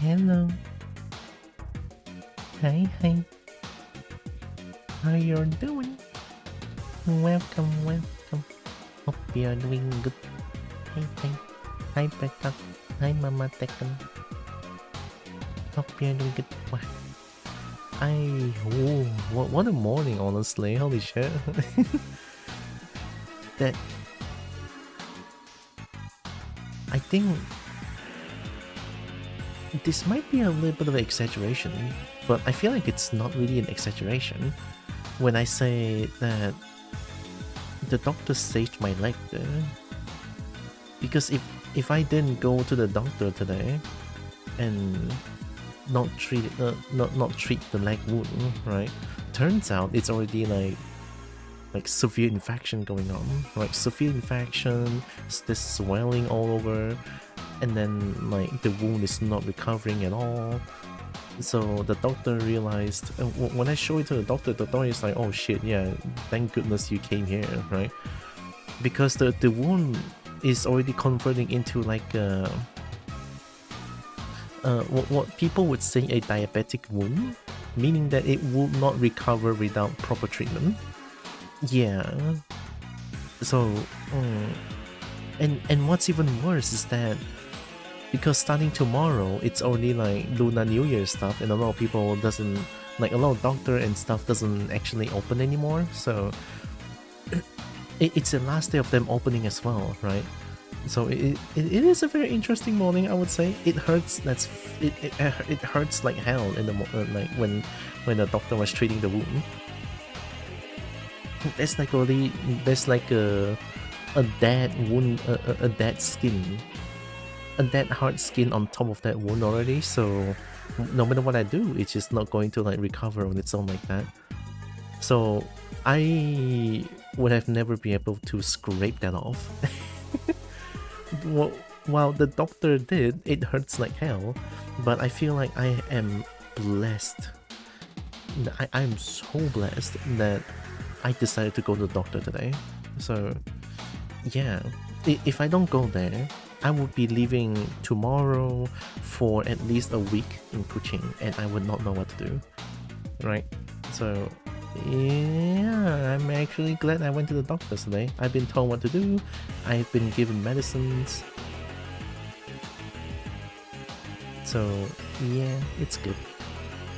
Hello. Hi, hi. How you doing? Welcome, welcome. Hope you're doing good. Hi, hi. Hi, Petak. Hi, Mama Tekken. Hope you're doing good. Wow. What a morning, honestly. Holy shit. That, I think this might be a little bit of an exaggeration, but I feel like it's not really an exaggeration when I say that the doctor saved my leg there. Because if I didn't go to the doctor today and not treat the leg wound, right? Turns out it's already like severe infection going on, like severe infection, this swelling all over, and then like the wound is not recovering at all. So the doctor realized when I show it to the doctor is like, oh shit, yeah, thank goodness you came here, right? Because the wound is already converting into like what people would say a diabetic wound, meaning that it will not recover without proper treatment. Yeah. So, and what's even worse is that because starting tomorrow, it's already like Lunar New Year stuff, and a lot of people doesn't like a lot of doctor and stuff doesn't actually open anymore. So it's the last day of them opening as well, right? So it is a very interesting morning, I would say. It hurts. It hurts like hell in the like when the doctor was treating the wound. There's like already a dead wound, a dead skin, a dead hard skin on top of that wound already. So no matter what I do, it's just not going to like recover on its own like that. So I would have never been able to scrape that off. While the doctor did, it hurts like hell, but I feel like I am blessed. I'm so blessed that I decided to go to the doctor today. So yeah, if I don't go there, I would be leaving tomorrow for at least a week in Kuching, and I would not know what to do, right? So yeah, I'm actually glad I went to the doctor today. I've been told what to do, I've been given medicines. So yeah, it's good.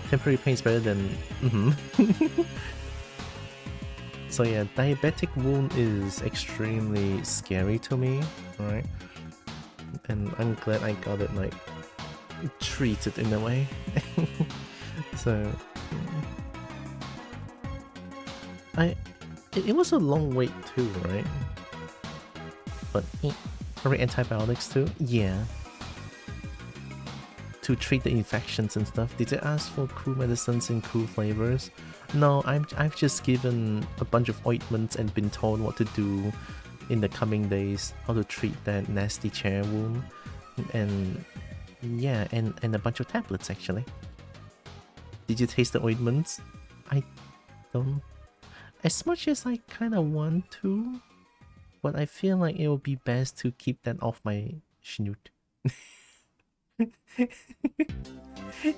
Temporary pain is better than... So yeah, diabetic wound is extremely scary to me, right? And I'm glad I got it like treated in a way. So it was a long wait too, right? But probably antibiotics too? Yeah. To treat the infections and stuff. Did they ask for cool medicines in cool flavors? No, I've just given a bunch of ointments and been told what to do in the coming days, how to treat that nasty chair wound, and yeah, and a bunch of tablets actually. Did you taste the ointments? I don't. As much as I kind of want to, but I feel like it would be best to keep that off my snoot.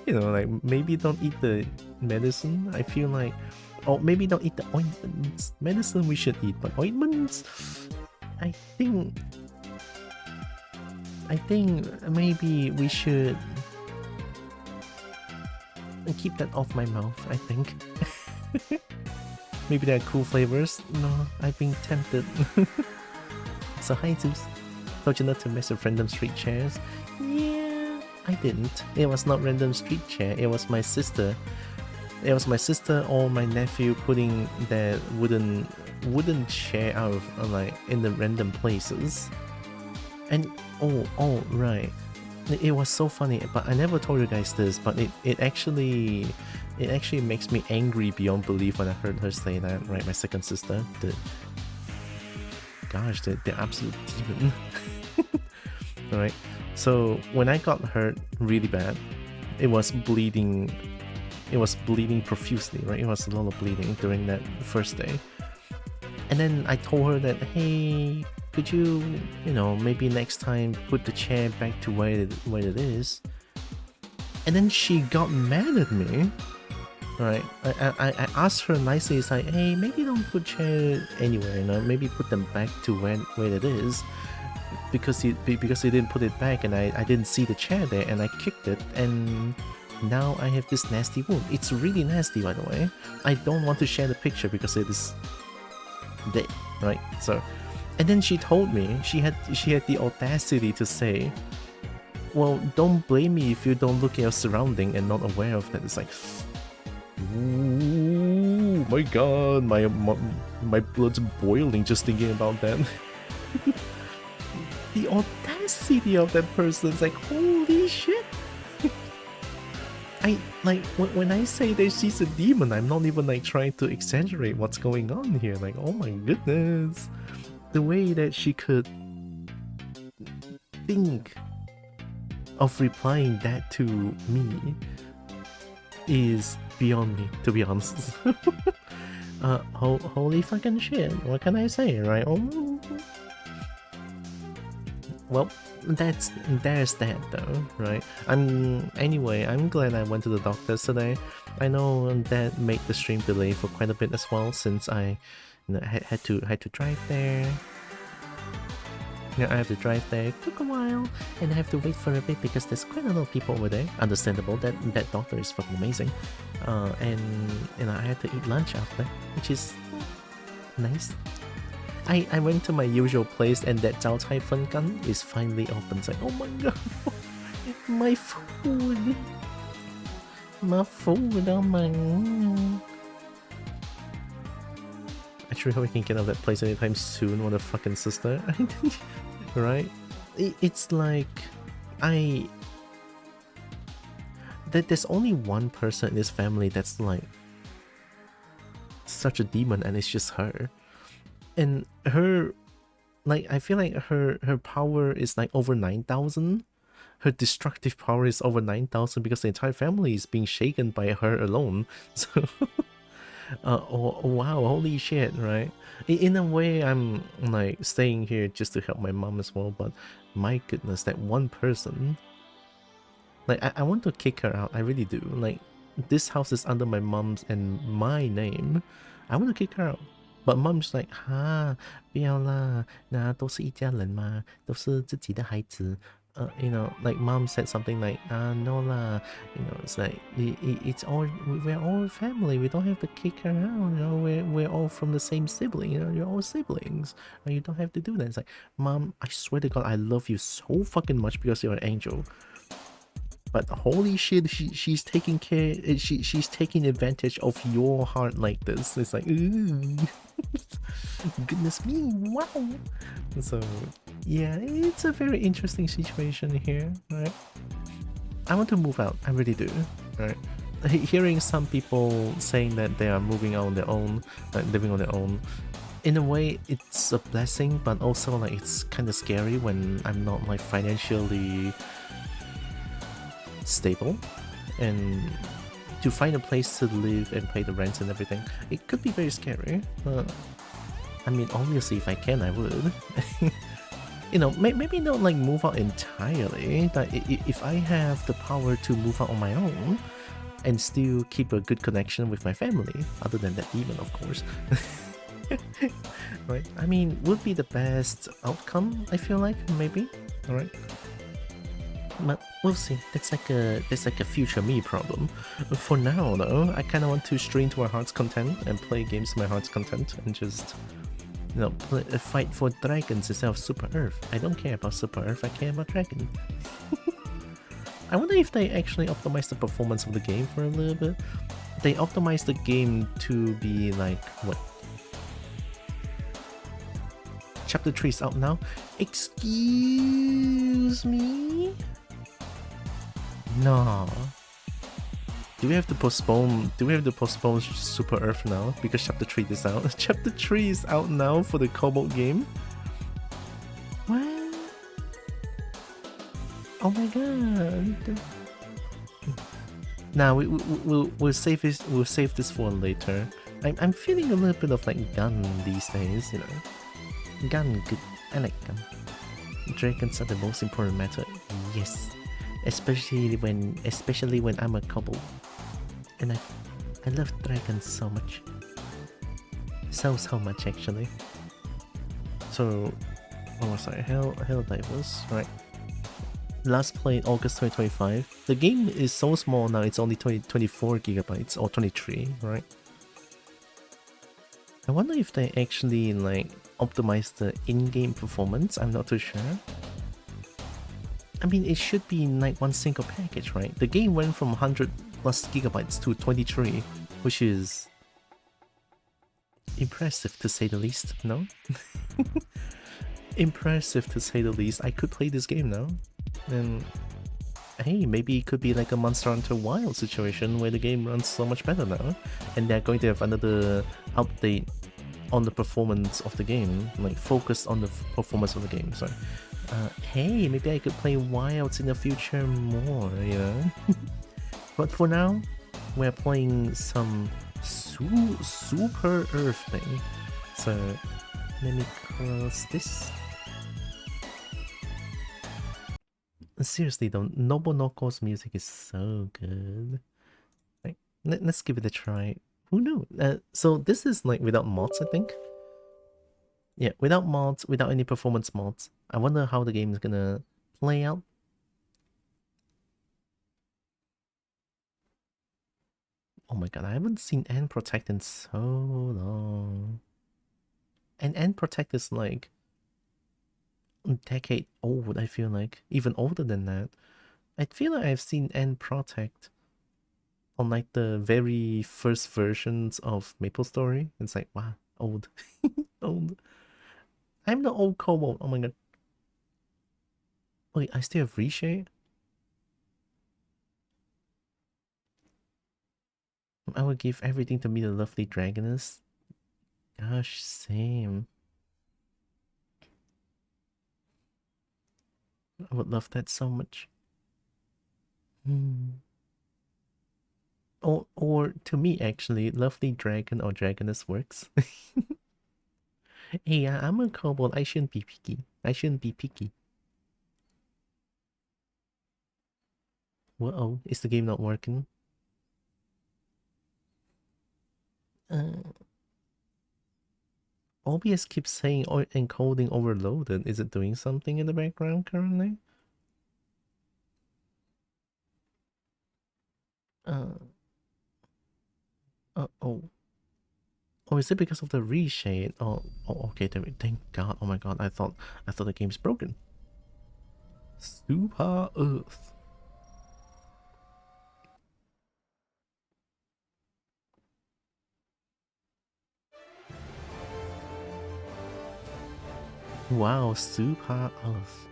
You know, like maybe don't eat the medicine. I feel like, or maybe don't eat the ointments. Medicine we should eat, but ointments, I think maybe we should keep that off my mouth. I think maybe there are cool flavors. No, I've been tempted. So hi Zeus, told you not to mess with random street chairs. Yeah, I didn't. It was not random street chair. It was my sister. It was my sister or my nephew putting that wooden chair out of like in the random places. And oh right, it was so funny. But I never told you guys this. But it actually makes me angry beyond belief when I heard her say that. Right, my second sister. Gosh, the absolute demon. Alright, so when I got hurt really bad, it was bleeding profusely, right? It was a lot of bleeding during that first day. And then I told her that, hey, could you know, maybe next time put the chair back to where it is? And then she got mad at me. Right, I asked her nicely, it's like, hey, maybe don't put chair anywhere, you know, maybe put them back to where it is, because he didn't put it back, and I didn't see the chair there, and I kicked it, and now I have this nasty wound. It's really nasty, by the way. I don't want to share the picture because it is dead, right? So, and then she told me, she had the audacity to say, well, don't blame me if you don't look at your surrounding and not aware of that. It's like, ooh, my god, my blood's boiling just thinking about that. The audacity of that person is like, holy shit. I like when I say that she's a demon, I'm not even like trying to exaggerate what's going on here. Like, oh my goodness, the way that she could think of replying that to me is beyond me, to be honest. Holy fucking shit, what can I say, right? Oh. Well, there's that though, right? Anyway, I'm glad I went to the doctors today. I know that made the stream delay for quite a bit as well, since I had to drive there. I have to drive there, it took a while, and I have to wait for a bit because there's quite a lot of people over there. Understandable, that doctor is fucking amazing. And I had to eat lunch after, which is nice. I went to my usual place, and that Zhao Cai Fen Gan is finally open. It's like, oh my god, my food, oh my. I sure hope we can get out of that place anytime soon, what a fucking sister. Right? It's like, there's only one person in this family that's like such a demon, and it's just her. And her, like, I feel like her power is like over 9,000. Her destructive power is over 9,000 because the entire family is being shaken by her alone. So oh wow, holy shit, right? In a way, I'm like staying here just to help my mom as well, but my goodness, that one person, like, I want to kick her out. I really do. Like, this house is under my mom's and my name. I want to kick her out, but mom's like, 哈，不要啦，那都是一家人嘛，都是自己的孩子。You know, like mom said something like, no lah, you know, it's like, it's all, we're all family, we don't have to kick her out, you know, we're all from the same sibling, you know, you're all siblings, and you don't have to do that. It's like, mom, I swear to god, I love you so fucking much because you're an angel. But holy shit, she's taking care, she's taking advantage of your heart like this. It's like, ooh. Goodness me, wow. So yeah, it's a very interesting situation here, right? I want to move out, I really do, right? Hearing some people saying that they are moving out on their own, like living on their own, in a way it's a blessing, but also like it's kind of scary when I'm not like financially stable, and to find a place to live and pay the rent and everything, it could be very scary. I mean, obviously if I can, I would. You know, maybe not like move out entirely, but if I have the power to move out on my own and still keep a good connection with my family, other than that demon, of course. Right? I mean, would be the best outcome, I feel like, maybe. Alright? But we'll see. That's like a future me problem. For now though, I kinda want to stream to my heart's content and play games to my heart's content and just, you know, fight for dragons instead of Super Earth. I don't care about Super Earth, I care about dragon. I wonder if they actually optimized the performance of the game for a little bit. They optimized the game to be like, what? Chapter 3 is out now. Excuse me? No. Do we have to postpone Super Earth now because Chapter 3 is out? Chapter 3 is out now for the Kobo game? What? Oh my god. Nah, we'll save this for later. I'm feeling a little bit of like gun these days, you know. Gun, good. I like gun. Dragons are the most important matter. Yes. especially when I'm a Kobo, and I love dragons so much, so much actually. So what was I? Helldivers, right? Last played August 2025. The game is so small now, it's only 24 gigabytes or 23, right? I wonder if they actually like optimize the in-game performance. I'm not too sure. I mean, it should be in like one single package, right? The game went from 100 plus gigabytes to 23, which is impressive to say the least, no? Impressive to say the least. I could play this game now. And hey, maybe it could be like a Monster Hunter Wild situation where the game runs so much better now. And they're going to have another update on the performance of the game, like focused on the performance of the game. So, hey, maybe I could play Wilds in the future more, you know? But for now, we're playing some Super Earth thing. So, let me close this. Seriously though, Nobunoko's music is so good. Like, let's give it a try. Who knew? So this is like without mods, I think. Yeah, without mods, without any performance mods. I wonder how the game is gonna play out. Oh my god, I haven't seen End Protect in so long. And End Protect is like a decade old, I feel like. Even older than that. I feel like I've seen End Protect on like the very first versions of MapleStory. It's like, wow, old. Old. I'm the old Kobo. Oh my god. Wait, I still have Reshape? I would give everything to meet a lovely dragoness. Gosh, same. I would love that so much. Or to me, actually, lovely dragon or dragoness works. Hey, I'm a kobold. I shouldn't be picky. I shouldn't be picky. Whoa, is the game not working? OBS keeps saying encoding overloaded. Is it doing something in the background currently? Oh, is it because of the reshade? Oh, okay. Thank God. Oh my God. I thought the game's broken. Super Earth. Wow, Super Earth.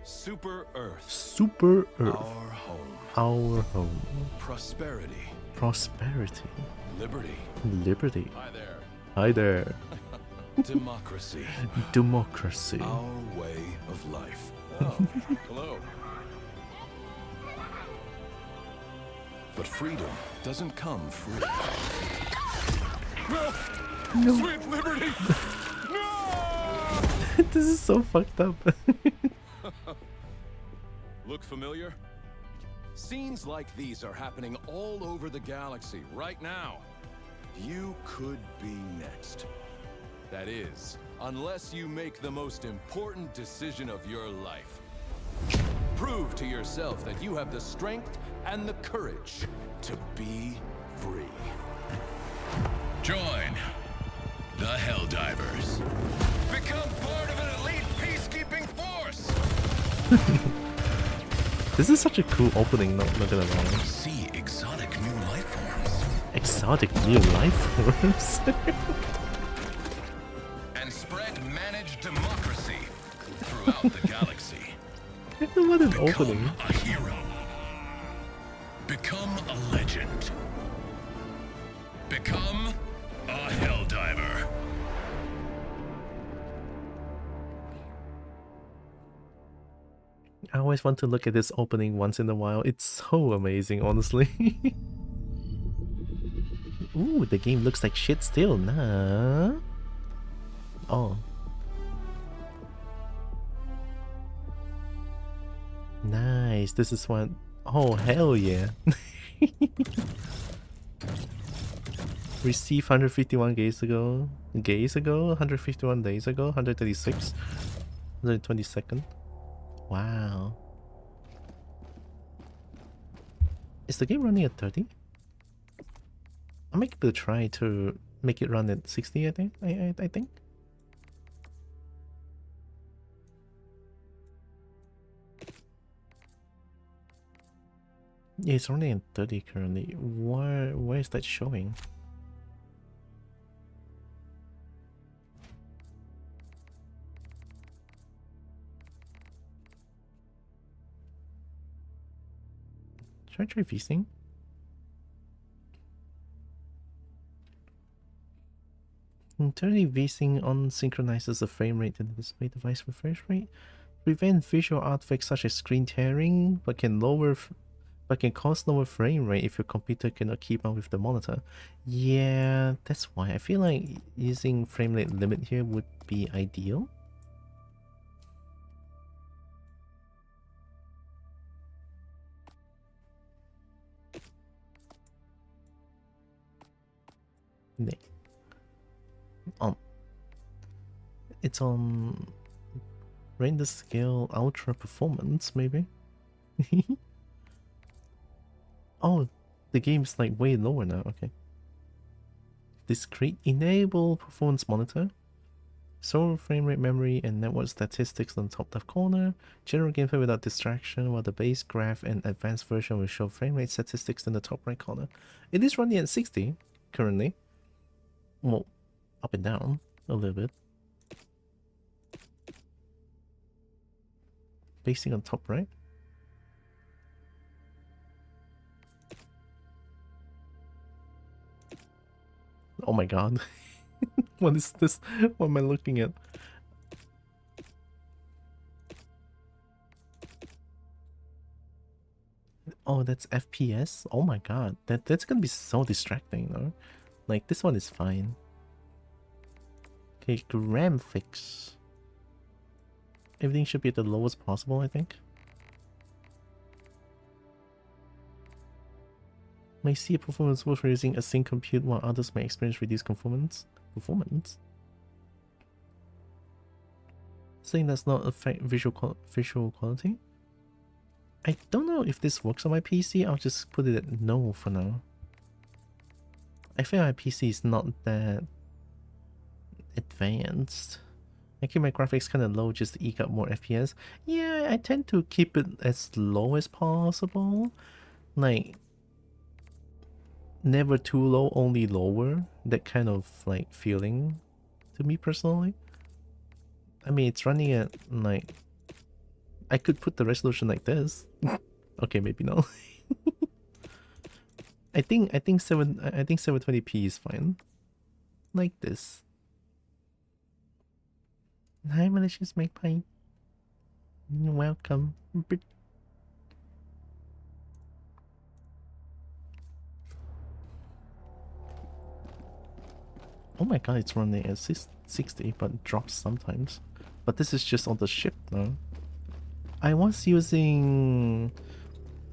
Super Earth. Super Earth. Our home. Our home. Prosperity. Prosperity. Liberty. Liberty. Hi there. Hi there. Democracy. Democracy. Our way of life. Oh, hello. But freedom doesn't come free. No! Sweet liberty! No! This is so fucked up. Look familiar? Scenes like these are happening all over the galaxy right now. You could be next. That is, unless you make the most important decision of your life. Prove to yourself that you have the strength and the courage to be free. Join the Helldivers. Become part of an elite peacekeeping force. This is such a cool opening, not gonna lie. See exotic new life forms. Exotic new life forms? And spread managed democracy throughout the galaxy. What an opening. Become a hero. Become a legend. Become a Helldiver. I always want to look at this opening once in a while. It's so amazing, honestly. Ooh, the game looks like shit still, nah. Oh. Nice. This is what. Oh, hell yeah. Received 151 days ago. 151 days ago. 136. 122nd. Wow. Is the game running at 30? I'll make a try to make it run at 60, I think. I think. Yeah, it's running at 30 currently. Where is that showing? Should I try VSync? 30 VSync unsynchronizes the frame rate in the display device refresh rate. Prevent visual artifacts such as screen tearing, but can cause lower frame rate if your computer cannot keep up with the monitor. Yeah, that's why I feel like using frame rate limit here would be ideal. It's on render scale ultra performance, maybe. Oh, the game's like way lower now. Okay. Discrete enable performance monitor. Show frame rate memory and network statistics on the top left corner. General gameplay without distraction, while the base graph and advanced version will show frame rate statistics in the top right corner. It is running at 60 currently. Well, up and down a little bit. Basing on top right. Oh my god. What is this? What am I looking at? Oh, that's FPS? Oh my god. That's gonna be so distracting though. Like, this one is fine. Okay, RAM fix. Everything should be at the lowest possible, I think. May see a performance worth using async compute while others may experience reduced performance. Saying does not affect visual quality. I don't know if this works on my PC. I'll just put it at no for now. I feel my PC is not that advanced. I keep my graphics kind of low just to eke up more FPS. Yeah, I tend to keep it as low as possible. Like, never too low, only lower. That kind of like feeling to me personally. I mean, it's running at like, I could put the resolution like this. Okay, maybe no. I think 720p is fine. Like this. Hi, malicious magpie. You're welcome. Oh my god, it's running at 60, but it drops sometimes. But this is just on the ship now. I was using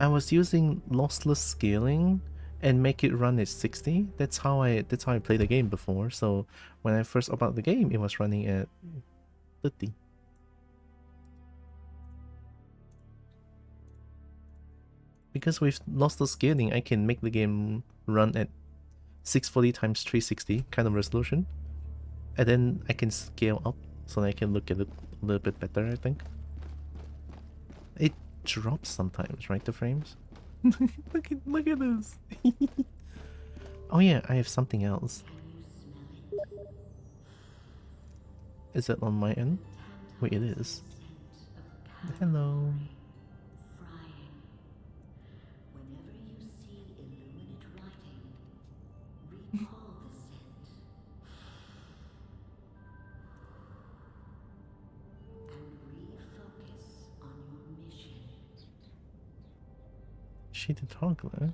lossless scaling and make it run at 60. That's how I played the game before. So when I first opened the game, it was running at 30. Because with lossless scaling, I can make the game run at 640 times 360 kind of resolution, and then I can scale up so that I can look at it a little bit better. I think it drops sometimes, right? The frames. look at this. Oh yeah, I have something else. Is it on my end? Wait, it is. Hello. She the toggler.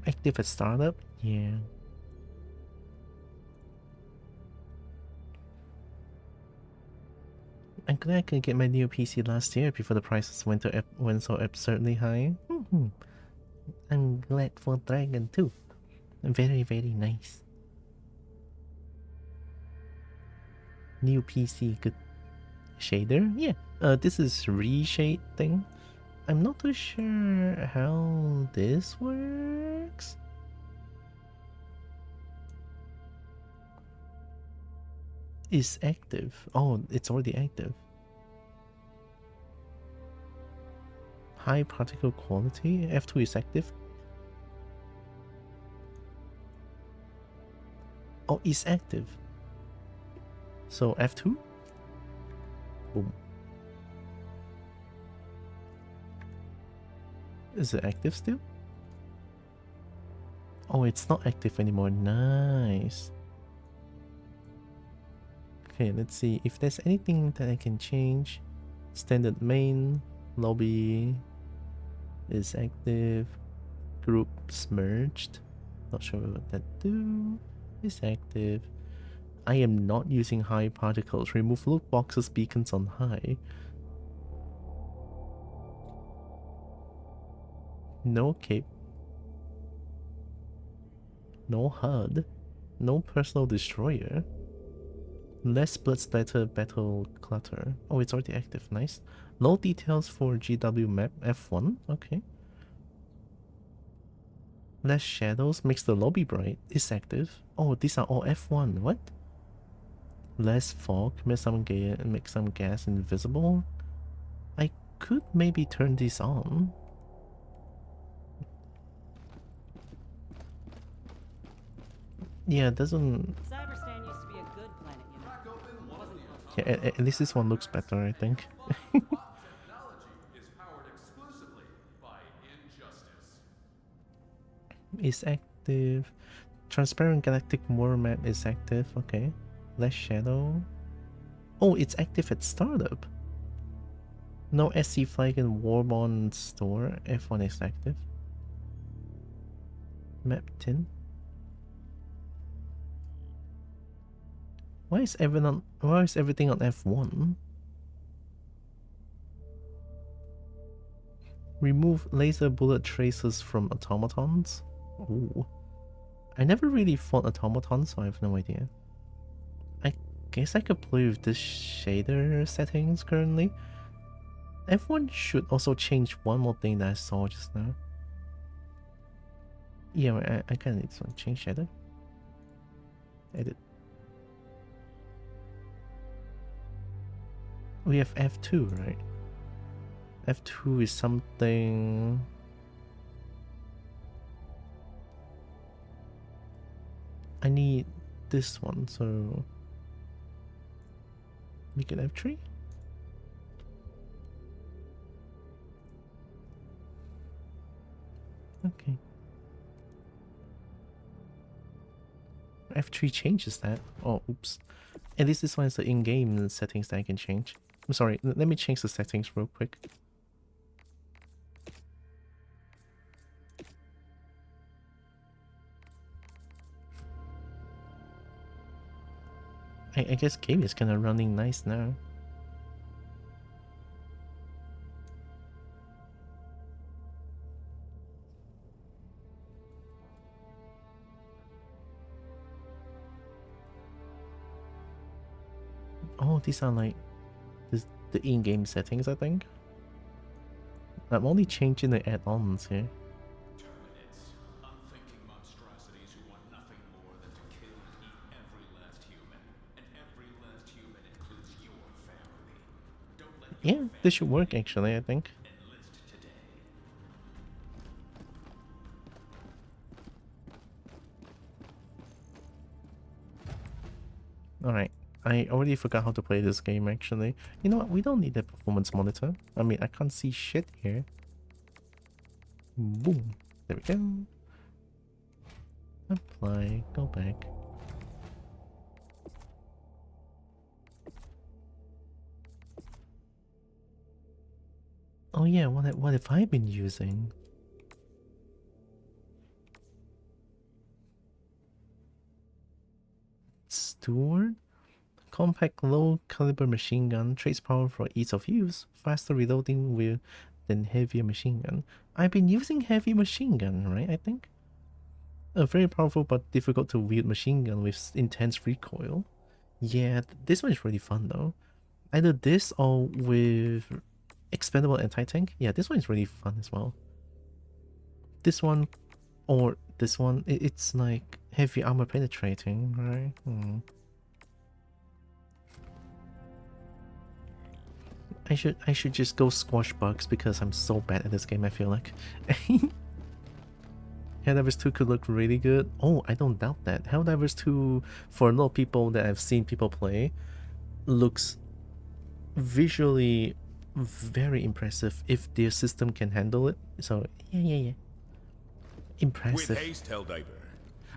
Active at startup? Yeah. I'm glad I could get my new PC last year before the prices went so absurdly high. I'm glad for Dragon too. Very, very nice. New PC, good shader? Yeah. This is reshade thing. I'm not too sure how this works. Is active. Oh, it's already active. High particle quality. F2 is active. Oh, it's active. So F2? Boom. Is it active still? Oh, it's not active anymore. Nice. Okay, let's see if there's anything that I can change. Standard main, lobby is active, groups merged. Not sure what that do. Is active. I am not using high particles. Remove loot boxes beacons on high. No cape. No HUD. No personal destroyer. Less blood splatter battle clutter. Oh, it's already active. Nice. Low details for GW map F1. Okay. Less shadows makes the lobby bright. Is active. Oh, these are all F1. What? Less fog makes some gas invisible. I could maybe turn these on. Yeah, it doesn't. Cyberstan used to be a good planet, you know. It wasn't close. Yeah, at least this one looks better, I think. Is active. Transparent galactic war map is active. Okay. Less shadow. Oh, it's active at startup. No SC flag in Warbond store. F1 is active. Map 10. Why is everything on F1? Remove laser bullet tracers from automatons. Ooh. I never really fought automatons, so I have no idea. I guess I could play with this shader settings currently. F1 should also change one more thing that I saw just now. Yeah, I kinda need to change shader. Edit. We have F2, right? F2 is something... I need this one, so... Make it F3? Okay. F3 changes that. Oh, oops. At least this one is the in-game settings that I can change. I'm sorry, let me change the settings real quick. I guess game is kind of running nice now. Oh, these are like the in-game settings, I think. I'm only changing the add-ons here. Terminates, unthinking monstrosities who want nothing more than to kill and eat every last human. And every last human includes your family. Don't let your Yeah, this should work actually, I think. enlist today. Alright. I already forgot how to play this game actually. You know what? We don't need a performance monitor. I mean, I can't see shit here. Boom. There we go. Apply. Go back. Oh yeah, what have I been using? Steward. Compact low caliber machine gun, trades power for ease of use, faster reloading than heavier machine gun. I've been using heavy machine gun, right, I think? A very powerful but difficult to wield machine gun with intense recoil. Yeah, this one is really fun though. Either this or with expendable anti-tank. Yeah, this one is really fun as well. This one or this one, it's like heavy armor penetrating, right? I should just go squash bugs because I'm so bad at this game, I feel like. Helldivers 2 could look really good. Oh, I don't doubt that. Helldivers 2, for a lot of people that I've seen people play, looks visually very impressive if their system can handle it. So, yeah. Impressive. With haste, Helldiver.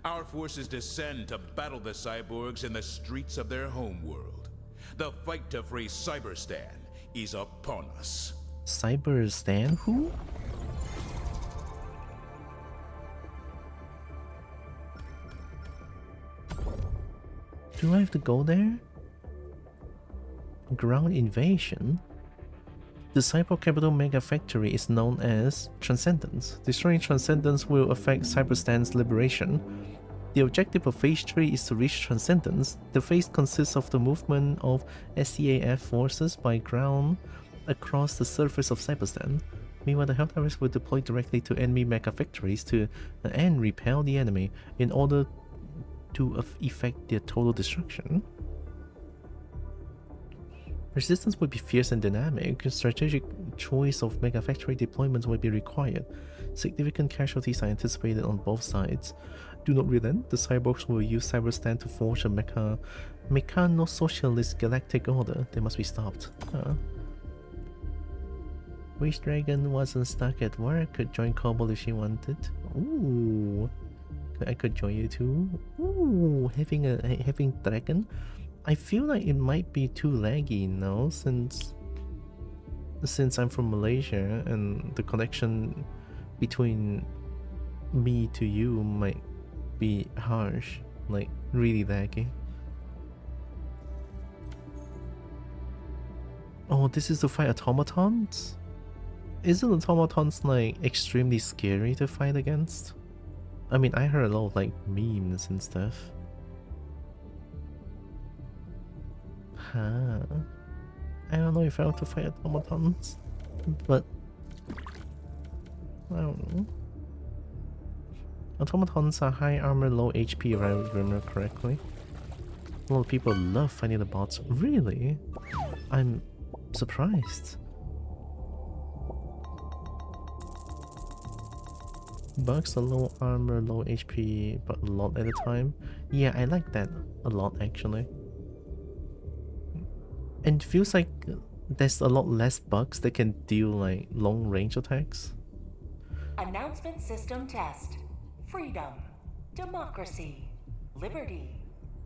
Our forces descend to battle the cyborgs in the streets of their homeworld. The fight to free Cyberstan is upon us. Cyberstan? Who? Do I have to go there? Ground invasion? The cyber capital mega factory is known as Transcendence. Destroying Transcendence will affect Cyberstan's liberation. The objective of Phase 3 is to reach Transcendence. The phase consists of the movement of SCAF forces by ground across the surface of Cyberstan. Meanwhile, the Helldivers will deploy directly to enemy mega factories and repel the enemy in order to effect their total destruction. Resistance will be fierce and dynamic. Strategic choice of mega factory deployments will be required. Significant casualties are anticipated on both sides. Do not relent. The cyborgs will use Cyberstan to forge a mechano-socialist galactic order. They must be stopped. Wish Dragon wasn't stuck at work. Could join Kobo if she wanted. Ooh, I could join you too. Ooh, having Dragon. I feel like it might be too laggy now, since I'm from Malaysia and the connection between me to you might be harsh, like really laggy. Oh, this is to fight automatons? Isn't automatons like extremely scary to fight against? I mean, I heard a lot of like memes and stuff. Huh. I don't know if I want to fight automatons, but I don't know. Automatons are high armor, low HP if I remember correctly. A lot of people love fighting the bots. Really? I'm surprised. Bugs are low armor, low HP, but a lot at a time. Yeah, I like that a lot actually. And it feels like there's a lot less bugs that can deal like long range attacks. Announcement system test. Freedom, democracy, liberty,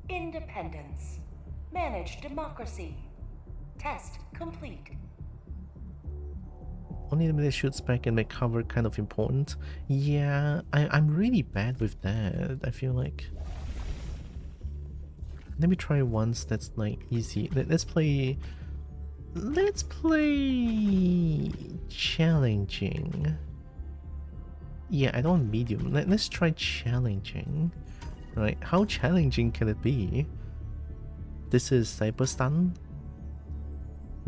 independence. Manage democracy. Test complete. Only limited shoot spec and make cover kind of important. Yeah, I'm really bad with that, I feel like. Let me try once that's like easy. Let's play challenging. Yeah, I don't want medium. Let's try challenging. Right, how challenging can it be? This is Cyberstun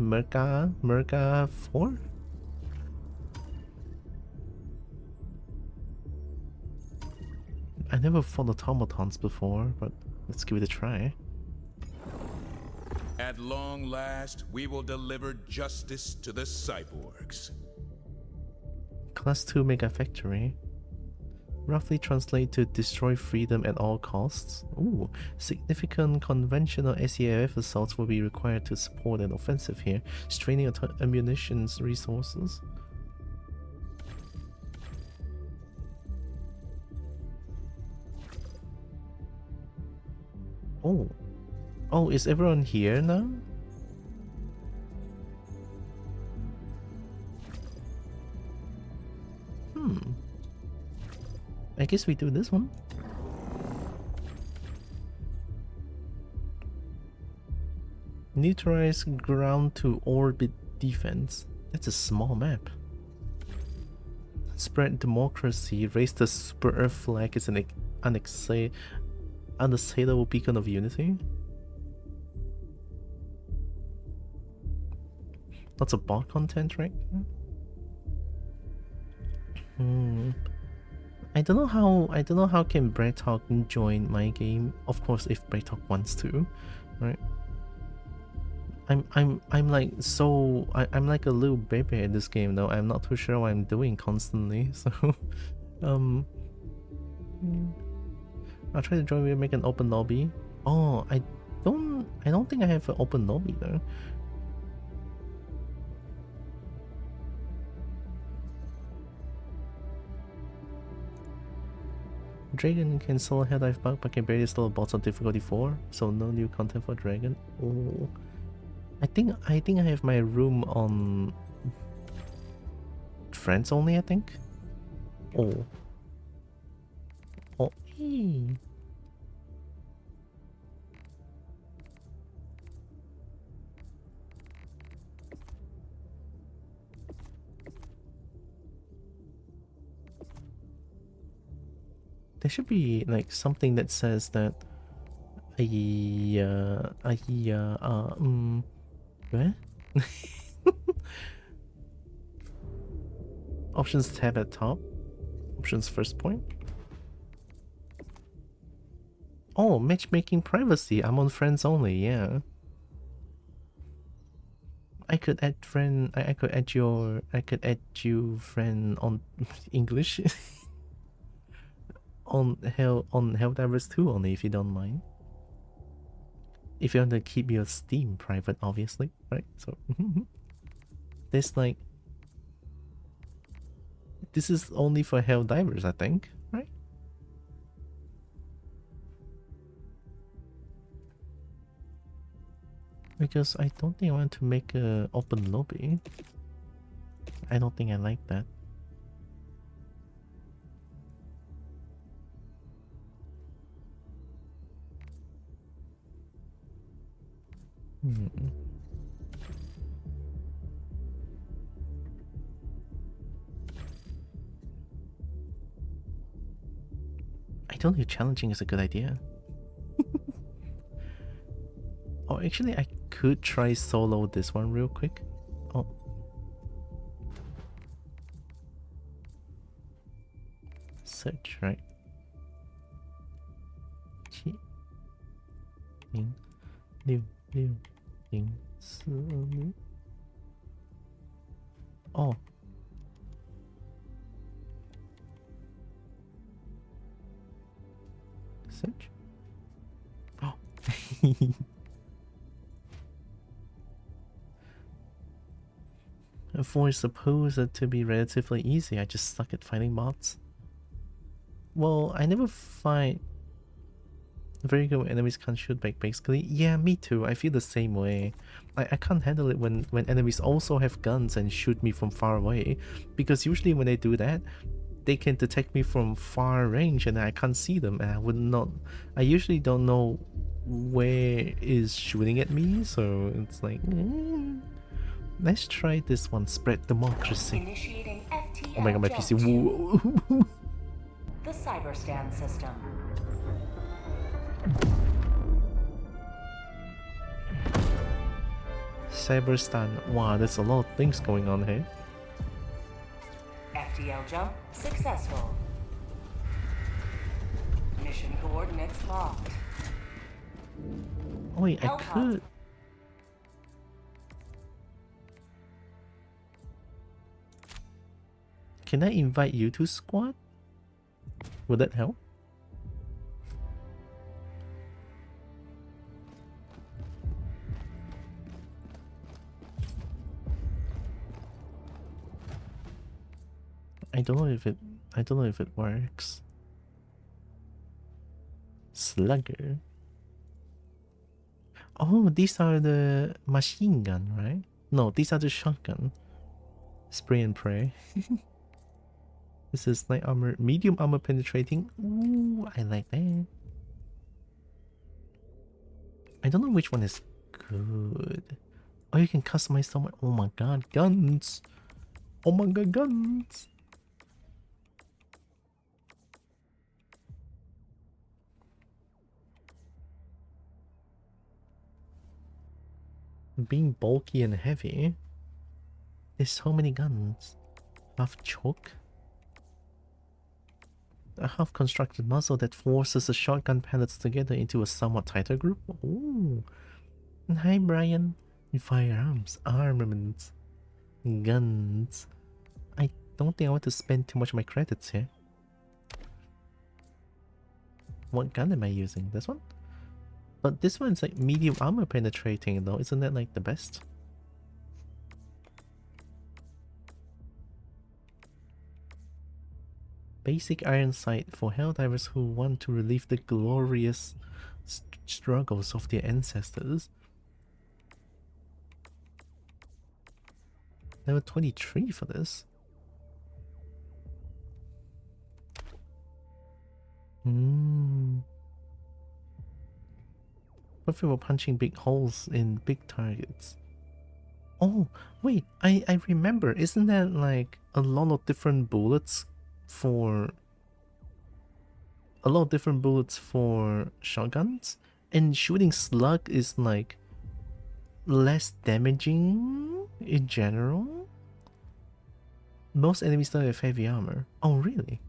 Merca 4? I never fought automatons before, but let's give it a try. At long last, we will deliver justice to the cyborgs. Class 2 Mega Factory. Roughly translate to destroy freedom at all costs. Ooh, significant conventional SCAF assaults will be required to support an offensive here, straining ammunition resources. Oh. Oh, is everyone here now? I guess we do this one. Neutralize ground to orbit defense. That's a small map. Spread democracy. Raise the Super Earth flag as an unassailable beacon of unity. Lots of bot content, right? I don't know how can Brad Talk join my game. Of course, if Brad Talk wants to, right? I'm like I'm like a little baby in this game though. I'm not too sure what I'm doing constantly. So I'll try to join. We'll make an open lobby. Oh, I don't think I have an open lobby though. Dragon can solo Hell Dive bug, but can barely solo bots on difficulty 4, so no new content for Dragon. Oh, I think I have my room on friends only. I think. Oh, hey. There should be like something that says that where? Options tab at top. Options first point. Oh, matchmaking privacy. I'm on friends only, yeah. I could add friend I could add you friend on English. on Helldivers 2 only, if you don't mind. If you want to keep your Steam private, obviously, right? So there's like, this is only for Helldivers, I think, right? Because I don't think I want to make a open lobby. I don't think I like that. I don't think challenging is a good idea. Oh, actually, I could try solo this one real quick. Oh. Search, right? Oh. Search? Oh. For suppose it to be relatively easy, I just suck at fighting bots. Well, I never fight very good when enemies can't shoot back, basically. Yeah, me too. I feel the same way. I can't handle it when enemies also have guns and shoot me from far away. Because usually when they do that, they can detect me from far range and I can't see them. And I usually don't know where is shooting at me. So it's like, let's try this one. Spread democracy. Initiating FTL Oh my god, my jump PC. to the Cyberstand system. Cyberstan. Wow, there's a lot of things going on here. FTL jump successful. Mission coordinates locked. Oh wait, I Alpha. could. Can I invite you to squad? Would that help? I don't know if it works. Slugger. Oh, these are the machine gun, right? No, these are the shotgun. Spray and pray. This is light armor, medium armor penetrating. Ooh, I like that. I don't know which one is good. Oh, you can customize so much. Oh my god, guns! Oh my god, guns! Being bulky and heavy. There's so many guns. Half choke. A half-constructed muzzle that forces the shotgun pellets together into a somewhat tighter group. Ooh. Hi, Brian. Firearms, armaments, guns. I don't think I want to spend too much of my credits here. What gun am I using? This one? But this one's like medium armor penetrating though. Isn't that like the best? Basic iron sight for helldivers who want to relive the glorious struggles of their ancestors. Level 23 for this. Perfect for punching big holes in big targets. Oh, wait, I remember. Isn't that like a lot of different bullets for... a lot of different bullets for shotguns? And shooting slug is like less damaging in general? Most enemies don't have heavy armor. Oh, really?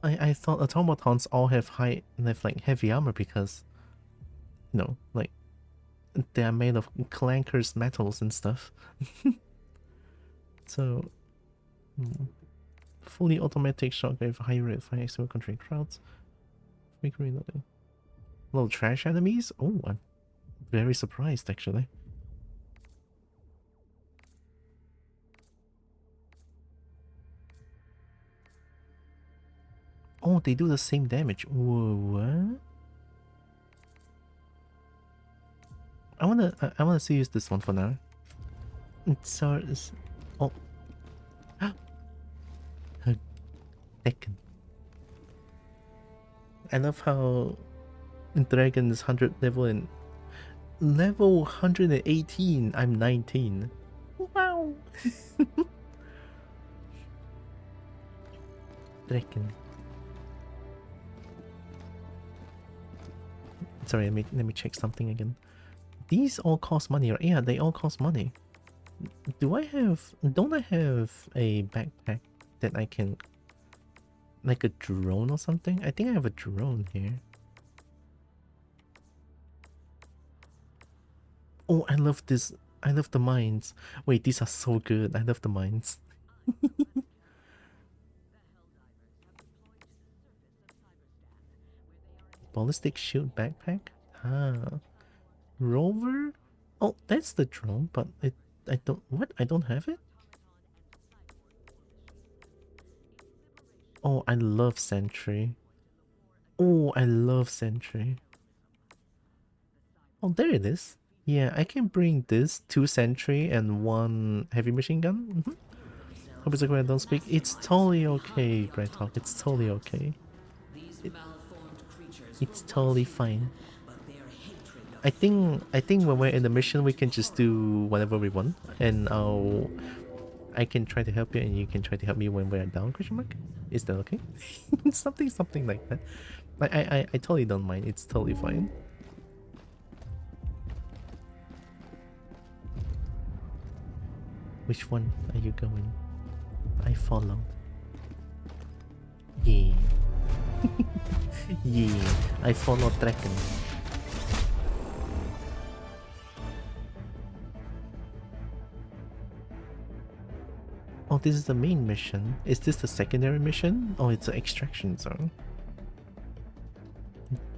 I thought automatons all have like heavy armor because, you know, like they are made of clankers, metals and stuff. So, fully automatic shotgun with high rate of fire, extreme controlling crowds. Quick reloading. Little trash enemies? Oh, I'm very surprised actually. Oh, they do the same damage. Whoa, what? I wanna see use this one for now. It's oh. Tekken. I love how Dragon is 100 level and level 118. I'm 19. Wow. Dragon. Sorry, let me check something again. These all cost money, right? Yeah, they all cost money. Don't I have a backpack that I can... like a drone or something? I think I have a drone here. Oh, I love this. I love the mines. Wait, these are so good. I love the mines. Ballistic shield backpack? Ah. Rover? Oh, that's the drone, but I don't... what? I don't have it? Oh, I love Sentry. Oh, I love Sentry. Oh, there it is. Yeah, I can bring this, 2 Sentry and 1 heavy machine gun. Hope it's okay when I don't speak. It's totally okay, Bright Talk. It's totally okay. It's totally fine. I think when we're in the mission we can just do whatever we want, and I can try to help you and you can try to help me when we're down, question mark? Is that okay? something like that. I totally don't mind. It's totally fine. Which one are you going? I follow. Yeah. Yeah, I follow Draken. Oh, this is the main mission. Is this the secondary mission? Oh, it's an extraction zone.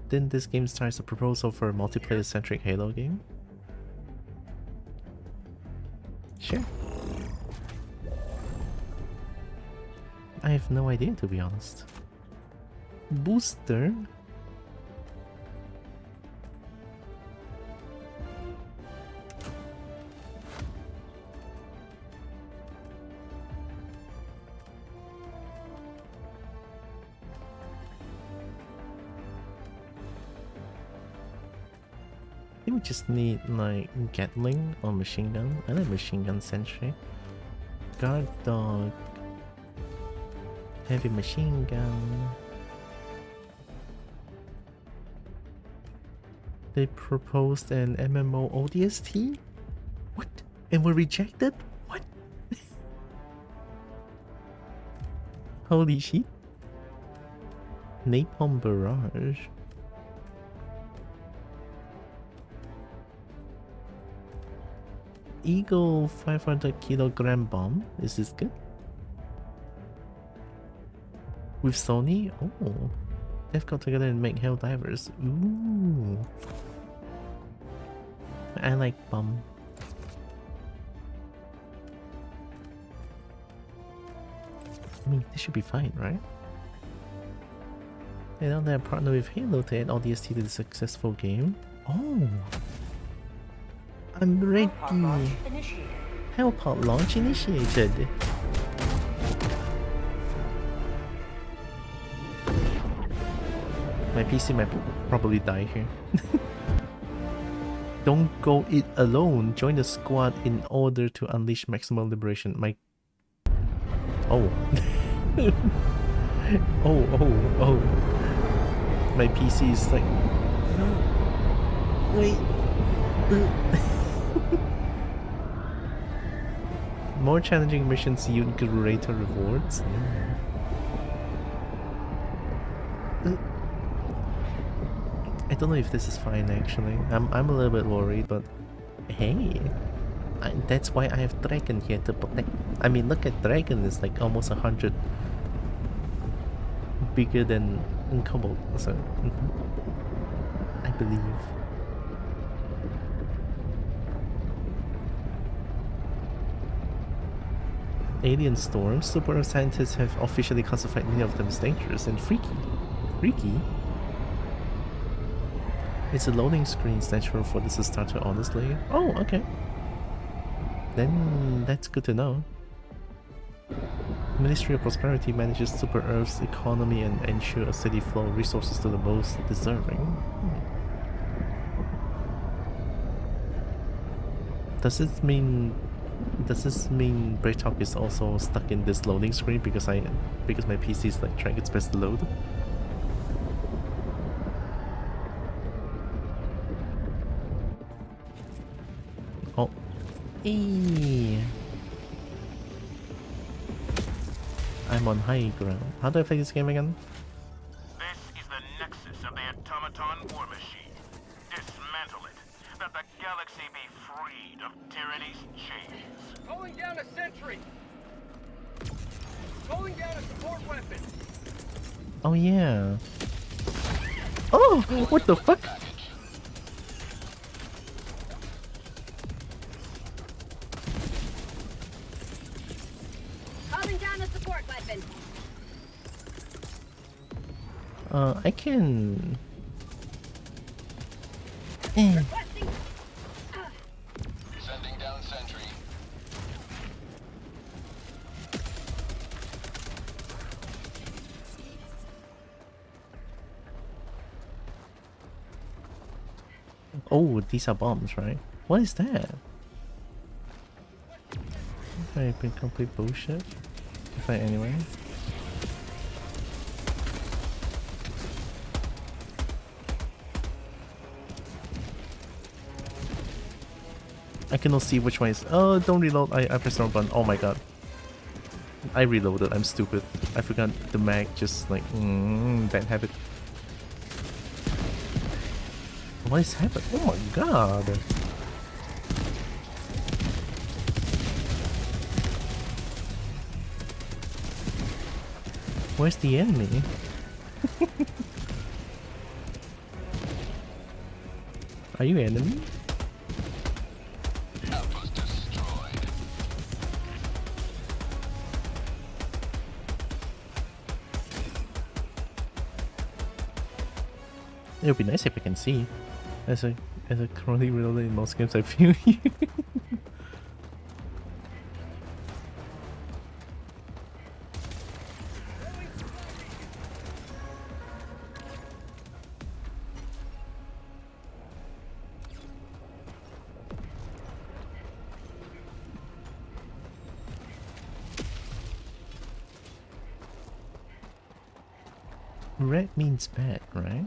Then this game starts a proposal for a multiplayer-centric Halo game? Sure. I have no idea, to be honest. Booster? think we just need like Gatling or machine gun. I like machine gun sentry. Guard dog. Heavy machine gun. They proposed an MMO ODST? What? And were rejected? What? Holy shit. Napalm Barrage. Eagle 500 kilogram bomb. Is this good? With Sony? Oh. They've got together and make Hell Divers. Ooh. I like bomb. I mean, this should be fine, right? And now they're partnered with Halo to add ODST to the successful game. Oh! I'm ready! Hellpod launch initiated! My PC might probably die here. Don't go it alone. Join the squad in order to unleash maximum liberation. My... Oh. oh. My PC is like... No. Wait. More challenging missions yield greater rewards. I don't know if this is fine actually. I'm a little bit worried, but hey, that's why I have Dragon here to protect. I mean, look at Dragon is like almost 100 bigger than Kobo, so I believe. Alien storms. Super Earth scientists have officially classified many of them as dangerous and freaky. Freaky? It's a loading screen natural for this to start to honestly. Oh, okay. Then that's good to know. Ministry of Prosperity manages Super Earth's economy and ensure a steady flow of resources to the most deserving. Does this mean Braytalk is also stuck in this loading screen because my PC is like trying its best to load? Oh. Eee. I'm on high ground. How do I play this game again? This is the nexus of the automaton war machine. Dismantle it, that the galaxy be freed of tyranny's chains. Calling down a sentry! Calling down a support weapon! Oh yeah. Oh! What the fuck? Calling down a support weapon. I can... Requesting. Sending down sentry. Oh, these are bombs, right? What is that? I've been complete bullshit. If I anyway. I cannot see which one is. Oh, don't reload. I pressed the wrong button. Oh my god. I reloaded. I'm stupid. I forgot the mag just like. Bad habit. What is happening? Oh my god. Where's the enemy? Are you enemy? Outpost destroyed. It would be nice if I can see. As a currently reloaded in most games, I feel you. Red means bad, right?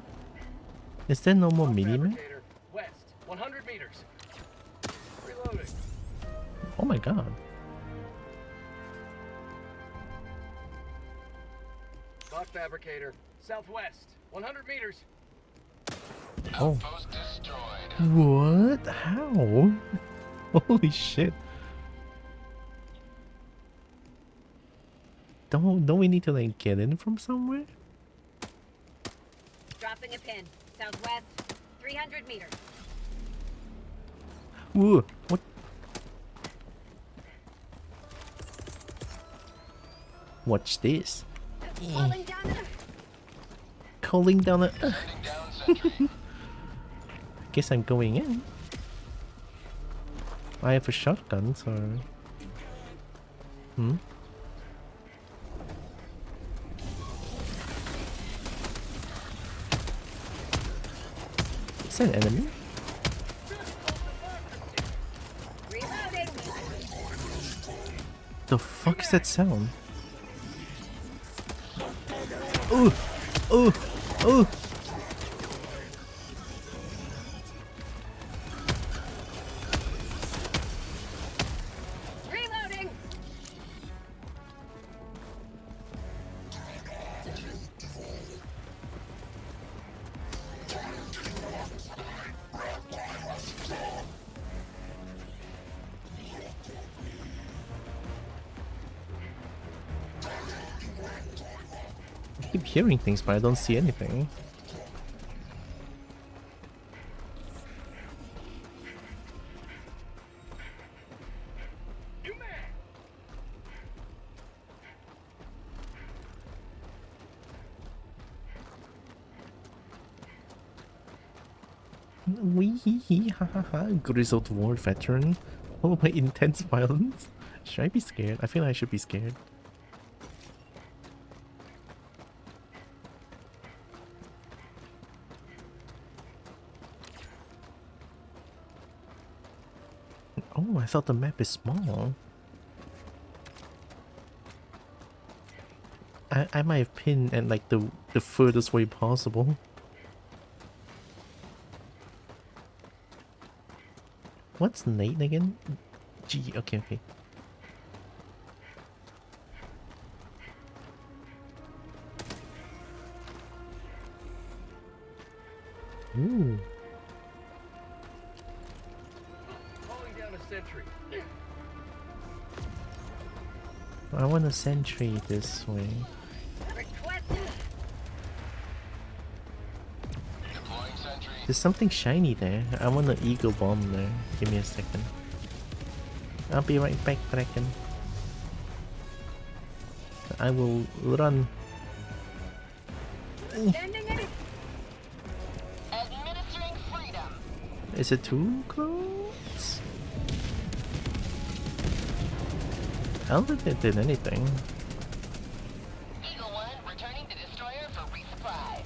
Is there no more mini-map? Fabricator, west, 100 meters. Reloading. Oh my god. Bot fabricator, southwest, 100 meters. Oh. What? How? Holy shit. Don't we need to like get in from somewhere? Dropping a pin. Southwest, 300 meters. Ooh, what? Watch this. Falling down a... Calling down a... Guess I'm going in. I have a shotgun, so... Hmm? Is that an enemy? Reloading. The fuck is that sound? Oh! Oh! Oh! Reloading. I keep hearing things, but I don't see anything. New man. Wee hee hee ha ha ha. Grizzled war veteran. Oh my intense violence. Should I be scared? I feel like I should be scared. Oh, I thought the map is small. I might have pinned at like the furthest way possible. What's Nate again? G, okay, okay. Ooh. Calling down a sentry. I want a sentry this way. Request. There's something shiny there. I want an eagle bomb there. Give me a second. I'll be right back, Draken. I will run. Sending it. Administering freedom. Is it too close? I don't think they did anything. Eagle 1 returning to destroyer for resupply.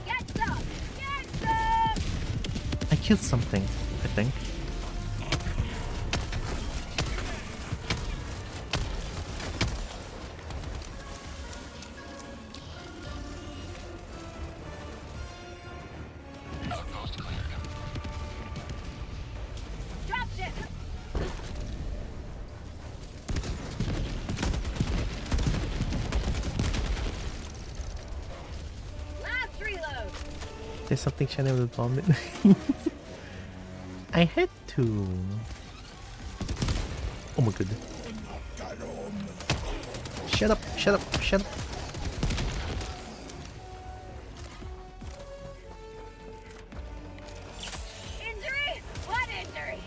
Get some. Get some. I killed something, I think. Dropped it. Last reload. There's something shiny with the bomb in. I had to. Oh my god. Shut up, shut up, shut up. Injury. What injury?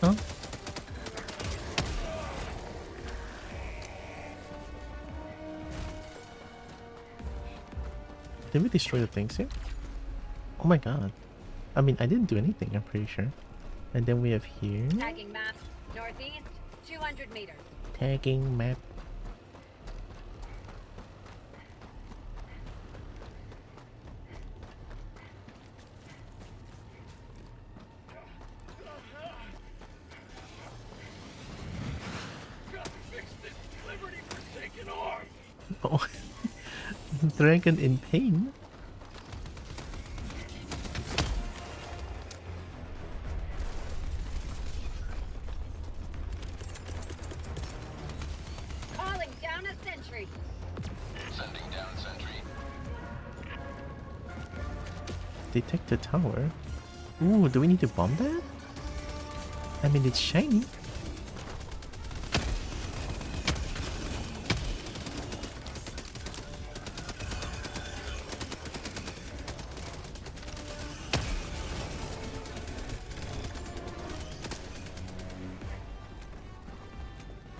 Huh? Did we destroy the things here? Oh my god. I mean, I didn't do anything, I'm pretty sure. And then we have here. Tagging map. Northeast, 200 meters. Tagging map. Gotta fix this. Liberty for Dragon in pain? Calling down a sentry. Sending down sentry. Detect the tower. Ooh, do we need to bomb that? I mean, it's shiny.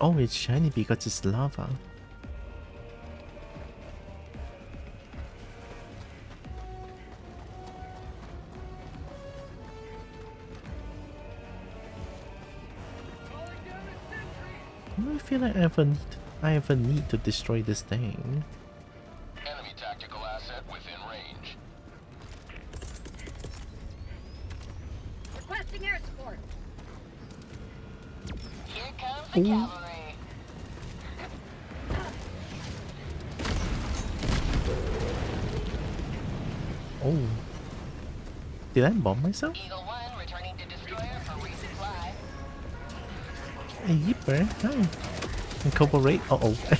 Oh, it's shiny because it's lava. I feel like I have a need to destroy this thing. Enemy tactical asset within range. Requesting air support. Here comes the cavalry. Oh. Did I bomb myself? Eagle 1 returning to destroyer for resupply. Hey, Yipper. Hi. And Kobo rate? Uh-oh. How'd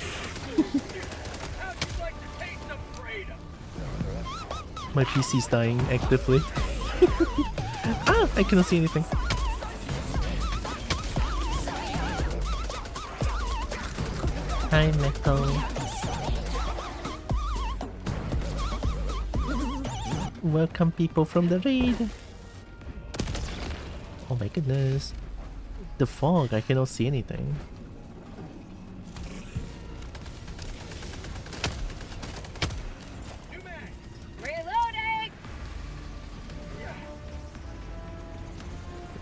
you like to taste some freedom? My PC's dying actively. Ah! I cannot see anything. Hi, Metal. Welcome people from the raid. Oh my goodness. The fog, I cannot see anything. New mag. Reloading.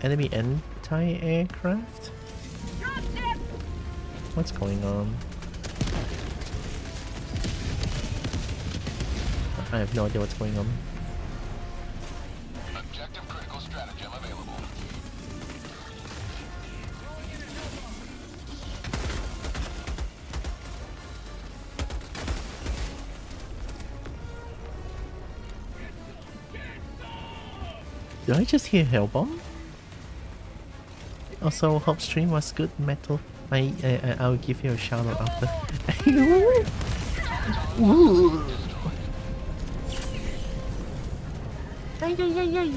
Enemy anti-aircraft? Dropship. What's going on? I have no idea what's going on. Objective critical stratagem available. Did I just hear Hellbomb? Also, hope stream was good, Metal. I'll give you a shout out after. Ooh. Ay, ay, ay, ay.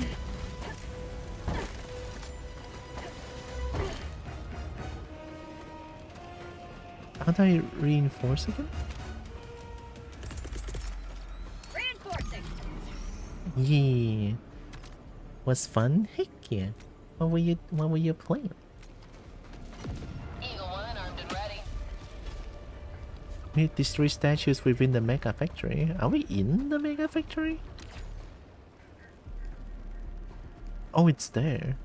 How do I reinforce again? Reinforcing. Yeah. Was fun? Heck yeah. What were you playing? Eagle 1 armed and ready. We destroy statues within the Mega Factory. Are we in the Mega Factory? Oh, it's there.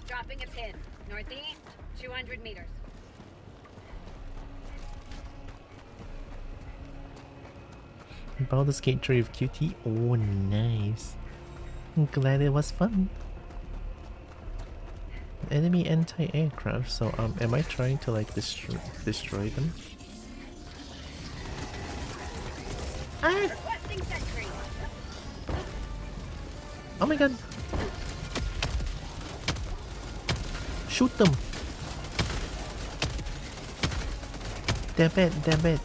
Dropping a pin. Northeast, 200 meters. Baldur's Gate 3 of QT. Oh, nice. I'm glad it was fun. Enemy anti-aircraft. So, am I trying to like destroy them? Ah! Requesting sentry. Oh my god! Shoot them! They're bad, they're bad.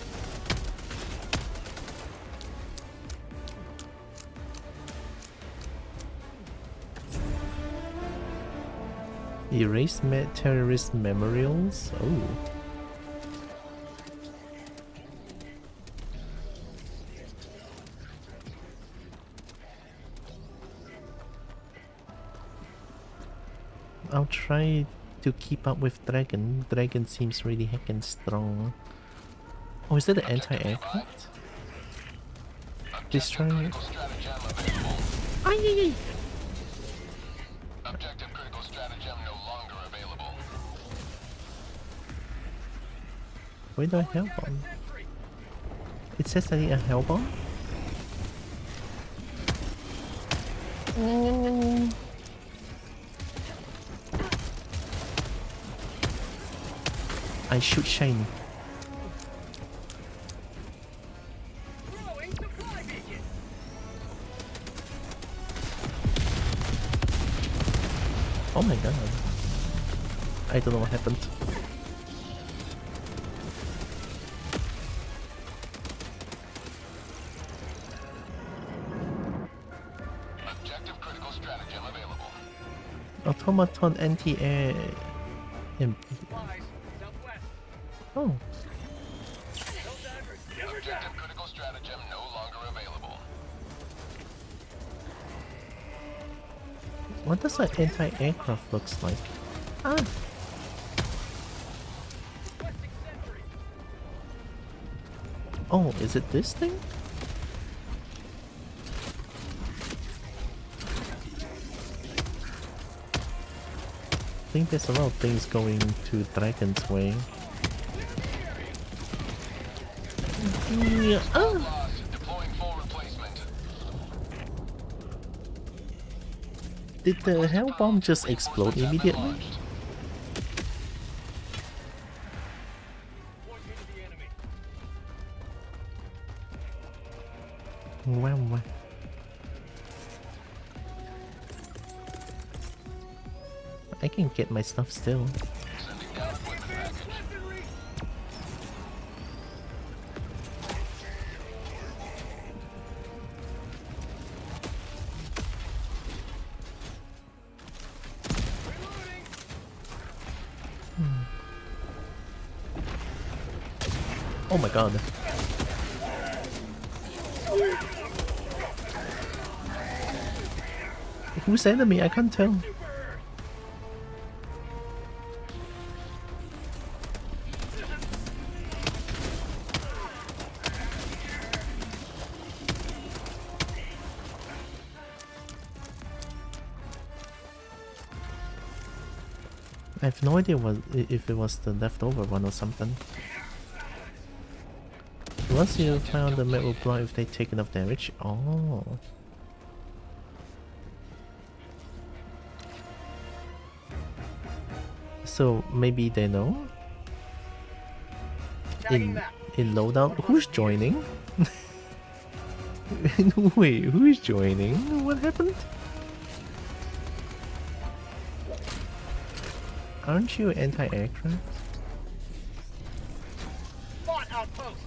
Erase terrorist memorials? Oh. I'll try to keep up with Dragon. Dragon seems really heckin' strong. Oh, is that the anti-aircraft? Destroy it. Ay, ay, ay. Objective critical stratagem no longer available. Where do I help on? It says I need a help on? Oh. I shoot shiny. Oh my god. I don't know what happened. Objective critical stratagem available. Automaton anti-air. Supplies, southwest. Oh, No divers, never die. Objective critical stratagem no longer available. what does an anti-aircraft looks like? Ah, Requesting sentry. oh, is it this thing? I think there's a lot of things going to Dragon's way. Yeah. Ah. Lost. Deploying full replacement. Did the hell bomb just explode immediately? Point me to the enemy. Wow. I can get my stuff still. Sending down equipment package. Weaponry. Reloading. Oh my god. Who's enemy? I can't tell. I have no idea if it was the leftover one or something. Once you found the metal block if they take enough damage. Oh. So maybe they know? Tagging map. In loadout? Who's joining? Wait, who's joining? What happened? Aren't you anti-aircraft? Spot outpost.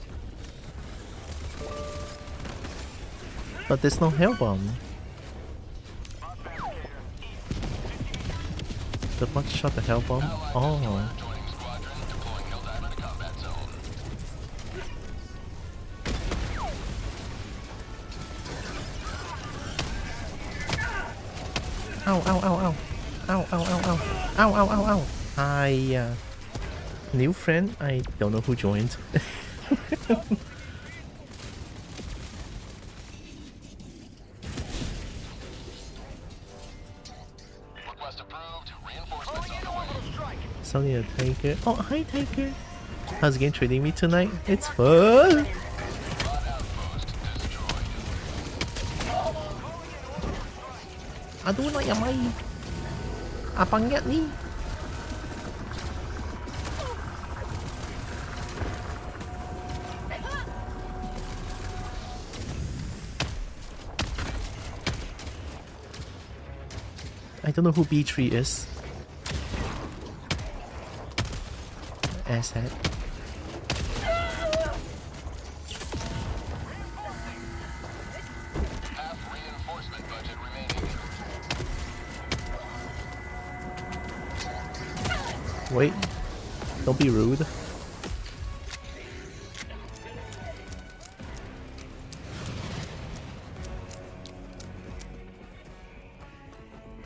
But there's no hell bomb. The bug shot the hell bomb? Oh. Joining squadron. Deploying Helldiver to combat zone. Ow, ow, ow, ow. Ow, ow, ow, ow. Ow, ow, ow, ow. Hi, new friend? I don't know who joined. Request approved. Reinforcements on the way. Sony a Tiger. Oh, hi Tiger. How's the game treating me tonight? It's fun. Outpost destroyed. Aduh, nak yang main. Abangnya ni. I don't know who B3 is. Asshat. Half reinforcement budget remaining. Wait. Don't be rude.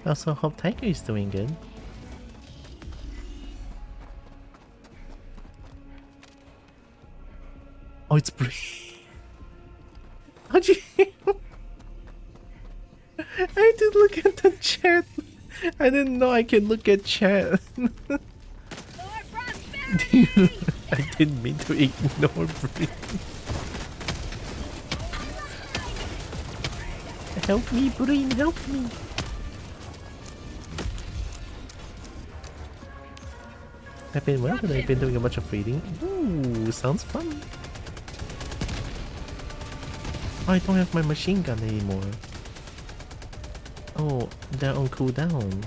I also hope Tiger is doing good. Oh, it's Bree. How'd you? I did look at the chat. I didn't know I can look at chat. More prosperity! I didn't mean to ignore Bree. Help me, Breen, help me. I've been well today. I've been doing a bunch of reading. Ooh, sounds fun. Oh, I don't have my machine gun anymore. Oh, they're on cooldown.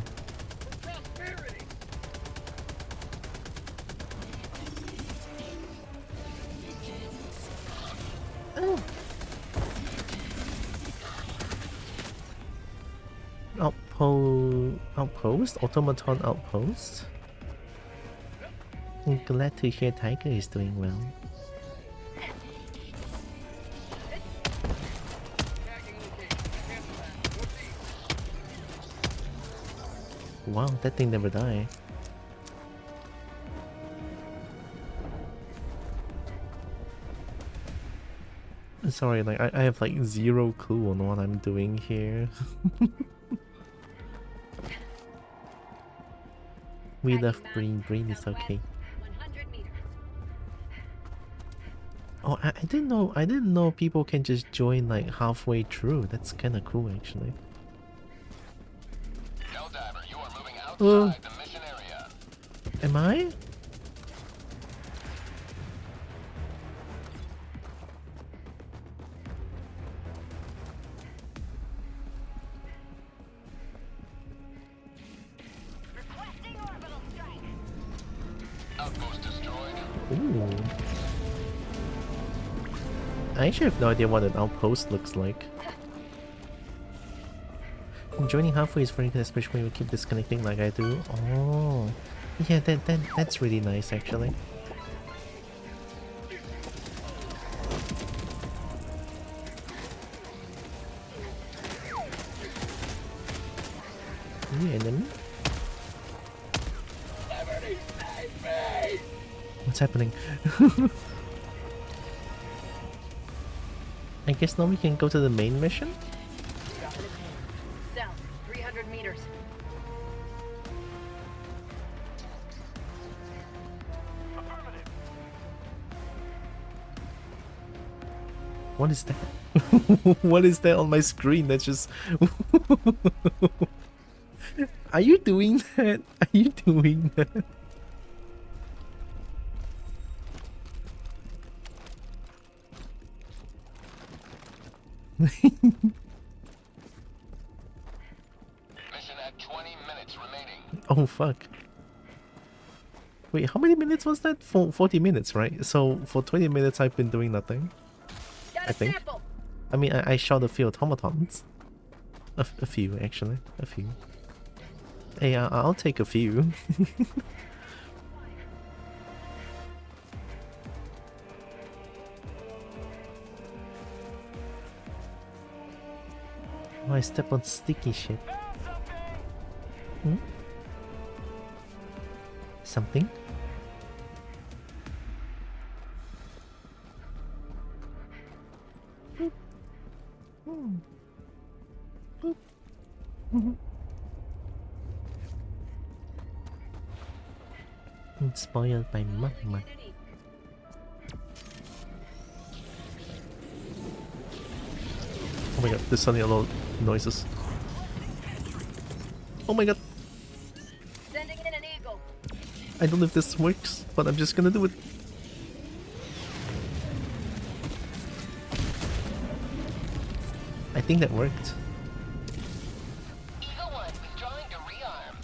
outpost? Automaton outpost? I'm glad to hear Tiger is doing well. Wow, that thing never died. Sorry, like I have like zero clue on what I'm doing here. We left Green is okay. 100 meters. Oh, I didn't know people can just join like halfway through. That's kind of cool actually. Helldiver, you are moving Oh. outside the mission area. Am I? Requesting orbital strike. Outpost destroyed. Ooh. I actually have no idea what an outpost looks like. Joining halfway is very good, especially when you keep disconnecting like I do. Oh, yeah, that's really nice actually. New enemy? What's happening? I guess now we can go to the main mission? South, 300 meters. What is that? What is that on my screen? That's just... Are you doing that? Are you doing that? Mission at 20 minutes remaining. Oh fuck. Wait, how many minutes was that? 40 minutes, right? So for 20 minutes I've been doing nothing. Got I a think. sample. I mean, I shot a few automatons. A few, actually. A few. Hey, I'll take a few. Oh, I step on sticky shit. Hmm? Something? Boop. Hmm. Boop. Spoiled by mama. Oh my god, there's suddenly a lot of noises. Oh my god, Sending in an eagle. I don't know if this works, but I'm just gonna do it. I think that worked. Eagle 1 withdrawing to rearm.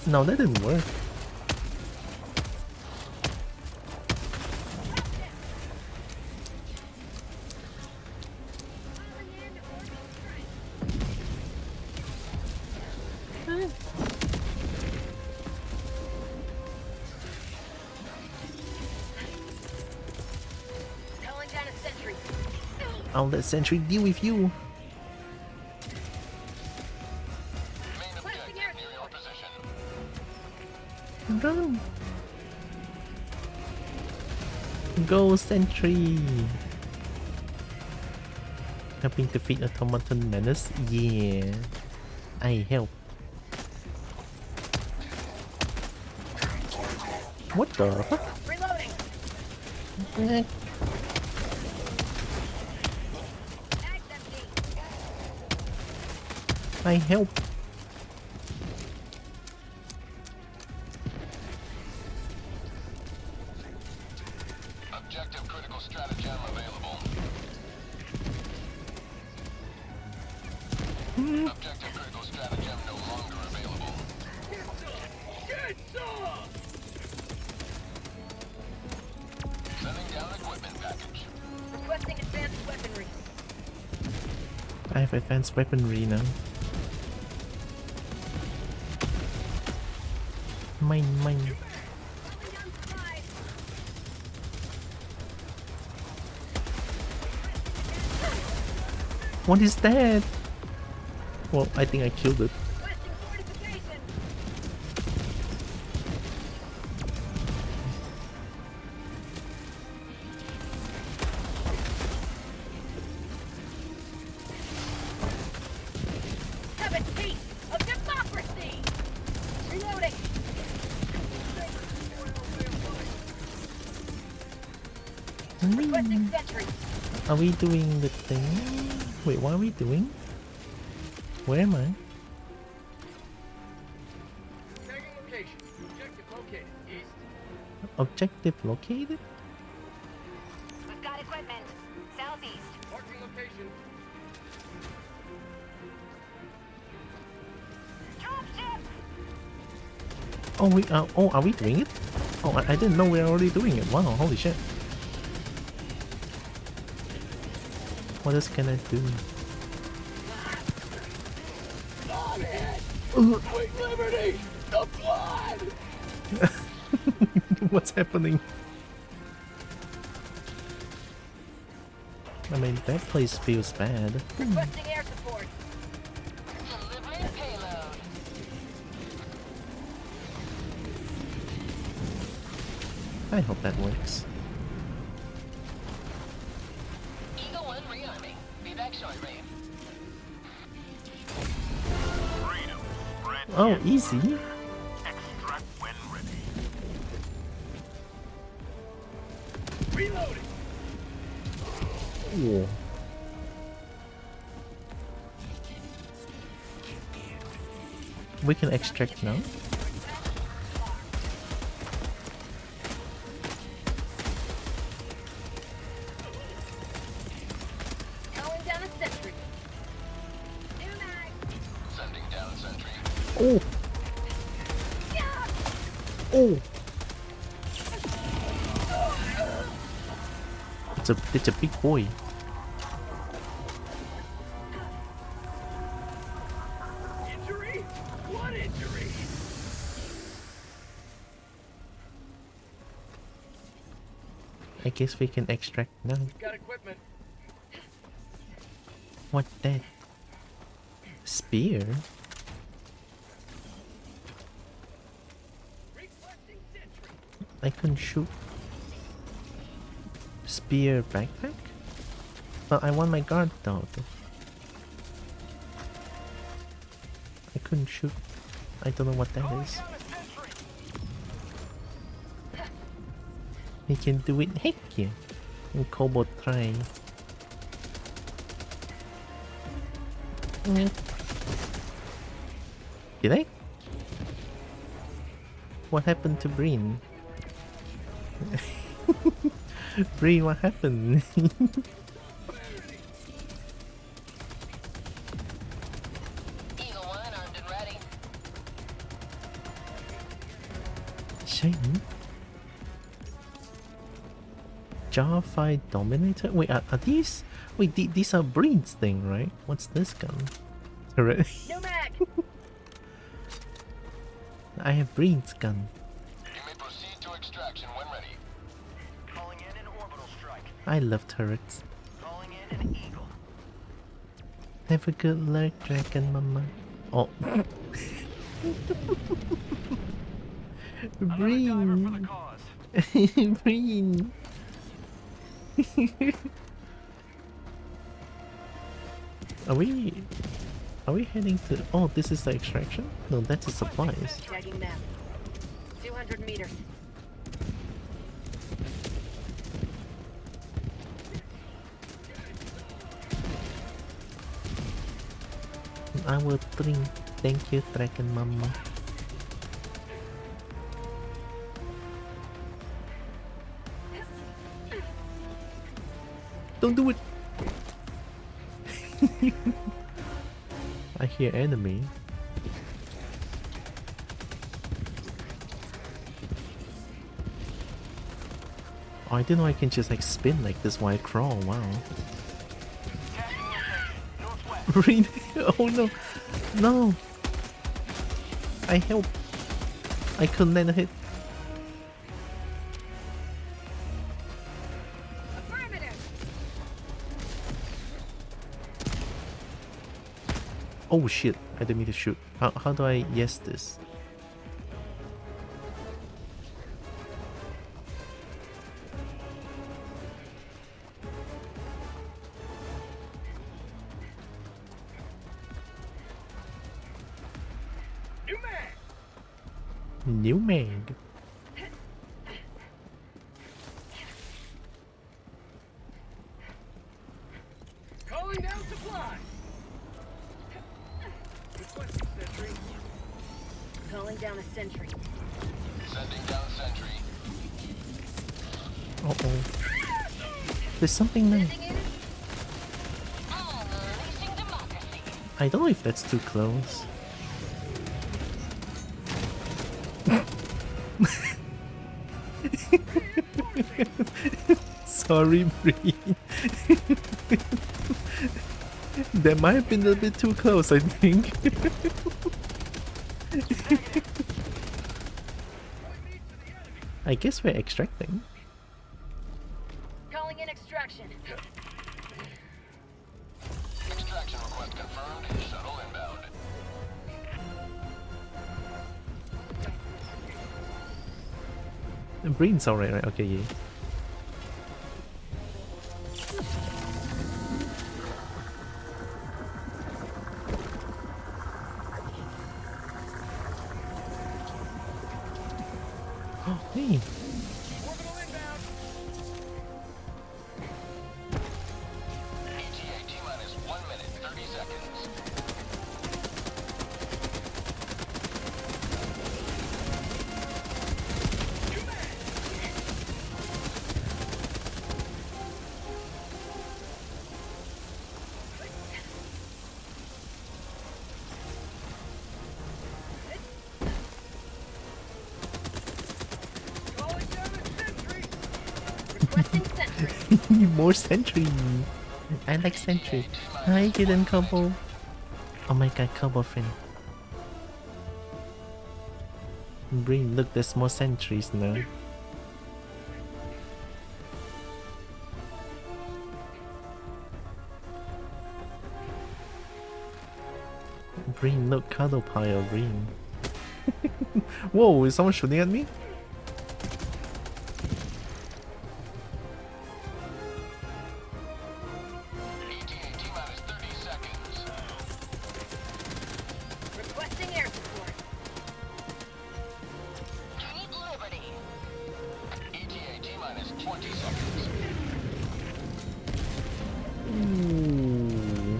No, that didn't work. Calling down a sentry. I'll let Sentry deal with you. Main Requesting objective air near your support. position. Go! Go, Sentry! Helping defeat Automaton Menace? Yeah. I help. What the fuck? Reloading. Eh, Mag's empty. I help. Objective critical stratagem available. Objective critical stratagem no longer available. Sending down equipment package. Requesting advanced weaponry. I have advanced weaponry now. Mine. What is that? Well, I think I killed it. Requesting fortification. Have a taste of democracy. Reloading. Requesting sentry. Are we doing the thing? Wait, what are we doing? Where am I? Tagging location. Objective located. East. Objective located? We've got equipment. Southeast. Marking location. Dropship. Oh, are we doing it? Oh, I didn't know we were already doing it. Wow, holy shit. What else can I do? Sweet liberty! The blood! What's happening? I mean, that place feels bad. Requesting air support. Delivering payload. I hope that works. Eagle 1 rearming. Be back shortly. Oh, easy. Extract when ready. Reloading! Ooh. We can extract now. Calling down a sentry. New mag. Sending down sentry. Oh, oh. It's a big boy. Injury? What injury? I guess we can extract now. Got equipment. What that? Spear? Requesting sentry. I couldn't shoot. Spear backpack? But I want my guard dog. I couldn't shoot. I don't know what that is. Down a sentry. He can do it. Heck yeah. And Kobo try. Did I? What happened to Breen? Breen, what happened? Eagle 1 armed and ready. Shane? Jarfire Dominator? Wait, are these? Wait, these are Breen's thing, right? What's this gun? Turret. New mag. I have Breen's gun. You may proceed to extraction when ready. Calling in an orbital strike. I love turrets. Calling in an eagle. Have a good luck, Dragon Mama. Oh. Breen. cause. Breen. Are we heading to? Oh, this is the extraction? No, that's the supplies. Tagging map. 200 meters. I will drink. Thank you, Dragon Mama. Don't do it! I hear enemy. Oh, I didn't know I can just like spin like this while I crawl. Wow. Green. Oh no. No. I help. I couldn't land a hit. Oh shit, I didn't mean to shoot. How do I yes this? New mag. Calling down supplies. Requesting sentry. Calling down a sentry. Sending down sentry. Uh-oh. There's something there. Unleashing democracy. I don't know if that's too close. Sorry, Breen. That might have been a bit too close, I think. I guess we're extracting. Calling in extraction. Extraction request confirmed. Shuttle inbound. Breen's alright, right? Okay, yeah. Oh, hey. Orbital inbound. ETA T-minus 1 minute, 30 seconds. Calling down a sentry. Requesting sentry. More sentry. I like sentry. Hi, hidden Kobo. Oh my god, Kobo friend. Breen, look, there's more sentries now. Breen, look, cuddle pile, Breen. Whoa, is someone shooting at me? ETA T-minus 30 seconds. Requesting air support. Keep liberty. ETA T-minus 20 seconds. Ooh.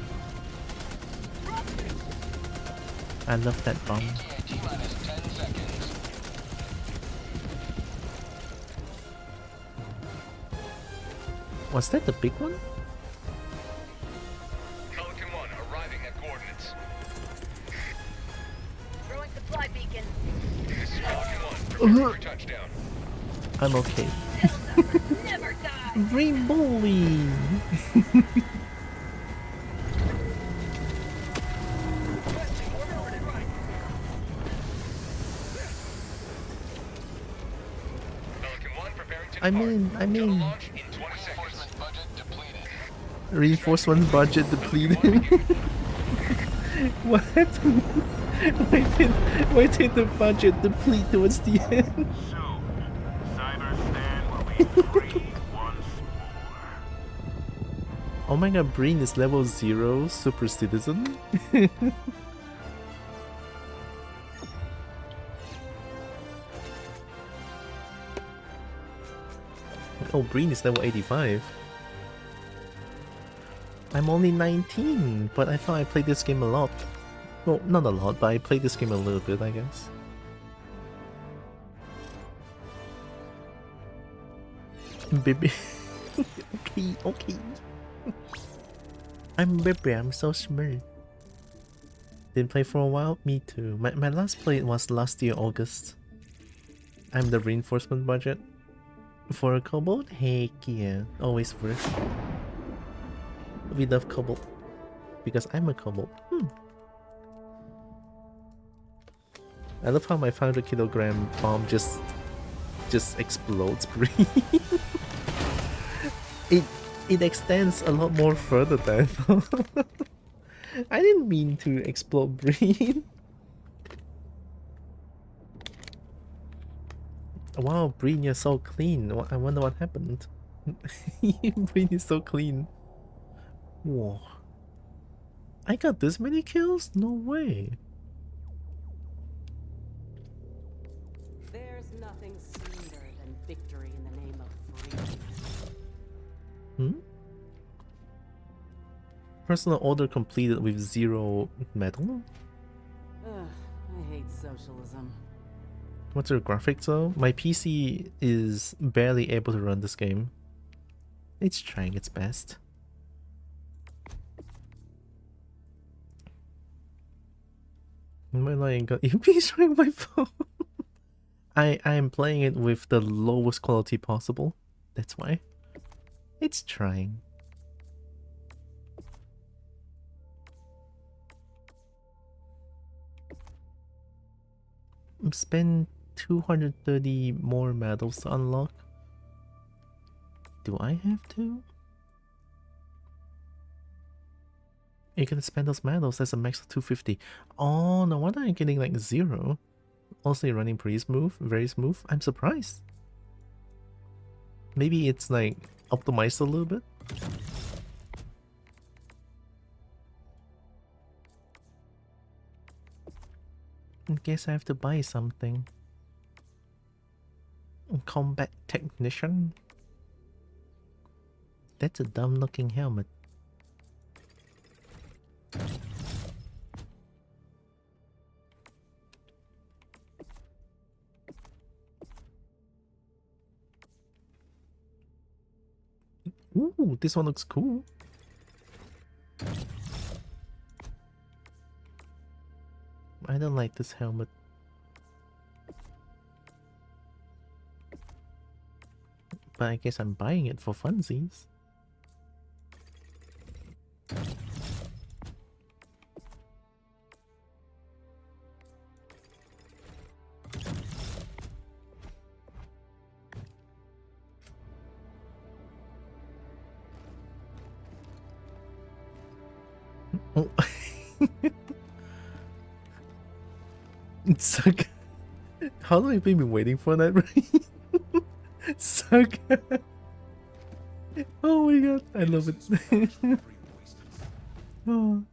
I love that bomb. ETA T-minus 10 seconds. Was that the big one? Pelican 1 arriving at coordinates. Throwing supply beacon. This is Pelican 1. Prepare for touchdown. I'm okay. Never die. Green bully. Requesting orbital strike. Pelican 1 preparing to depart. I mean, Launch in 20 seconds. Reinforcement budget depleted. reinforcement budget depleted. What happened? Why did the budget deplete towards the end? Soon, Cyberstan will be free once more. Oh my god, Breen is level 0 super citizen? Oh, Breen is level 85. I'm only 19, but I thought I played this game a lot. Well, not a lot, but I played this game a little bit, I guess. Baby. Okay, okay. I'm baby, I'm so smart. Didn't play for a while? Me too. My last play was last year, August. I'm the reinforcement budget. For a Kobo? Heck yeah. Always worth. We love Kobo. because I'm a Kobo. I love how my 500-kilogram bomb just explodes. it extends a lot more further than I thought. I didn't mean to explode Breen. Wow, Breen, you're so clean. I wonder what happened. Breen is so clean. Whoa. I got this many kills? No way. There's nothing sweeter than victory in the name of freedom. Personal order completed with 0 medal? Ugh, I hate socialism. What's your graphics though? My PC is barely able to run this game. It's trying its best. My line got you destroying my phone. I am playing it with the lowest quality possible. That's why. It's trying. Spend 230 more medals to unlock. Do I have to? You can spend those medals. That's a max of 250. Oh, no wonder I'm getting like 0. Also running pretty smooth, very smooth. I'm surprised. Maybe it's like optimized a little bit. I guess I have to buy something. Combat technician. That's a dumb looking helmet. Ooh, this one looks cool. I don't like this helmet. But I guess I'm buying it for funsies. Oh. Suck. How long have you been waiting for that, right? Suck. Oh my god, I love it. Oh.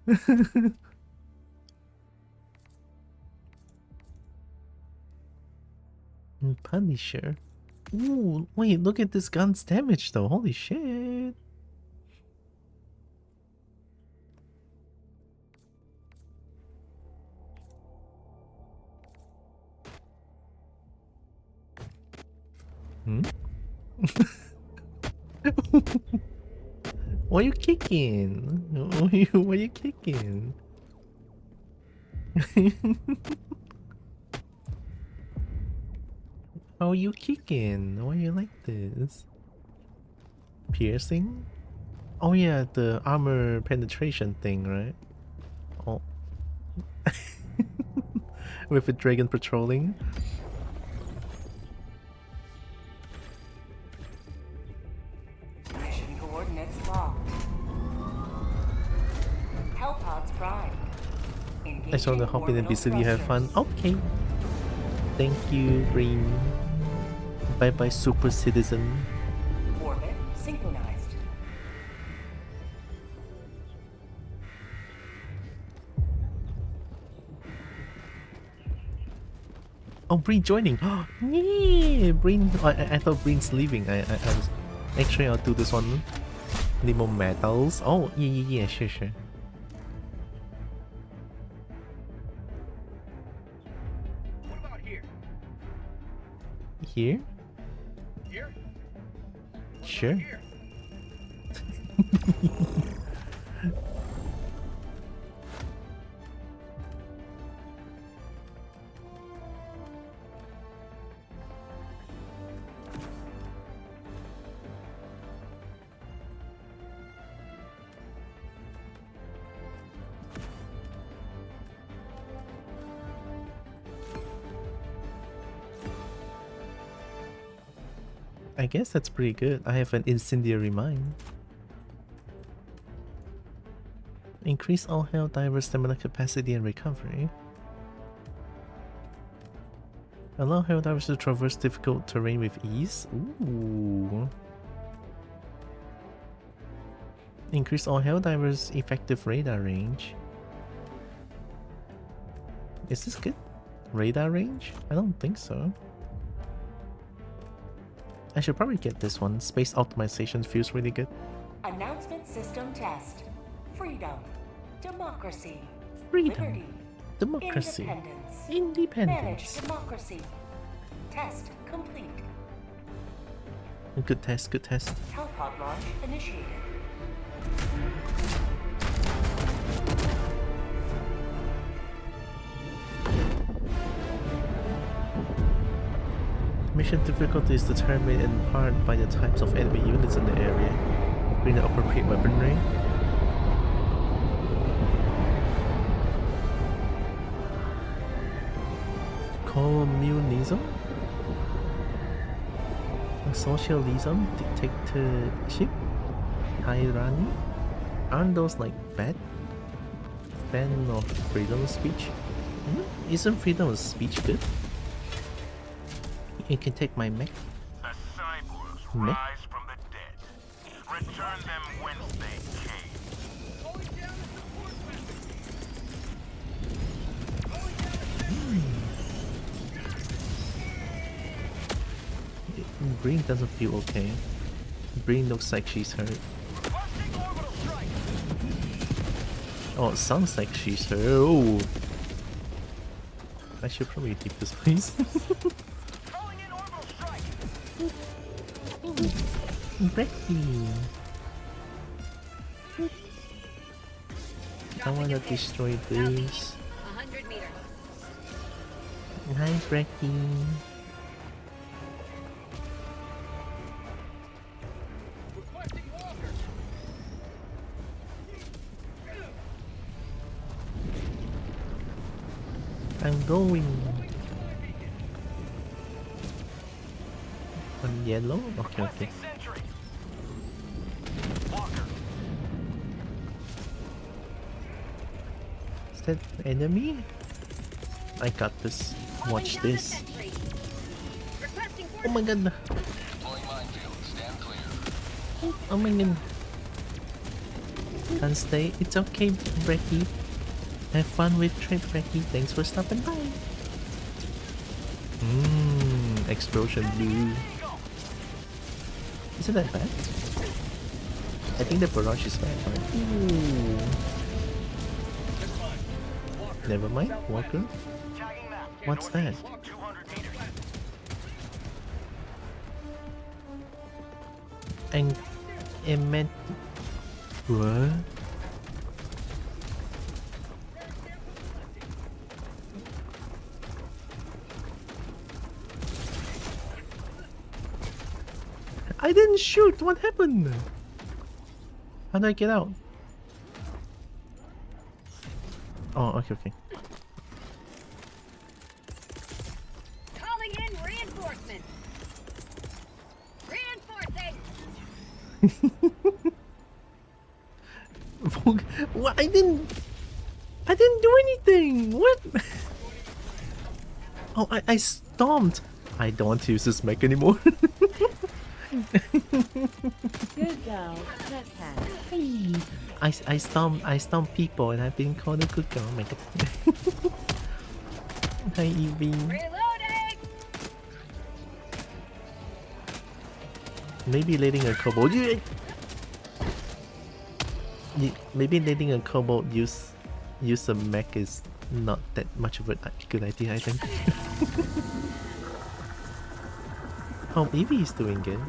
Punisher. Ooh, wait, look at this gun's damage though. Holy shit. Why you kicking? Why you kicking? How are you kicking? Why you like this? Piercing? Oh yeah, the armor penetration thing, right? Oh. With a dragon patrolling. Mission coordinates locked. Hellpod's prime. I just want to hop in and visit you, have fun. Okay. Thank you, Green. Bye bye, super citizen. Orbit synchronized. Oh, Breen joining. Yeah, Breen. I thought Breen's leaving. I was. Actually, I'll do this one. Need more medals. Oh, yeah, sure. What about here? Here? Here? What Sure. about here? I guess that's pretty good. I have an incendiary mine. Increase all hell divers' stamina capacity and recovery. Allow hell divers to traverse difficult terrain with ease. Ooh. Increase all hell divers' effective radar range. Is this good? Radar range? I don't think so. I should probably get this one. Space optimization feels really good. Announcement system test. Freedom. Democracy. Freedom. Liberty. Democracy. Independence. Independence. Manage democracy. Test complete. Good test, good test. Hellpod launch initiated. Mission difficulty is determined in part by the types of enemy units in the area. Bring the appropriate weaponry. Communism? Socialism? Dictatorship? Tyranny? Aren't those like bad? Ban of freedom of speech? Isn't freedom of speech good? You can take my mech. The cyborgs Mech? rise from the dead. Return them whence they came. Calling down a support weapon. Green doesn't feel okay. Green looks like she's hurt. Requesting orbital strike. Oh, it sounds like she's hurt. Oh. I should probably take this, please. Calling in orbital strike. Brecky. I wanna destroy this. 100 meters. Hi, Brecky. Requesting walker. I'm going. On yellow? Okay, okay. Sentry. Walker. Is that enemy? I got this. Watch this. Oh my god. Oh my god. Can't stay. It's okay, Brecky. Have fun with trip, Brecky. Thanks for stopping by. Explosion blue. Isn't that bad? I think the barrage is bad, right? Ooh. Never mind, Walker. What's that? 200 meters. And it meant what? I didn't shoot. What happened? How do I get out? Oh, okay, okay. Calling in reinforcements. Reinforcing. What? I didn't do anything. What? Oh, I stomped. I don't want to use this mech anymore. Good girl. Good cat. I stomp people and I've been called a good girl. Oh my god. Hi Evie. Reloading. Maybe letting a kobold maybe letting a kobold use a mech is not that much of a good idea, I think. Hope Evie is doing good.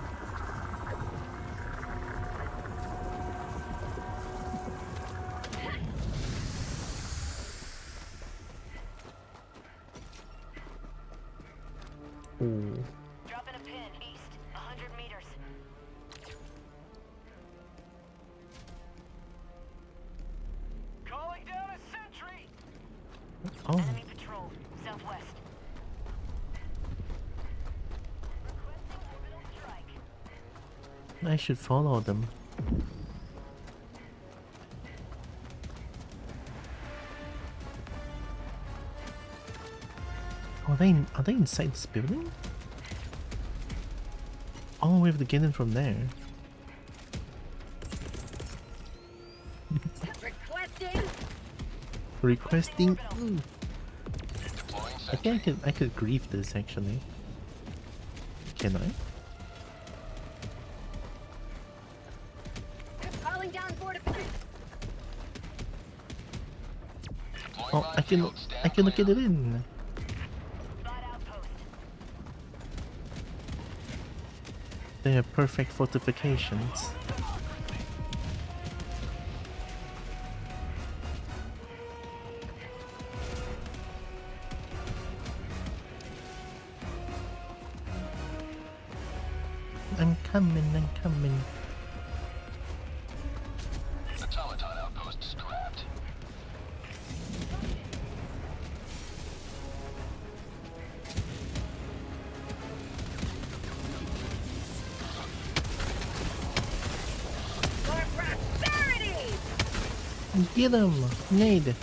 Ooh. Dropping a pin east, 100 meters. Calling down a sentry. Oh. Enemy patrol, southwest. Requesting orbital strike. I should follow them. Are they inside this building? Oh, we have to get in from there. Requesting. Requesting. Ooh. I think I could grieve this actually. Can I? Calling down fortification. Oh, I can get it in. They are perfect fortifications. I'm coming. Automaton outpost scrapped. For prosperity. Get him! Nade!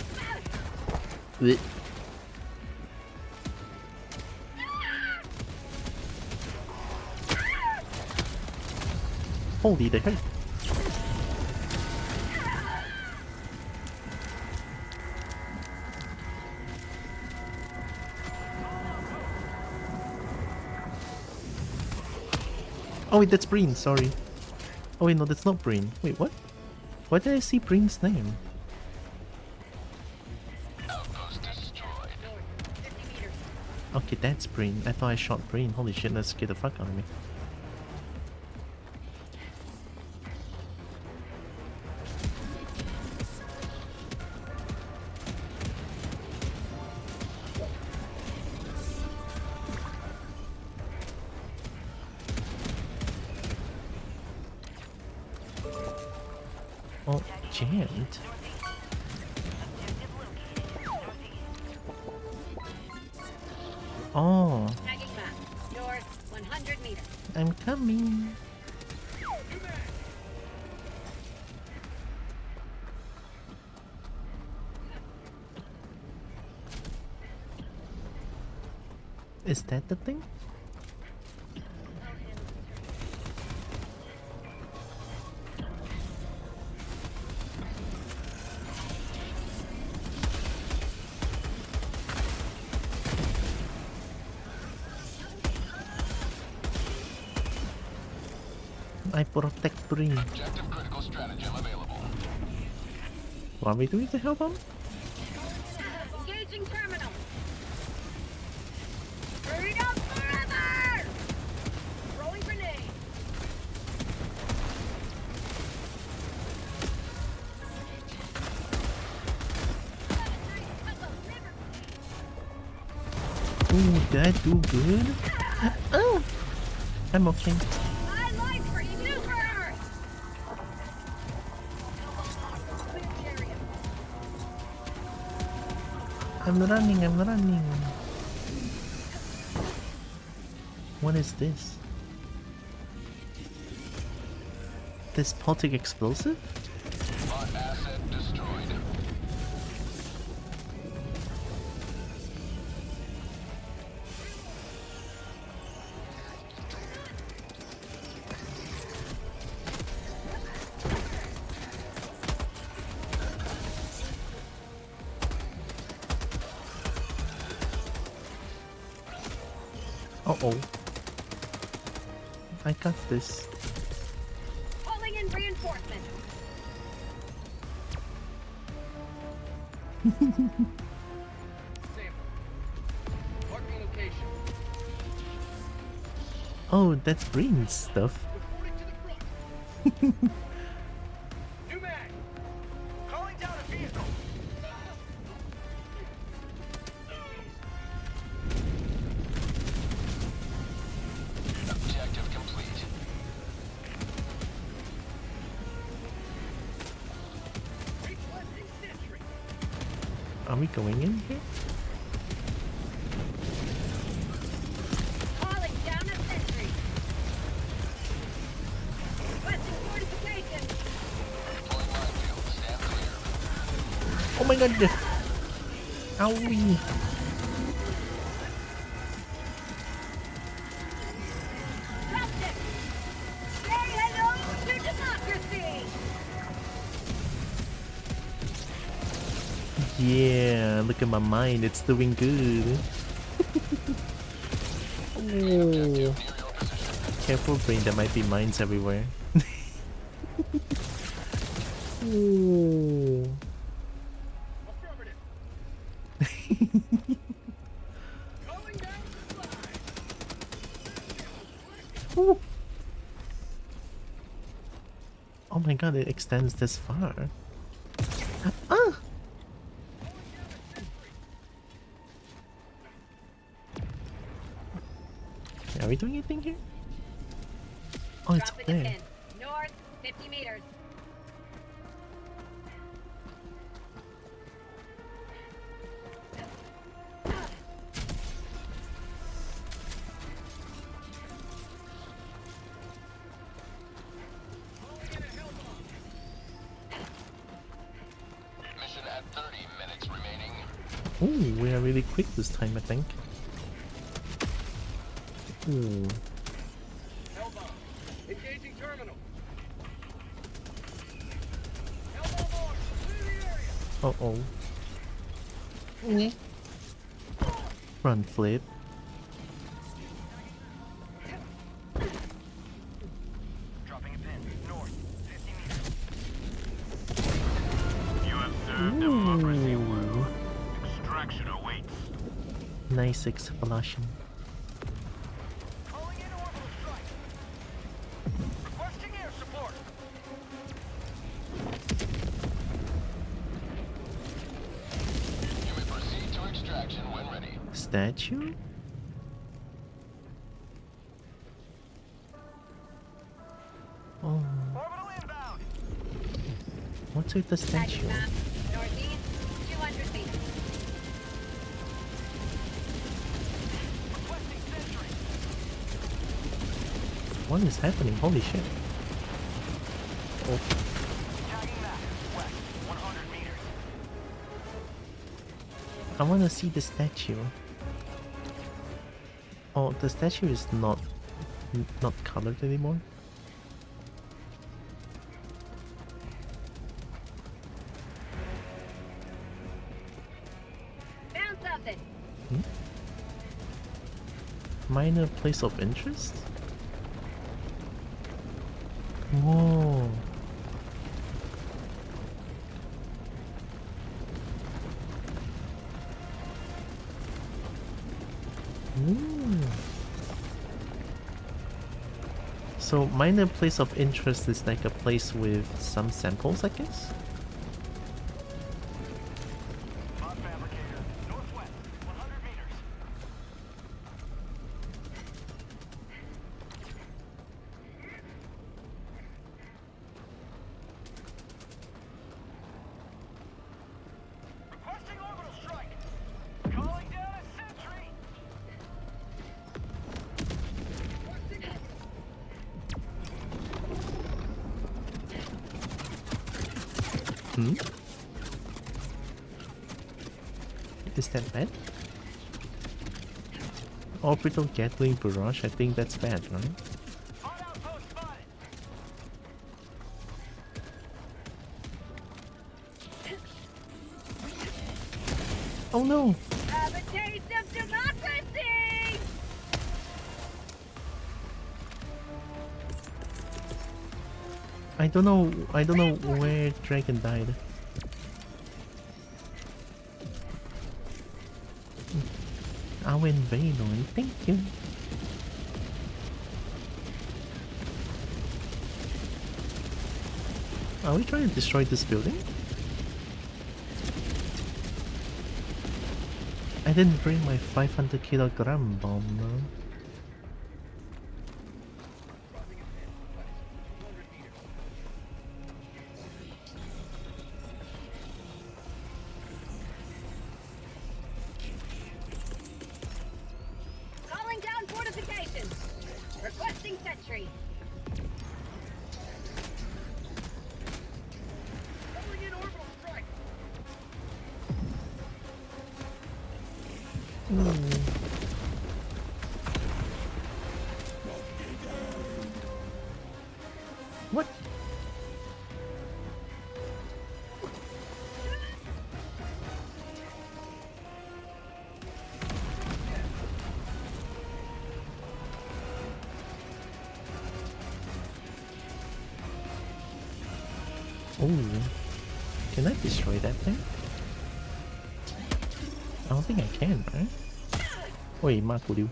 Blech. Holy, they hurt. Oh wait, that's Breen, sorry. Oh wait, no, that's not Breen. Wait, what? Why did I see Breen's name? Outpost destroyed. 50 meters. Okay, that's Breen. I thought I shot Breen. Holy shit, that scared the fuck out of me. Oh, jammed. Oh, Tagging map. North 100 meters. I'm coming. Is that the thing? I protect Breen. Objective critical stratagem available. What are we doing to help him? Engaging terminal. Freedom forever. Throwing grenade. Ooh, did I do good? Oh, I'm okay. I like for super. I'm running. What is this? This Baltic explosive? Bot asset destroyed. Uh-oh. I got this. Calling in reinforcement. Sample. Marking location. Oh, that's Breen's stuff. Reporting to the front. New mag. Calling down a vehicle. Objective complete. Requesting sentry. Are we going in here? Calling down a sentry. my god! Owie! Say hello to democracy! Yeah, look at my mind, it's doing good. Oh. Careful, brain, there might be mines everywhere. Ooh. Ooh. Oh my god, it extends this far. Ah! Are we doing anything here? Oh, it's up Dropping a there. pin. North, 50 meters. Mission at 30 minutes remaining. Ooh, we are really quick this time, I think. Ooh. Hellbound. Engaging terminal. Hellbound board. Clear the area. Uh-oh. Front flip. Dropping a pin. North. 50 meters. You observe democracy world. Extraction awaits. Nice explosion. Calling in orbital strike. Requesting air support. You may proceed to extraction when ready. Statue? Oh, Orbital inbound. what's with the statue? Map. Northeast, 200 meters. Requesting sentry. What is happening? Holy shit. Oh, Tagging map. West. 100 meters. I wanna see the statue. Oh, the statue is not colored anymore. Found something. Minor place of interest? Whoa. Ooh. So minor place of interest is like a place with some samples, I guess? Mod fabricator. Northwest. 100 meters. Requesting orbital strike. Calling down a sentry. Hmm? Is that bad? Orbital Gatling Barrage? I think that's bad, right? Hot outpost spotted. Oh no! Have a taste of democracy! I don't know where Dragon died. I went very low, thank you. Are we trying to destroy this building? I didn't bring my 500-kilogram bomb, no? Calling down fortifications. Requesting sentry. Calling in orbital strike. What? Oh, can I destroy that thing? I don't think I can, right? Wait, Makudu.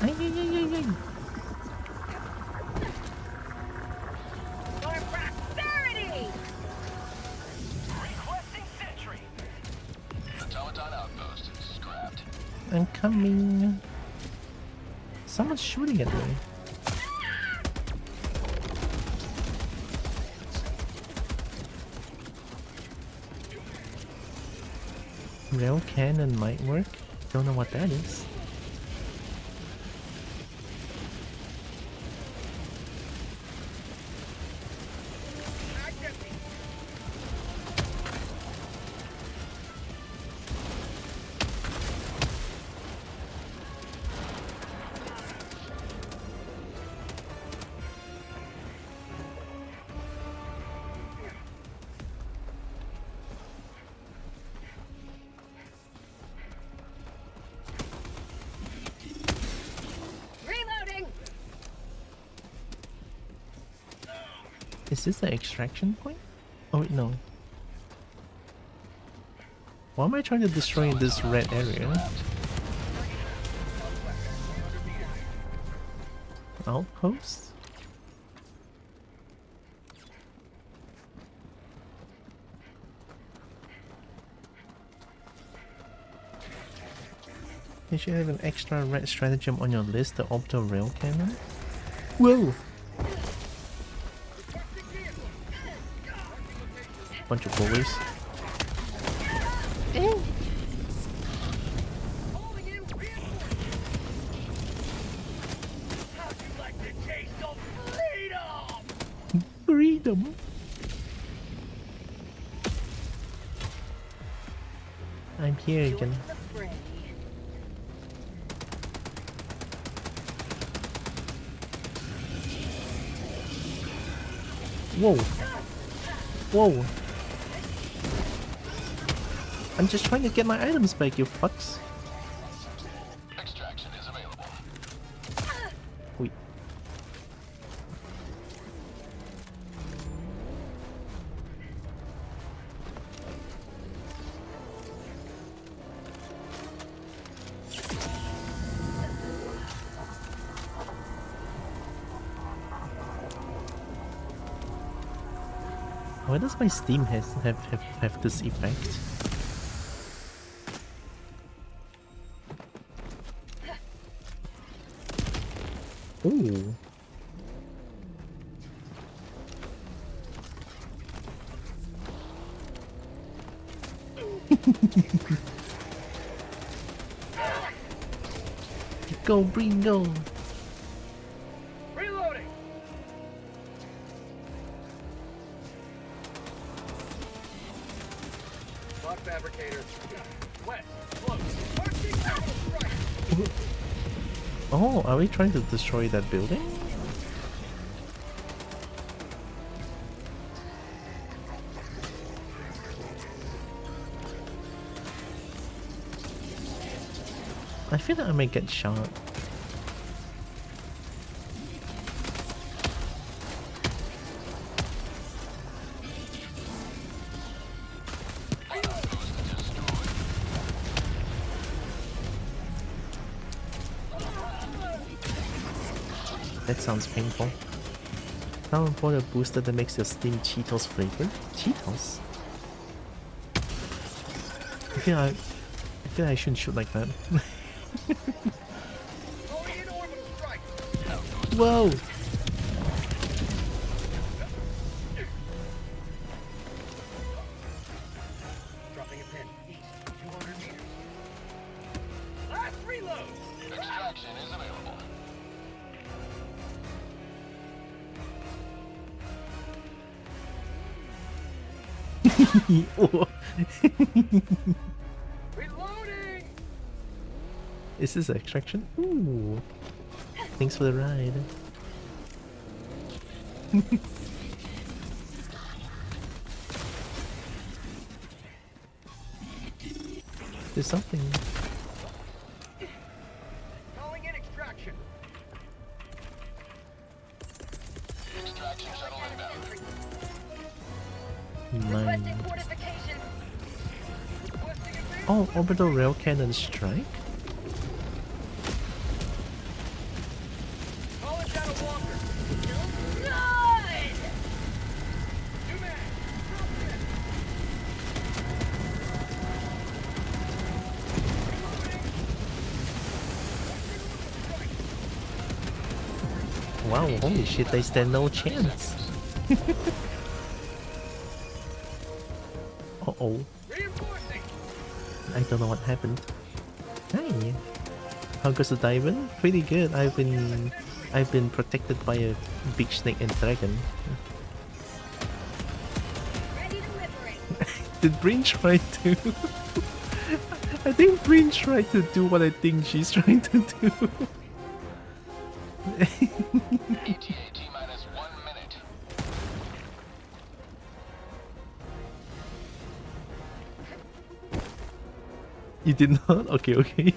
Ay, ay, ay, ay, ay. For prosperity! Requesting sentry. Automaton outpost scrapped. I'm coming. Someone's shooting at me. Rail cannon might work. Don't know what that is. Reloading! Is this the extraction point? Oh wait, no. Why am I trying to destroy this red area? Outpost? You should have an extra red stratagem on your list, the Opto Rail Cannon. Whoa! Bunch of bullies. Calling in reinforcements. How'd you like the taste of freedom? Freedom! I'm here again. The fray. Whoa! Whoa! I'm just trying to get my items back, you fucks. Extraction is available. Wait. Why does my Steam have this effect? Ooh. Go, Bringo! Reloading. Block fabricator. West. Close. Marching out. Right. Oh, are we trying to destroy that building? I feel like I might get shot. That sounds painful. Now for a booster that makes your Steam Cheetos flavored? Cheetos? I feel like I shouldn't shoot like that. Calling in orbital strike. Whoa! Dropping a pin. East. 200 meters. Last reload. Extraction is available. Oh. Reloading! Is this extraction? Ooh. Thanks for the ride. There's something. Calling in extraction. Extraction shuttle inbound. Requesting Mine. fortifications. Requesting advance. Oh, orbital rail cannon strike? Calling down a walker. Good! New man. Wow, holy shit, they stand no chance. Uh-oh. Reinforcing. I don't know what happened. Hey, how goes the diamond? Pretty good. I've been protected by a big snake and dragon. Ready to liberate. Did Breen try to? I think Breen tried to do what I think she's trying to do. ETA T-minus 1 minute. You did not? Okay, okay.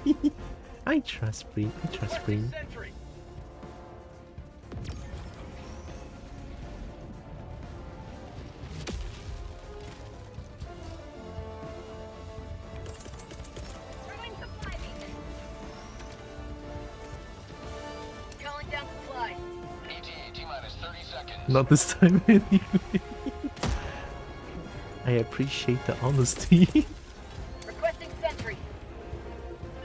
I trust Breen. I trust Breen. Sentry. Throwing supply beacon. Calling down supplies. ETA T-minus 30 seconds. Not this time anyway. I appreciate the honesty. Requesting sentry.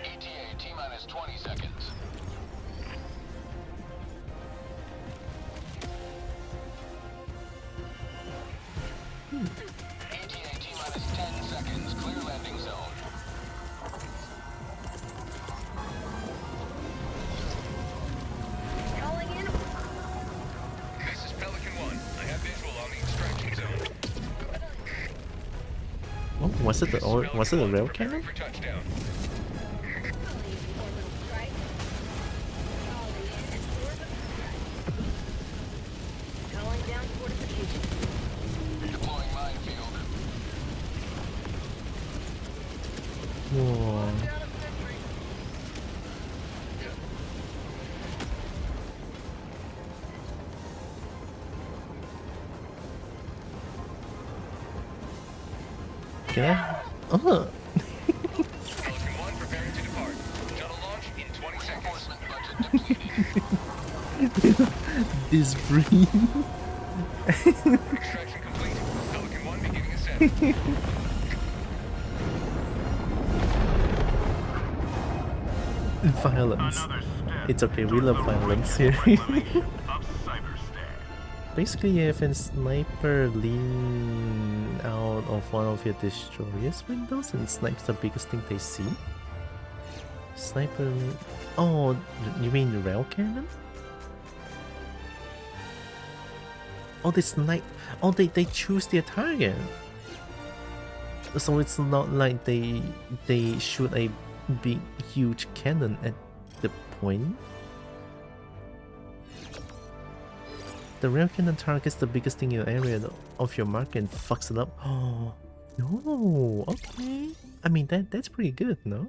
ETA T-minus 20 seconds. ETA T-minus 10 seconds. Clear landing zone. Calling in. This is Pelican 1. I have visual on the extraction zone. Oh, was it the rail cannon? For touchdown. Orbital strike. Calling in orbital strike. Calling down fortifications. Deploying minefield. Whoa. Down a sentry. Yeah. Oh. Pelican 1 preparing to depart. Shuttle launch in 20 seconds. Budget depleted. This Breen. Extraction complete. Pelican 1 beginning ascent. Violence. Another step It's okay, we love violence here. reclamation of Cyberstan. Basically, you have a sniper lean out of one of your destroyer's windows and snipes the biggest thing they see. Sniper... Oh, you mean rail cannon? Oh, they snipe... Oh, they choose their target. So it's not like they shoot a big, huge cannon at the point. The rail cannon targets the biggest thing in your area of your mark and fucks it up. Oh, no, okay. I mean, that's pretty good, no?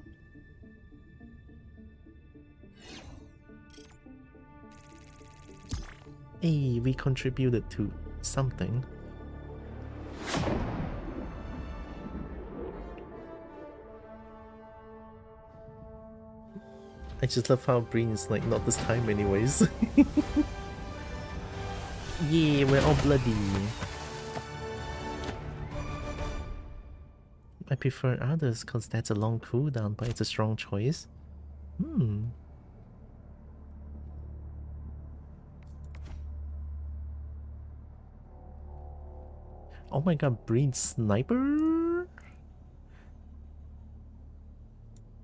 Hey, we contributed to something. I just love how Breen is like, not this time anyways. Yeah, we're all bloody. I prefer others because that's a long cooldown, but it's a strong choice. Hmm. Oh my god, Breen sniper?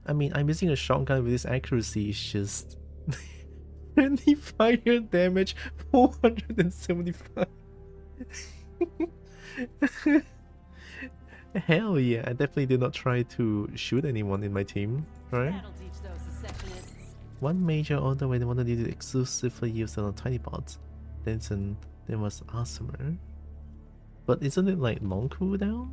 I mean, I'm using a shotgun with this accuracy, it's just... 20 fire damage, 475. Hell yeah, I definitely did not try to shoot anyone in my team, right? That'll teach those secessionists. One major order where they wanted you to exclusively use it on tiny bots. Then was awesomer. But isn't it like long cooldown?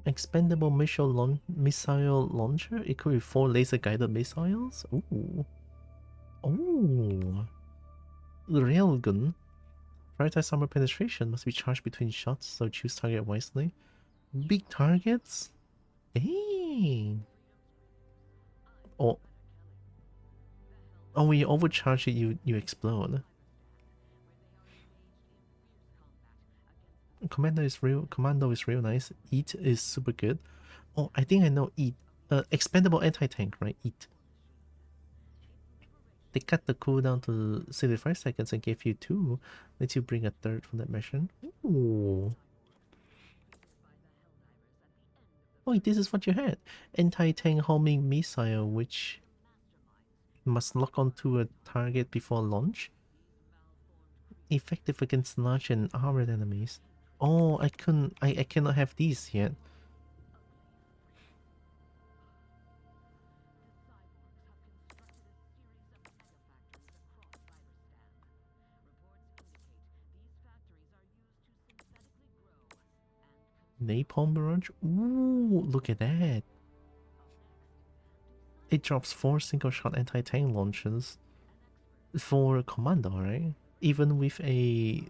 Expendable missile launcher equipped with 4 laser guided missiles? Ooh. Oh. Railgun. Prioritize armor penetration must be charged between shots, so choose target wisely. Big targets? Dang. Oh. Oh, when you overcharge it, you explode. Commando is real nice. Eat is super good. Oh, I think I know Eat. Expendable anti-tank, right? Eat. They cut the cooldown to 65 seconds and gave you 2. Let you bring a third from that mission. Ooh. Oh, this is what you had. Anti-tank homing missile, which must lock onto a target before launch. Effective against large and armored enemies. Oh, I cannot have these yet. Napalm barrage? Ooh, look at that. It drops 4 single-shot anti-tank launches for Commando, right? Even with a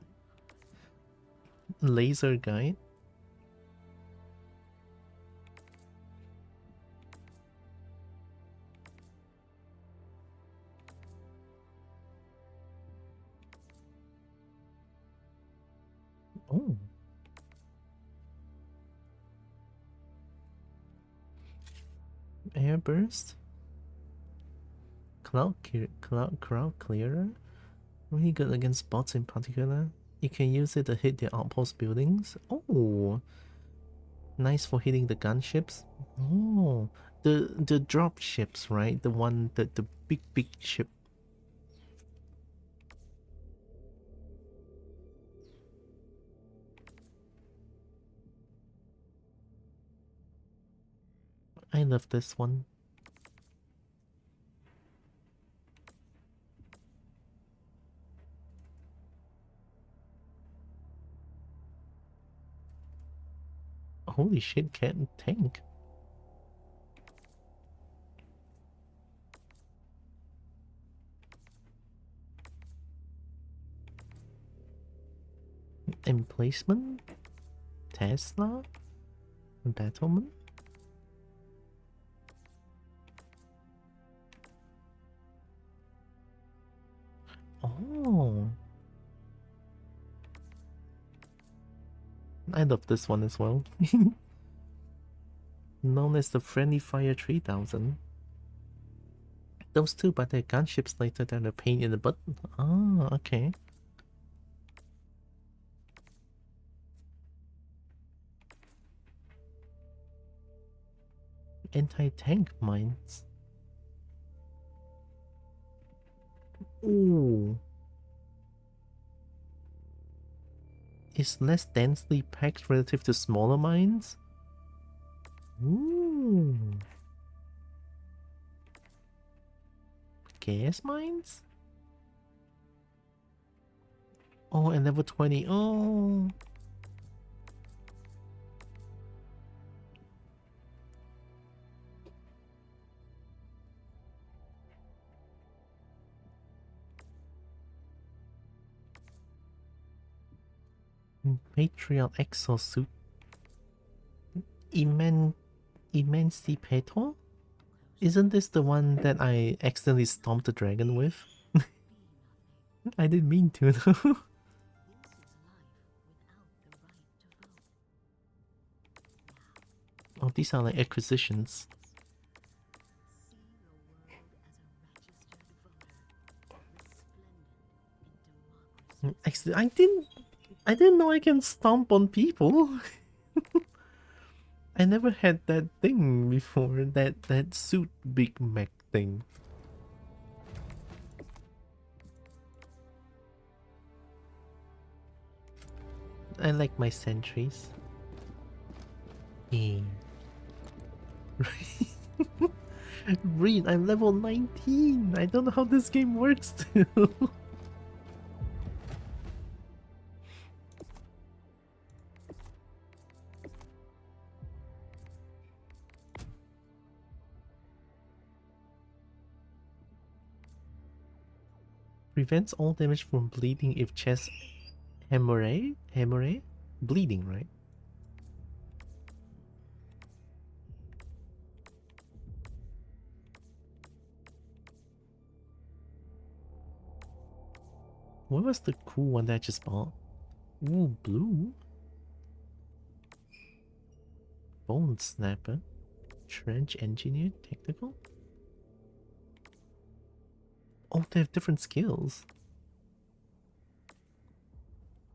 laser guide. Oh. Airburst? Crowd clearer? Really good against bots in particular. You can use it to hit the outpost buildings. Oh, nice for hitting the gunships. Oh, the drop ships, right? The one that the big ship. I love this one. Holy shit, can't tank. Emplacement? Tesla? Battleman? Oh. I love this one as well. Known as the Friendly Fire 3000. Those two, but their gunships later than a pain in the butt. Ah, okay. Anti-tank mines. Ooh. Is less densely packed relative to smaller mines? Ooh. Gas mines? Oh, and level 20. Oh. Patriot exosuit. Emancipator? Isn't this the one that I accidentally stomped the dragon with? I didn't mean to though. Oh, these are like acquisitions. Actually, I didn't know I can stomp on people. I never had that thing before, that suit Big Mac thing. I like my sentries. Yeah. Reed, I'm level 19. I don't know how this game works still. Prevents all damage from bleeding if chest hemorrhage? Hemorrhage? Bleeding, right? What was the cool one that I just bought? Ooh, blue. Bone Snapper. Trench Engineer? Technical? Oh, they have different skills.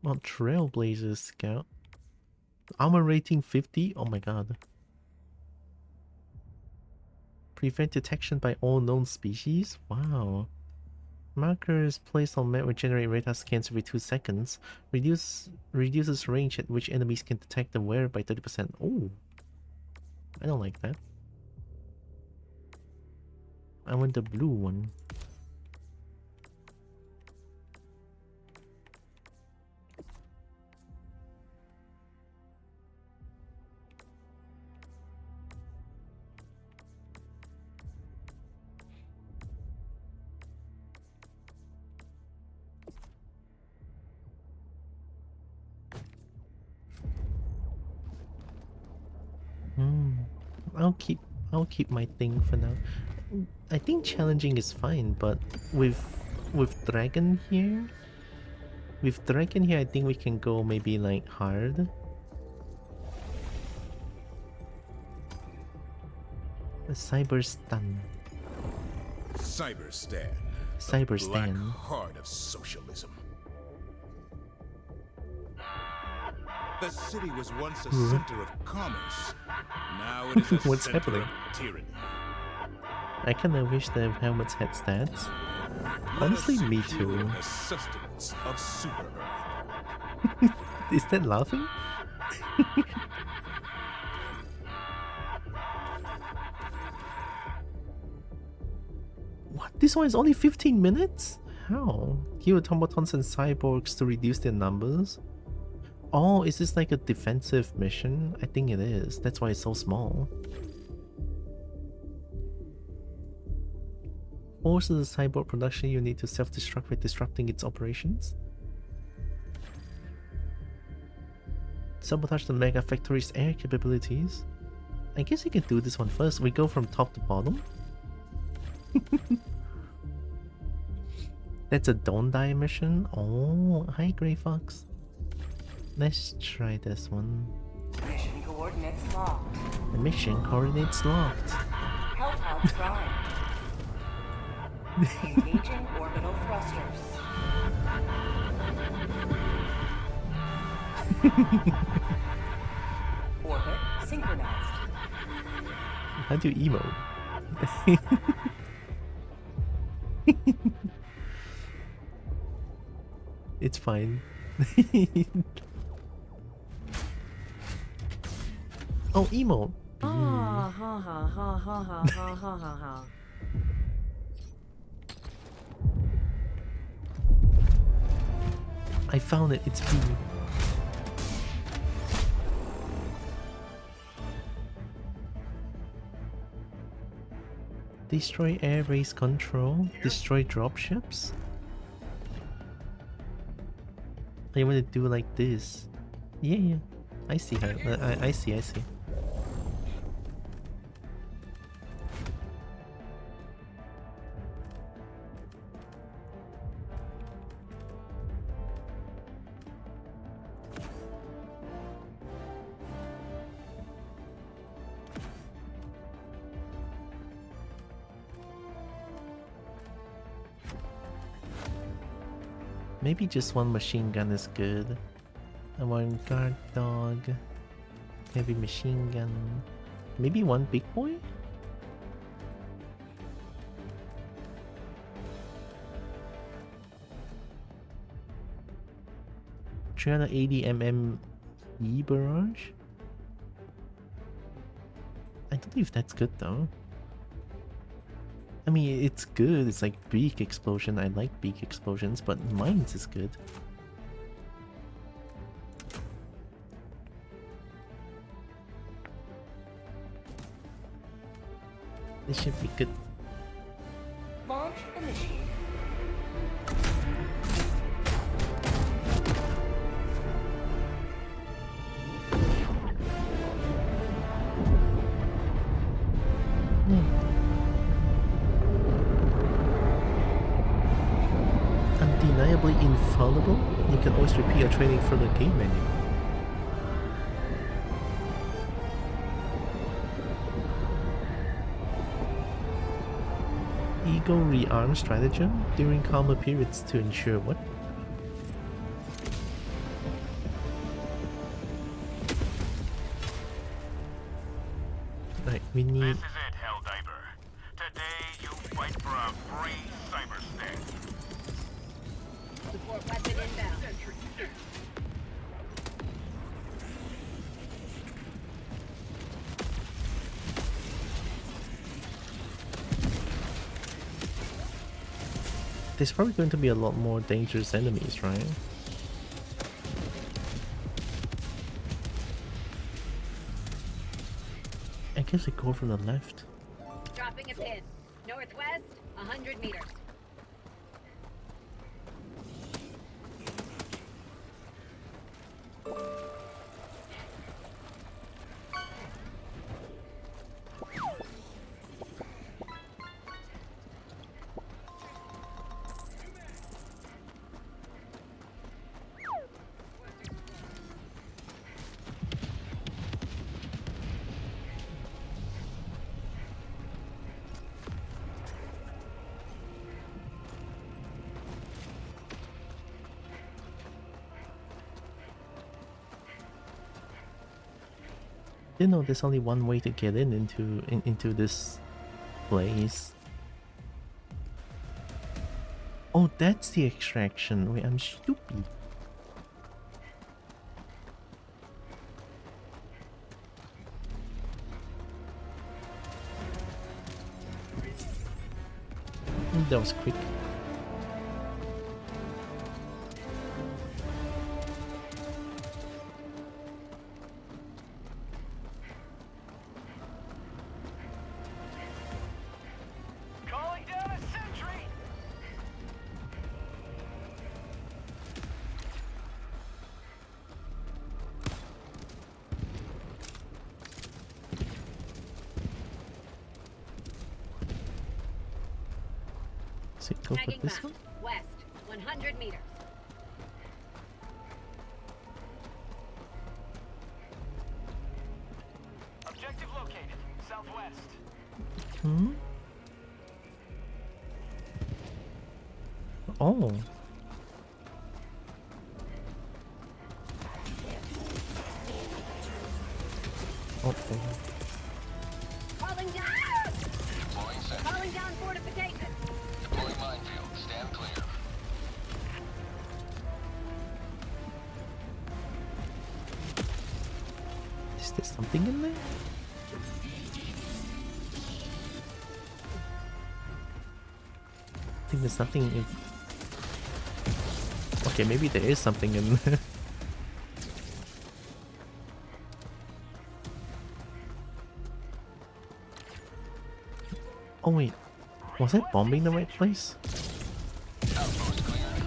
Oh, Trailblazer Scout. Armor rating 50? Oh my god. Prevent detection by all known species? Wow. Markers placed on map will generate radar scans every 2 seconds. Reduces range at which enemies can detect the wearer by 30%. Oh. I don't like that. I want the blue one. I'll keep my thing for now. I think challenging is fine, but with dragon here, I think we can go maybe like hard. A cyber stun. Cyberstan. Cyberstan. Black heart of socialism. The city was once a center of commerce. Now it is a What's center happening? of tyranny. I kinda wish the helmets had stats. Honestly, me too. The sustenance of Super Earth. Is that laughing? What? This one is only 15 minutes? How? Kill automatons and cyborgs to reduce their numbers? Oh, is this like a defensive mission? I think it is. That's why it's so small. Forces the cyborg production unit to self-destruct by disrupting its operations. Sabotage the Mega Factory's air capabilities. I guess you can do this one first. We go from top to bottom. That's a don't die mission. Oh, hi Grey Fox. Let's try this one. Mission coordinates locked. The mission coordinates locked. Help out prime. Engaging orbital thrusters. Orbit synchronized. How do you emote? It's fine. Oh, emote. Ha ha ha ha ha ha ha ha ha ha. I found it. It's B. Destroy air base control. Destroy dropships. I want to do like this. Yeah, yeah. I see how. I see. Maybe just one machine gun is good. Avant-garde dog. Heavy machine gun. Maybe one big boy? 380 barrage? I don't know if that's good though. I mean, it's good. It's like beak explosion. I like beak explosions, but mines is good. This should be good. Launch initiated. Undeniably infallible? You can always repeat your training from the game menu. Eagle rearm stratagem during calmer periods to ensure what? Right, we need... This is it, Helldiver. Today you fight for a free cyberstat. Support weapon inbound. There's probably going to be a lot more dangerous enemies, right? I guess I go from the left. Dropping a pin. Northwest, 100 meters. You know, there's only one way to get into this place. Oh, that's the extraction. Wait, I'm stupid. That was quick. Calling down a sentry. So go for Tagging this map. one? West, 100 meters. Objective located. Southwest. Hmm? Oh. Okay. Calling down. Deploying sentry. Calling down fortification. Deploying minefield. Stand clear. Is there something in there? I think there's nothing in... Okay, maybe there is something in there. Oh wait, was I bombing the right place? Outpost cleared.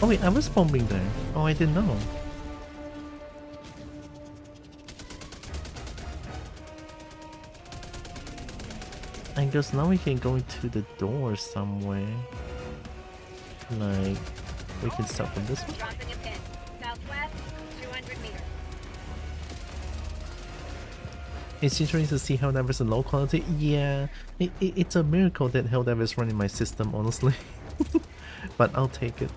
Oh wait, I was bombing there. Oh, I didn't know. I guess now we can go into the door somewhere. Like, we can start from this one. Dropping a pin. Southwest, 200 meters. It's interesting to see Helldivers in low quality. Yeah, it's a miracle that Helldivers run in my system, honestly. But I'll take it.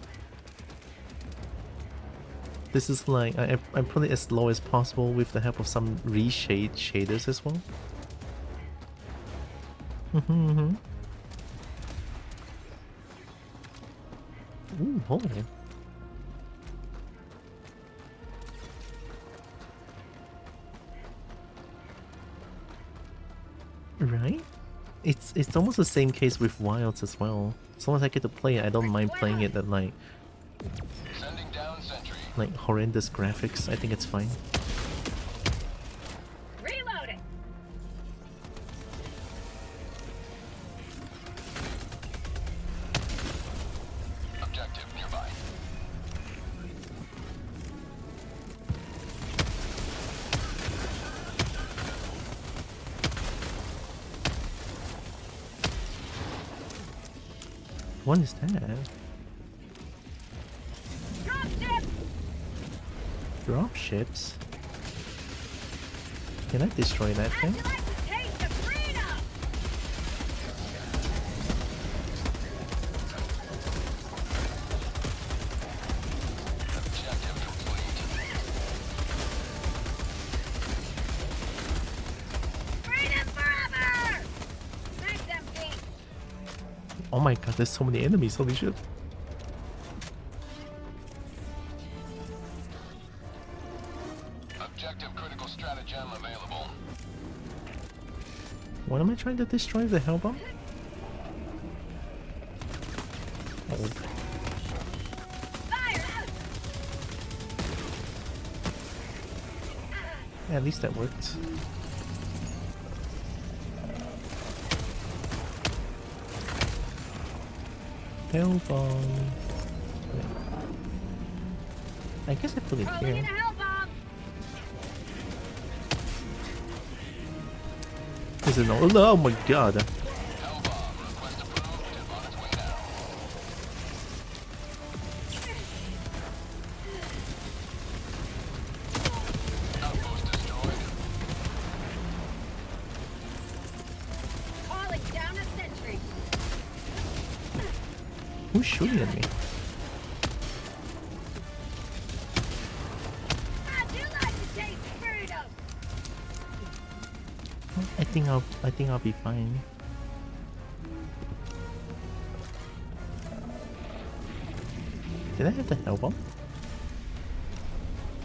This is like, I put it as low as possible with the help of some reshade shaders as well. Ooh, hold on. Right? It's almost the same case with Wilds as well. As long as I get to play it, I don't mind playing it at like horrendous graphics. I think it's fine. Reloading. Objective nearby. What is that? Dropship. Dropships? Can I destroy that thing? How'd you like to taste of freedom? Objective complete. Freedom forever. Thanks, MP. Oh my god, there's so many enemies, holy shit. Objective critical stratagem available. What am I trying to destroy? The hell bomb? Oh. Fire out. Yeah, at least that worked. Hell bomb. Yeah. I guess I put it Calling in a here. hell bomb. Is it no? Oh my god. Hell bomb. Request approved and on its way now. Outpost destroyed. Calling down a sentry. Who's shooting at me? How'd you like to taste freedom? I think I'll be fine. Did I have the hell bomb?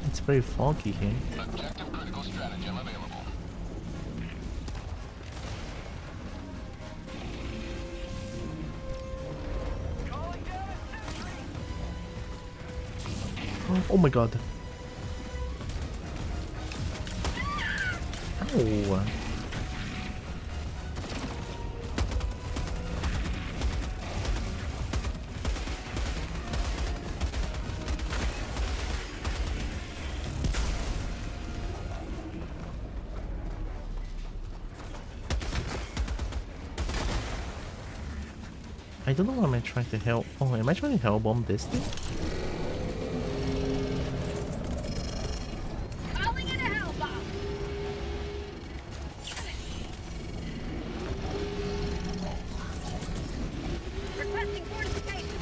It's very foggy here. Objective critical stratagem available. Calling down a sentry. Oh my god. Ow. I don't know what am I trying to help. Oh, am I trying to hell bomb this thing? Calling in a hell bomb. Requesting fortification.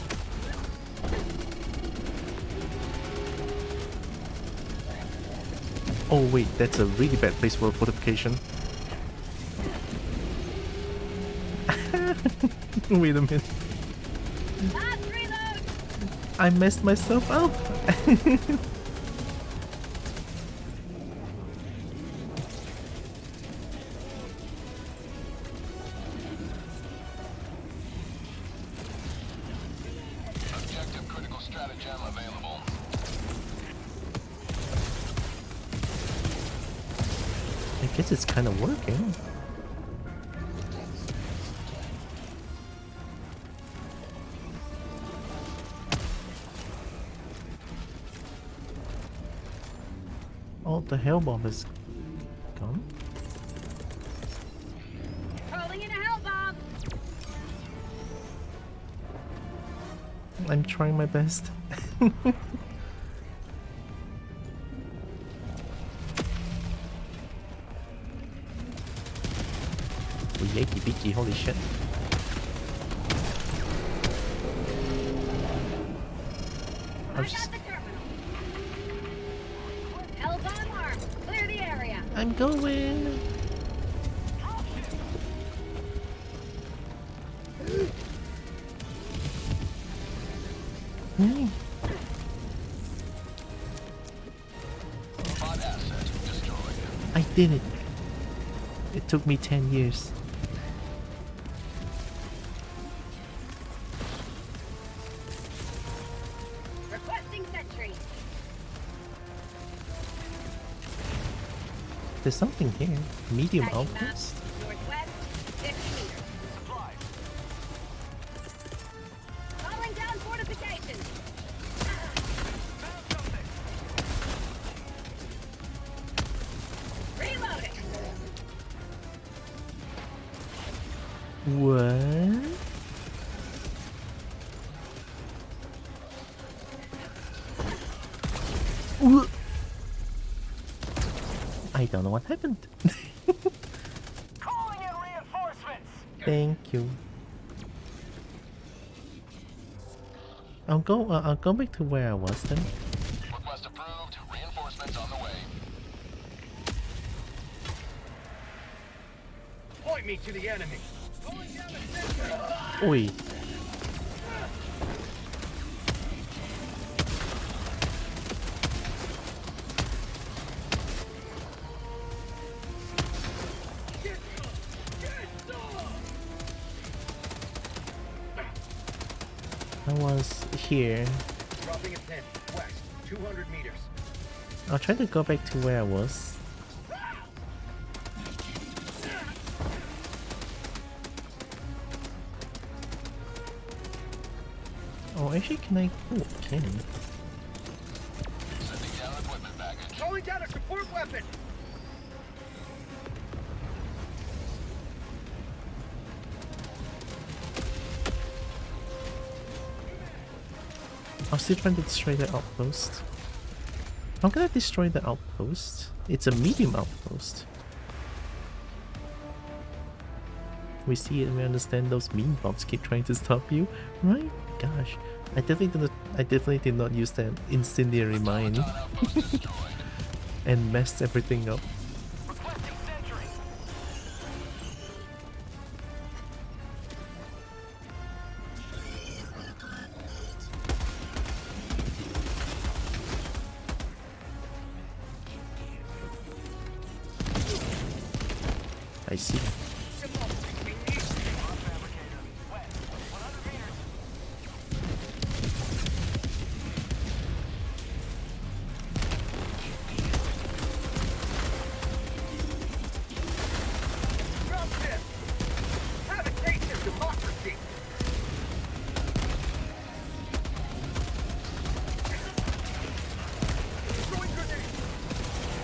Oh wait, that's a really bad place for a fortification. Wait a minute. Last reload. I messed myself up. Objective critical stratagem available. I guess it's kind of working. Oh, the hell bomb is gone. Calling in a hell bomb. I'm trying my best. Oh, yakey beaky, holy shit. I I'm got just the terminal. I'm going. Hmm. Bot asset destroyed. I did it. It took me 10 years. Requesting sentry. There's something here. Medium Tagging map. outpost? Northwest, 50 meters. Supplies. Calling down fortifications. Found something. Reloading. What? Ooh. I don't know what happened. Calling in reinforcements. Thank you. I'll go back to where I was then. Request approved. Reinforcements on the way. Point me to the enemy. Calling down a sentry. Oi. I was here. Dropping a pin. West, 200 meters. I'll try to go back to where I was. Oh, actually, can I? Oh, I can. Sending down equipment package. Calling down a support weapon. I'm still trying to destroy the outpost. How can I destroy the outpost? It's a medium outpost. We see it and we understand those mean bots keep trying to stop you, right? Gosh, I definitely did not use that incendiary mine Outpost destroyed. and messed everything up. Requesting sentry. I see.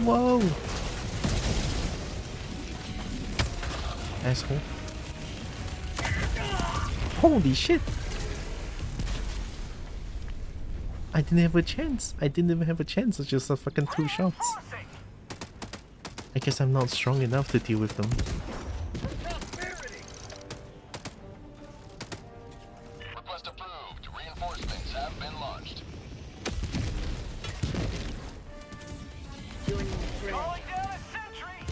Whoa! Asshole. Holy shit! I didn't have a chance. I didn't even have a chance. It's just a fucking 2 shots. I guess I'm not strong enough to deal with them. Request approved. Reinforcements have been launched. Joining the fray. Calling down a sentry.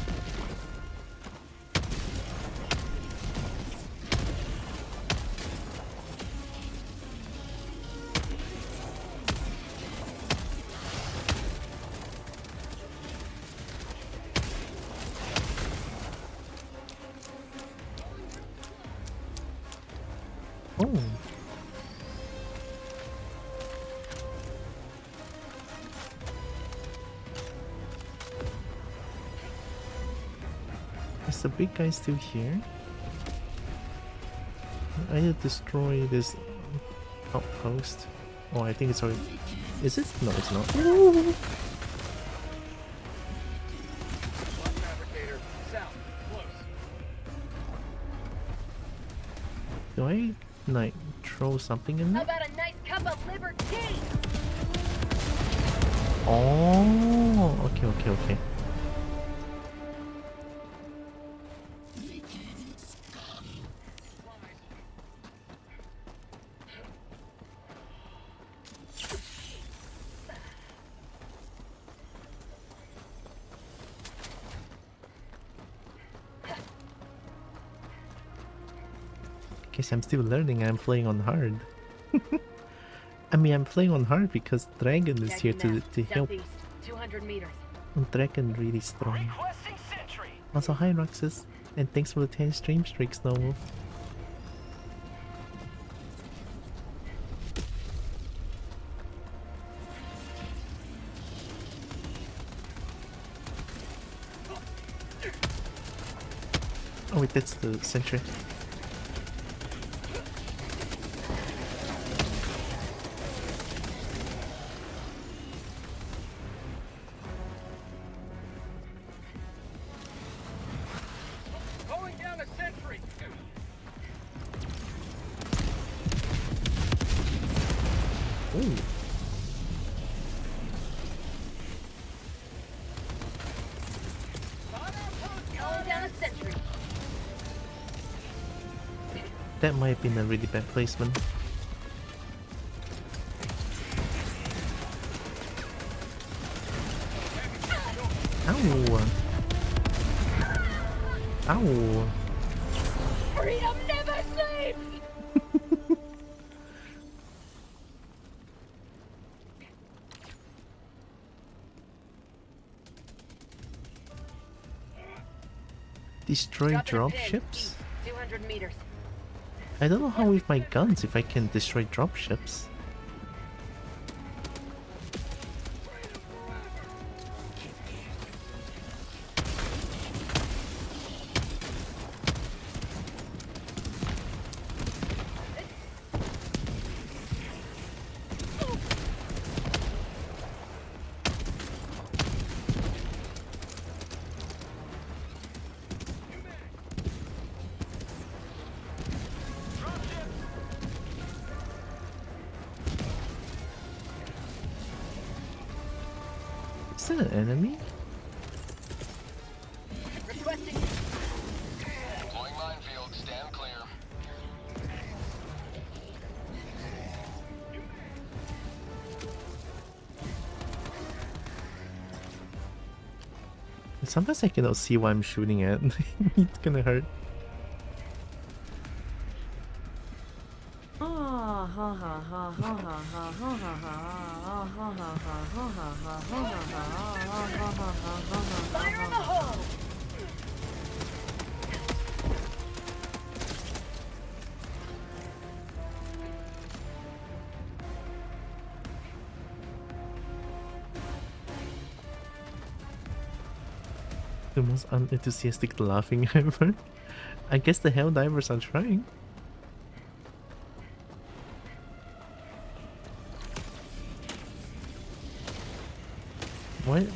Oh. Is the big guy still here? I need to destroy this outpost. Oh, I think it's already... Is it? No, it's not. Ooh. Fabricator, south, close. Do I, like, throw something in How there? about a nice cup of liver tea? Oh, okay, okay, okay. Guess I'm still learning. I'm playing on hard. I mean, I'm playing on hard because Dragon is here to help. Southeast, 200 meters. And Dragon really strong. Requesting sentry. Also, hi Roxas, and thanks for the 10 stream streaks, No Wolf. Oh wait, that's the sentry. Calling down a sentry. Ooh. Calling down a sentry. That might have been a really bad placement. Ow! Ow! Freedom never sleeps! Destroy Dropping a pin, dropships? east, 200 meters. I don't know how with my guns if I can destroy dropships. Is that an enemy? Requesting. Deploying minefield. Stand clear. Sometimes I cannot see what I'm shooting at. It's gonna hurt. Fire in the hole! The most unenthusiastic laughing ever. I guess the hell divers are trying.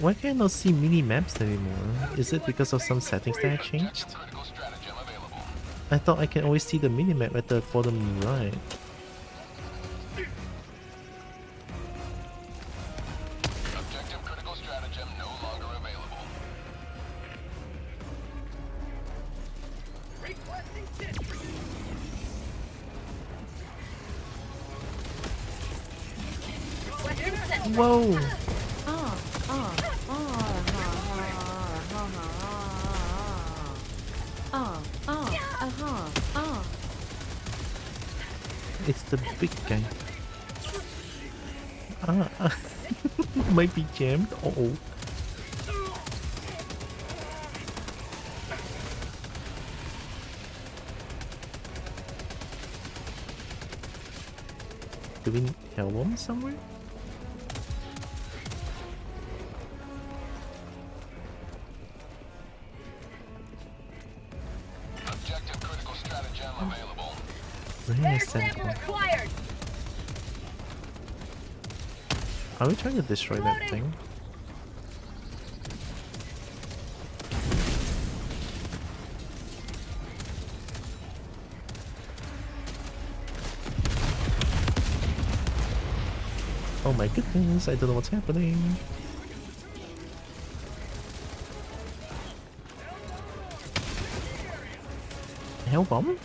Why can I not see mini maps anymore? Is it because of some settings that I changed? Critical stratagem available. I thought I can always see the mini map at the bottom right. Objective critical stratagem no longer available. Requesting sentry. Requesting sentry. Whoa! It's the big guy. Might be jammed. Uh-oh. Do we help him somewhere? Objective critical stratagem available. Bring a Air sample. sample required! Are we trying to destroy that Loading. thing? Oh my goodness, I don't know what's happening. Hell bomb?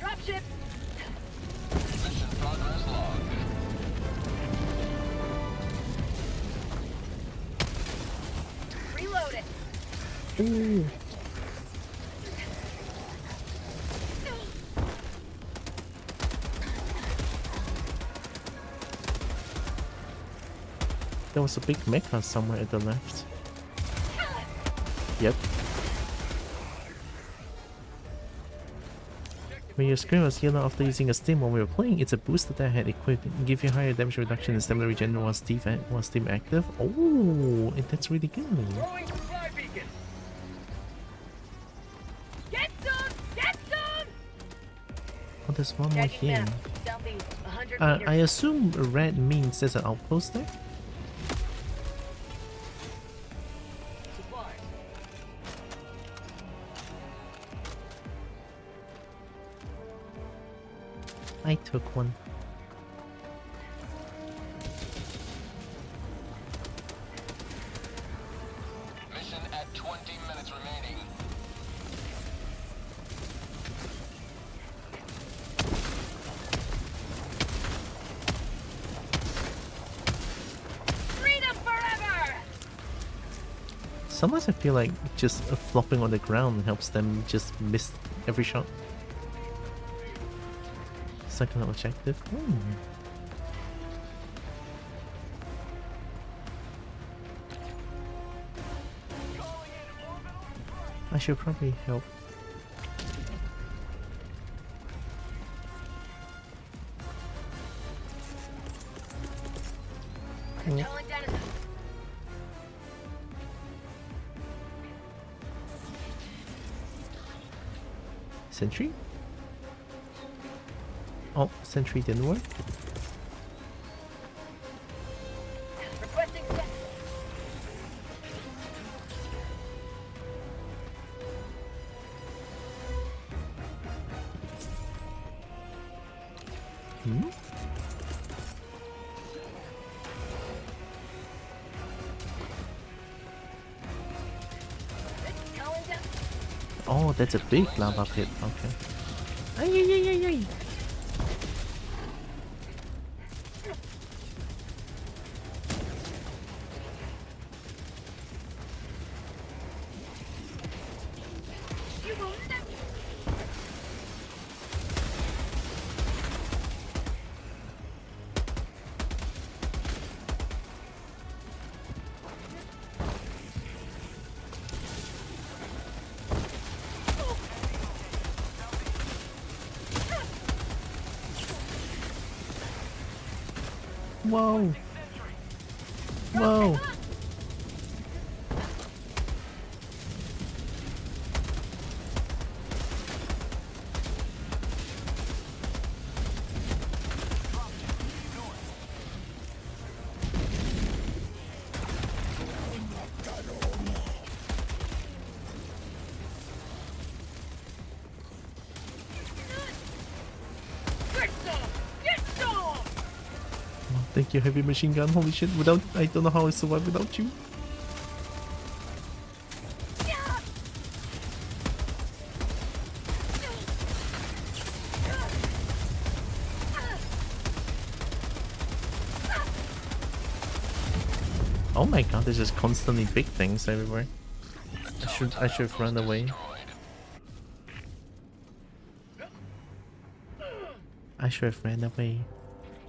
Dropship! Mission progress logged. Ooh. There was a big mecha somewhere at the left. Yep. When your screen was yellow after using a stim while we were playing, it's a booster that I had equipped. Give you higher damage reduction and stamina regen while Steam active. Oh, that's really good. Throwing supply beacon. Get some! Get some! Oh, there's one more Tagging here. map, southeast, 100 I meters. assume red means there's an outpost there? Supplies. I took one. Mission at 20 minutes remaining. Freedom forever! Sometimes I feel like just flopping on the ground helps them just miss every shot. Second objective. I should probably help. Calling down a... Sentry? Oh, sentry didn't work. Requesting set. Hmm? Calling down. Oh, that's a big lava pit. Okay. Ay, ay, ay, ay, ay. You will never... Whoa. Whoa. Get some! Get some! Thank you, heavy machine gun. Holy shit, without I don't know how I survive without you. Oh my god, there's just constantly big things everywhere. I should have run away. I should have ran away.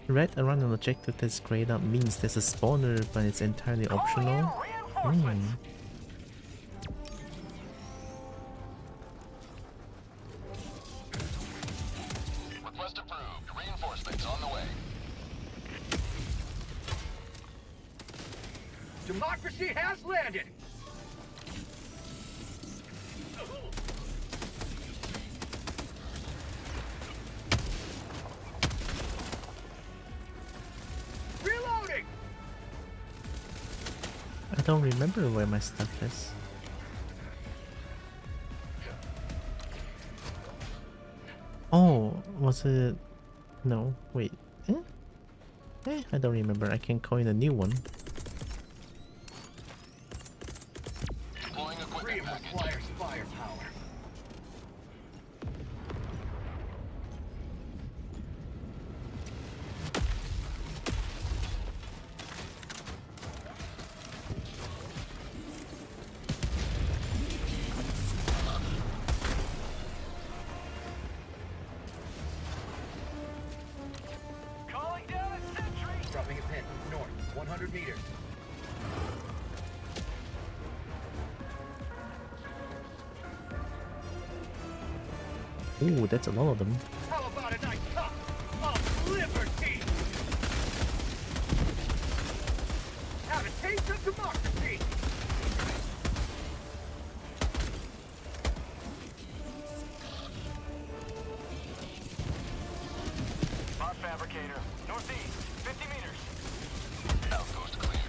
Red around an objective that's grayed out means there's a spawner, but it's entirely optional. Hmm. Request approved. Reinforcements on the way. Democracy has landed! Reloading! I don't remember where my stuff is. Oh, was it? No, wait. I don't remember. I can coin a new one. Deploying equipment Freedom package. requires firepower. 100 meters. Ooh, that's a lot of them. How about a nice cup of liberty? Have a taste of democracy. Bot fabricator. Northeast. 50 meters. Outpost cleared.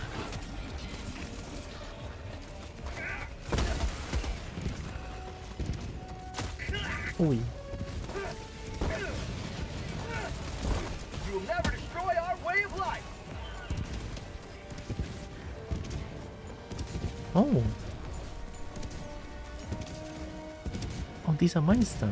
Ooh. You will never destroy our way of life. Oh. Oh, these are mine stuff.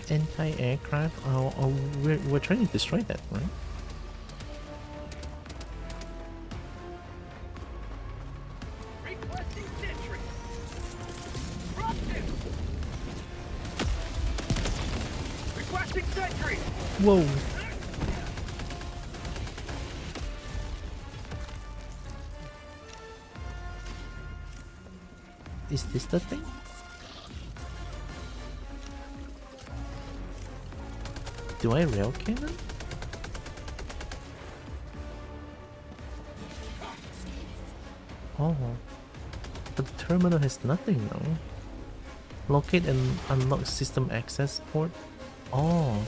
Anti-aircraft? Oh, we're trying to destroy that, right? Requesting sentry. Eruption. Requesting sentry. Whoa. Is this the thing? Do I rail cannon? Oh. But the terminal has nothing now. Locate and unlock system access port. Oh.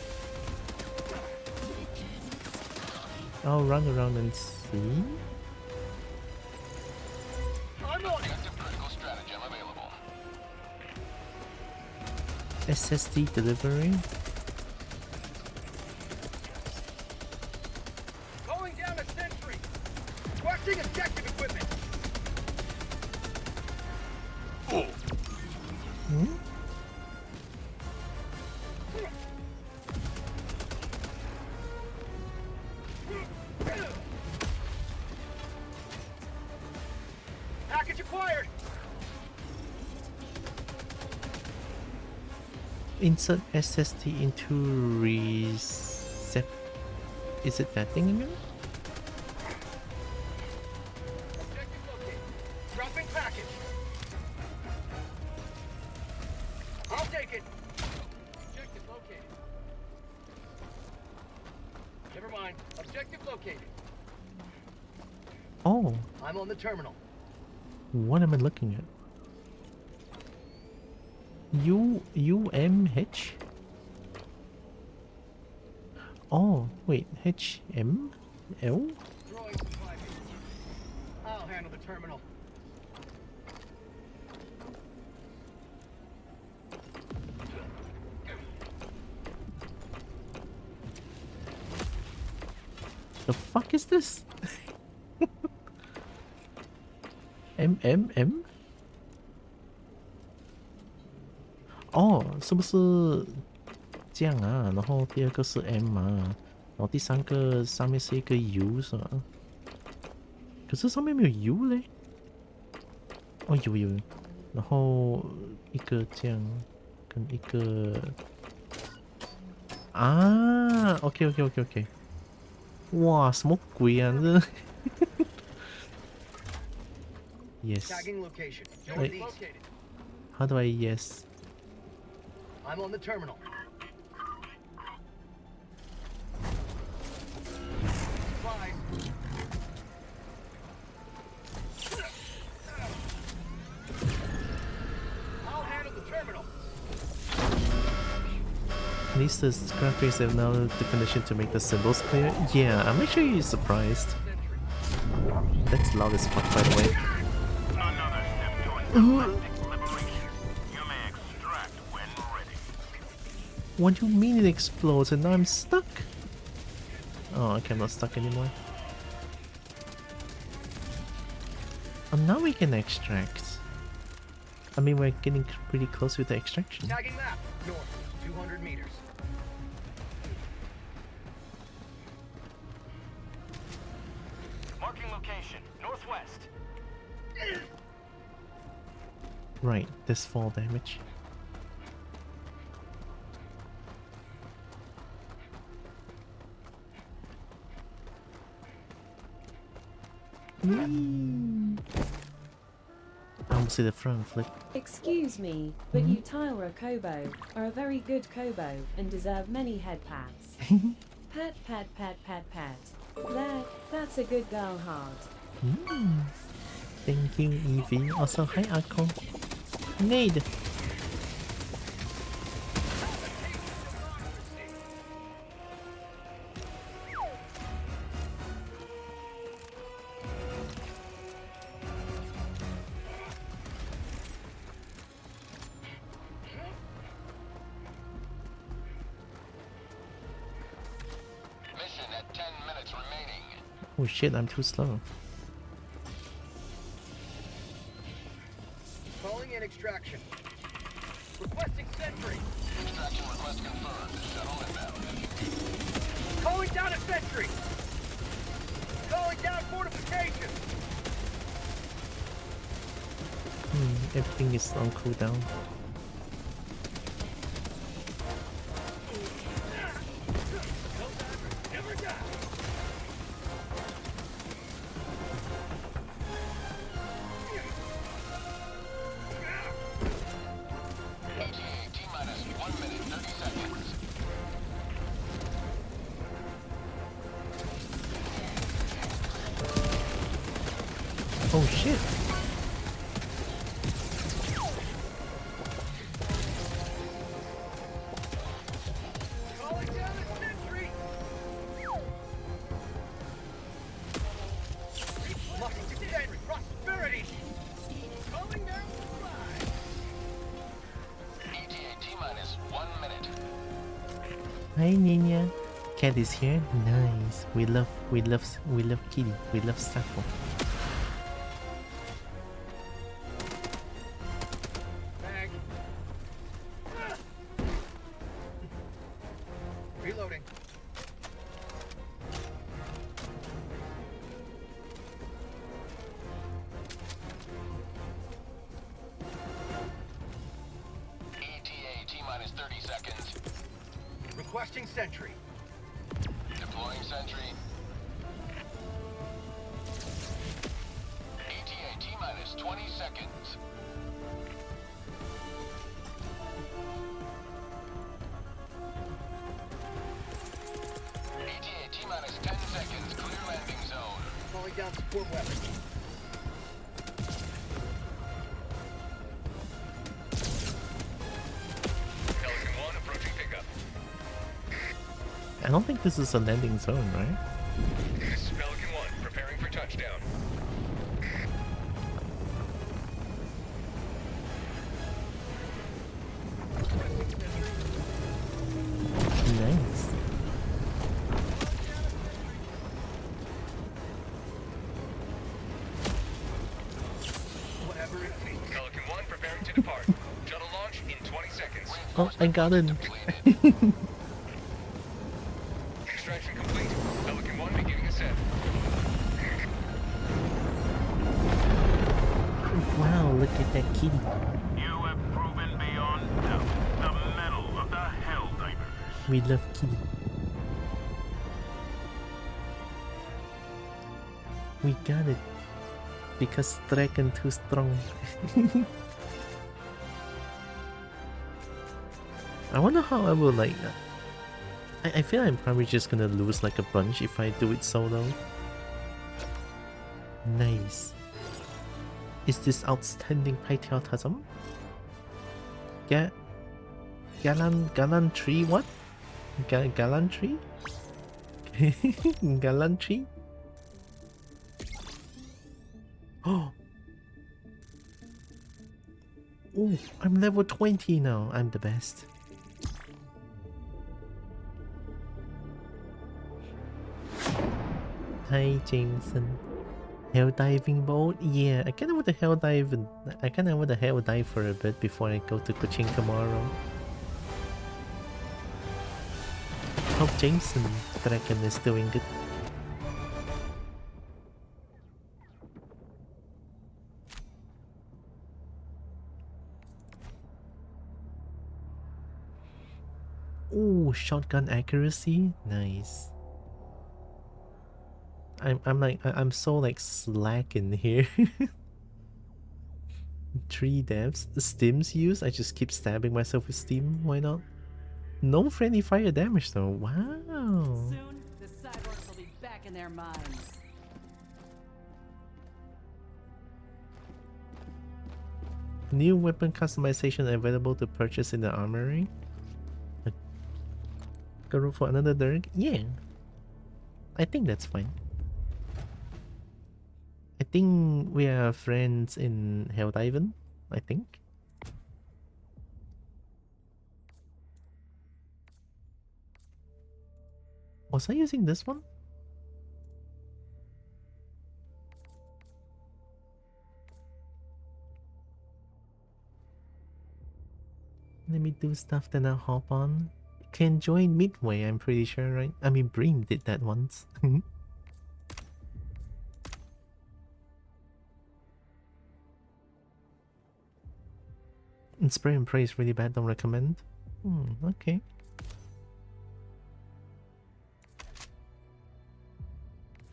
I'll run around and see. I'm on it. Active critical stratagem available. SSD delivery. Calling down a sentry. Requesting objective equipment. Hmm? Package acquired. Insert SSD into recep. Is it that thing again? Objective located. Dropping package. I'll take it. Objective located. Never mind. Objective located. Oh, I'm on the terminal. what am I looking at? UMH? Oh, wait, HML? Throwing supply vehicles. I'll handle the terminal. The fuck is this? M？ 哦，是不是这样啊？然后第二个是 M 啊，然后第三个上面是一个 U 是吧？可是上面没有 U 嘞。哦，有，然后一个这样，跟一个啊，OK，哇，什么鬼啊这？Yes. Tagging location. Wait. Northeast. Located. How do I yes? I'm on the terminal. Supplies. I'll handle the terminal. At least the graphics have now definition to make the symbols clear. Yeah, I'm actually surprised. Sentry. That's loud as fuck, by the way. Another step towards galactic liberation. You may extract when ready. What do you mean it explodes and now I'm stuck? Oh, okay, I'm not stuck anymore. Oh, now we can extract. I mean, we're getting pretty close with the extraction. Tagging map. North. 200 meters. Marking location. Northwest. Right, this fall damage. I almost see the front flip. Excuse me, but you Tyra Kobo are a very good Kobo and deserve many head pats. Pat, pat, pat, pat, pat. That's a good girl heart. Thank you, Evie. Also, hi, Akko. Nade. Mission at 10 minutes remaining. Oh shit, I'm too slow. Calling in extraction. Requesting sentry. Extraction request confirmed. Shuttle inbound. Calling down a sentry. Calling down fortification. Everything is on cooldown. Never die. ETA T-minus 1 minute 30 seconds. Oh shit. Calling down a sentry. Requesting sentry. Prosperity. Calling down supply. ETA T-minus 1 minute. Hi, Nina. Cat is here. Nice. We love Kitty. We love Sappho. Bag. Reloading. ETA T-minus 30 seconds. Requesting sentry. Deploying sentry. ETA T-minus 20 seconds. ETA T-minus 10 seconds. Clear landing zone. Calling down support weapon. Pelican 1 approaching pickup. I don't think this is a landing zone, right? This is Pelican 1, preparing for touchdown. Nice. Whatever it takes. Pelican 1 preparing to depart. Shuttle launch in 20 seconds. Oh, I got it. Extraction complete. Pelican 1 beginning ascent. Wow, look at that kitty. You have proven beyond doubt the mettle of the Helldivers. We love kitty. We got it. Because dragon too strong. I wonder how I will like that. I feel I'm probably just gonna lose like a bunch if I do it solo. Nice. Is this outstanding patriotism? Gallantry what? Gallantry? Gallantry? Oh! Oh, I'm level 20 now. I'm the best. Hi, Jameson. Hell diving boat? Yeah, I kinda want to hell dive and I kinda want to hell dive for a bit before I go to Kuching tomorrow. Hope Jameson Dragon is doing good. Ooh, shotgun accuracy? Nice. I'm so like slack in here. 3 deaths. Stim's used. I just keep stabbing myself with Stim. Why not? No friendly fire damage though. Wow. Soon, the cyborgs will be back in their minds. New weapon customization available to purchase in the armory. Go for another Dirk? Yeah. I think that's fine. I think we are friends in Helldiven, I think. Was I using this one? Let me do stuff, then I'll hop on. Can join midway, I'm pretty sure, right? I mean, Bream did that once. And spray and pray is really bad, don't recommend. Okay.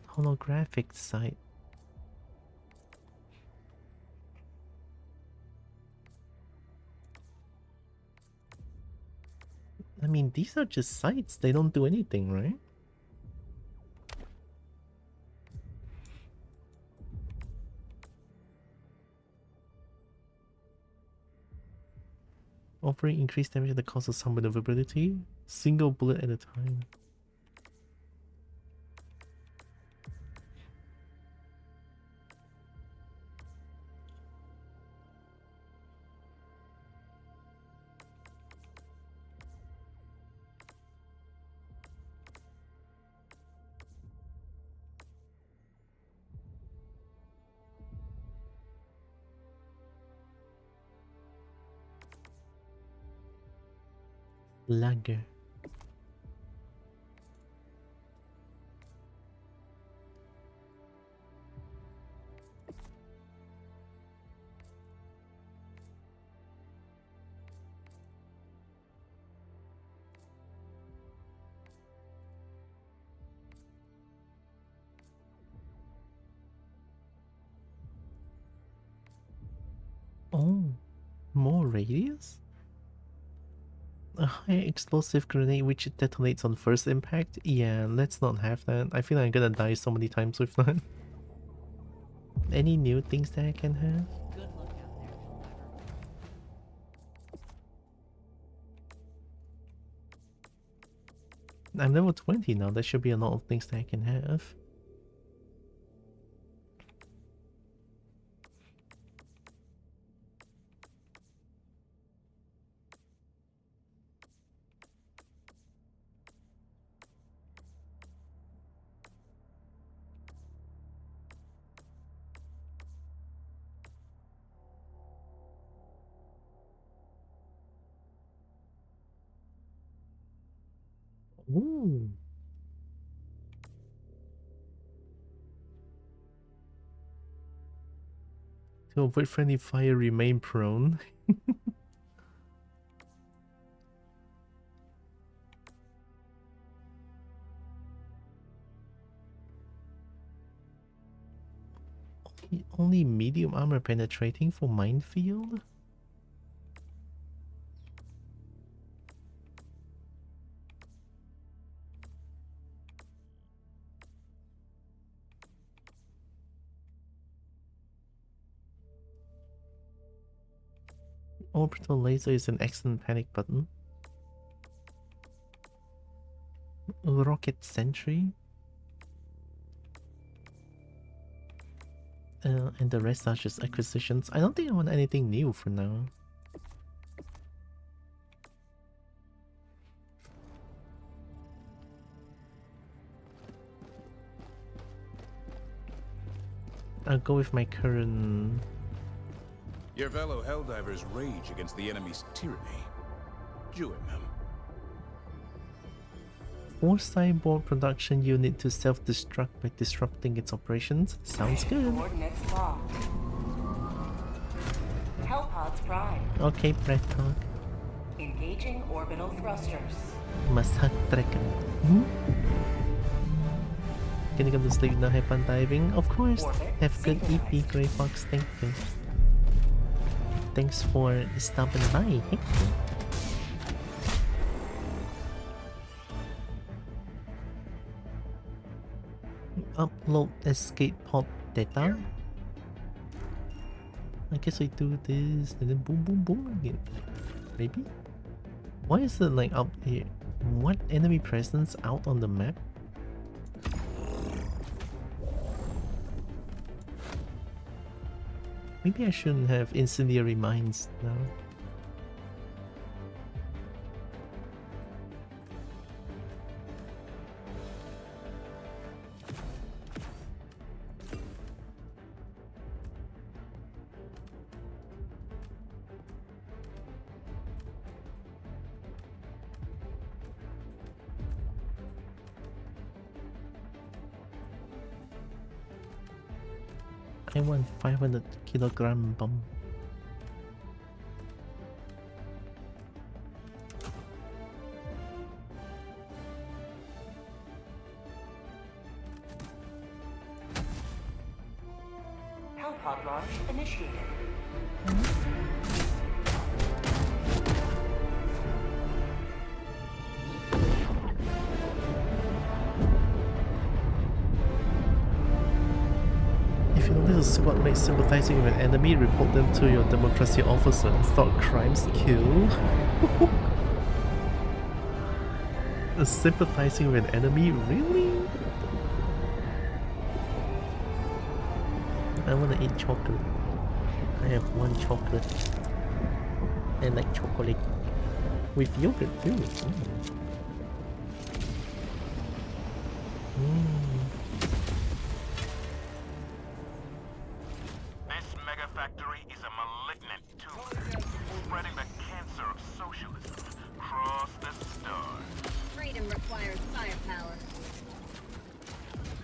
Holographic sight. I mean, these are just sights, they don't do anything, right? Offering increased damage at the cost of some maneuverability. Single bullet at a time. Lager. Oh, more radius? A higher explosive grenade which detonates on first impact? Yeah, let's not have that. I feel like I'm gonna die so many times with that. Any new things that I can have? Good luck out there, Helldiver. I'm level 20 now, there should be a lot of things that I can have. Ooh. To avoid friendly fire, remain prone. Only medium armor penetrating for minefield? Orbital laser is an excellent panic button. Rocket sentry. And the rest are just acquisitions. I don't think I want anything new for now. I'll go with my current... Your fellow Helldivers rage against the enemy's tyranny. Join them. Force cyborg production unit to self-destruct by disrupting its operations. Sounds good. Coordinates locked. Hellpods prime. Okay, Brett talk. Engaging orbital thrusters. Massacre. gonna go to sleep now. Have fun diving. Of course. Have good EP, Grey Fox. Thank you. Thanks for stopping by. Hey. Upload escape pod data. I guess I do this and then boom boom boom again. Maybe? Why is it like up here? What enemy presence out on the map? Maybe I shouldn't have incendiary mines now. I want 500-kilogram bomb. Hellpod launch initiated. This is squad mates sympathizing with an enemy, report them to your democracy officer. Thought crimes kill. Sympathizing with an enemy? Really? I wanna eat chocolate. I have one chocolate. I like chocolate. With yogurt too.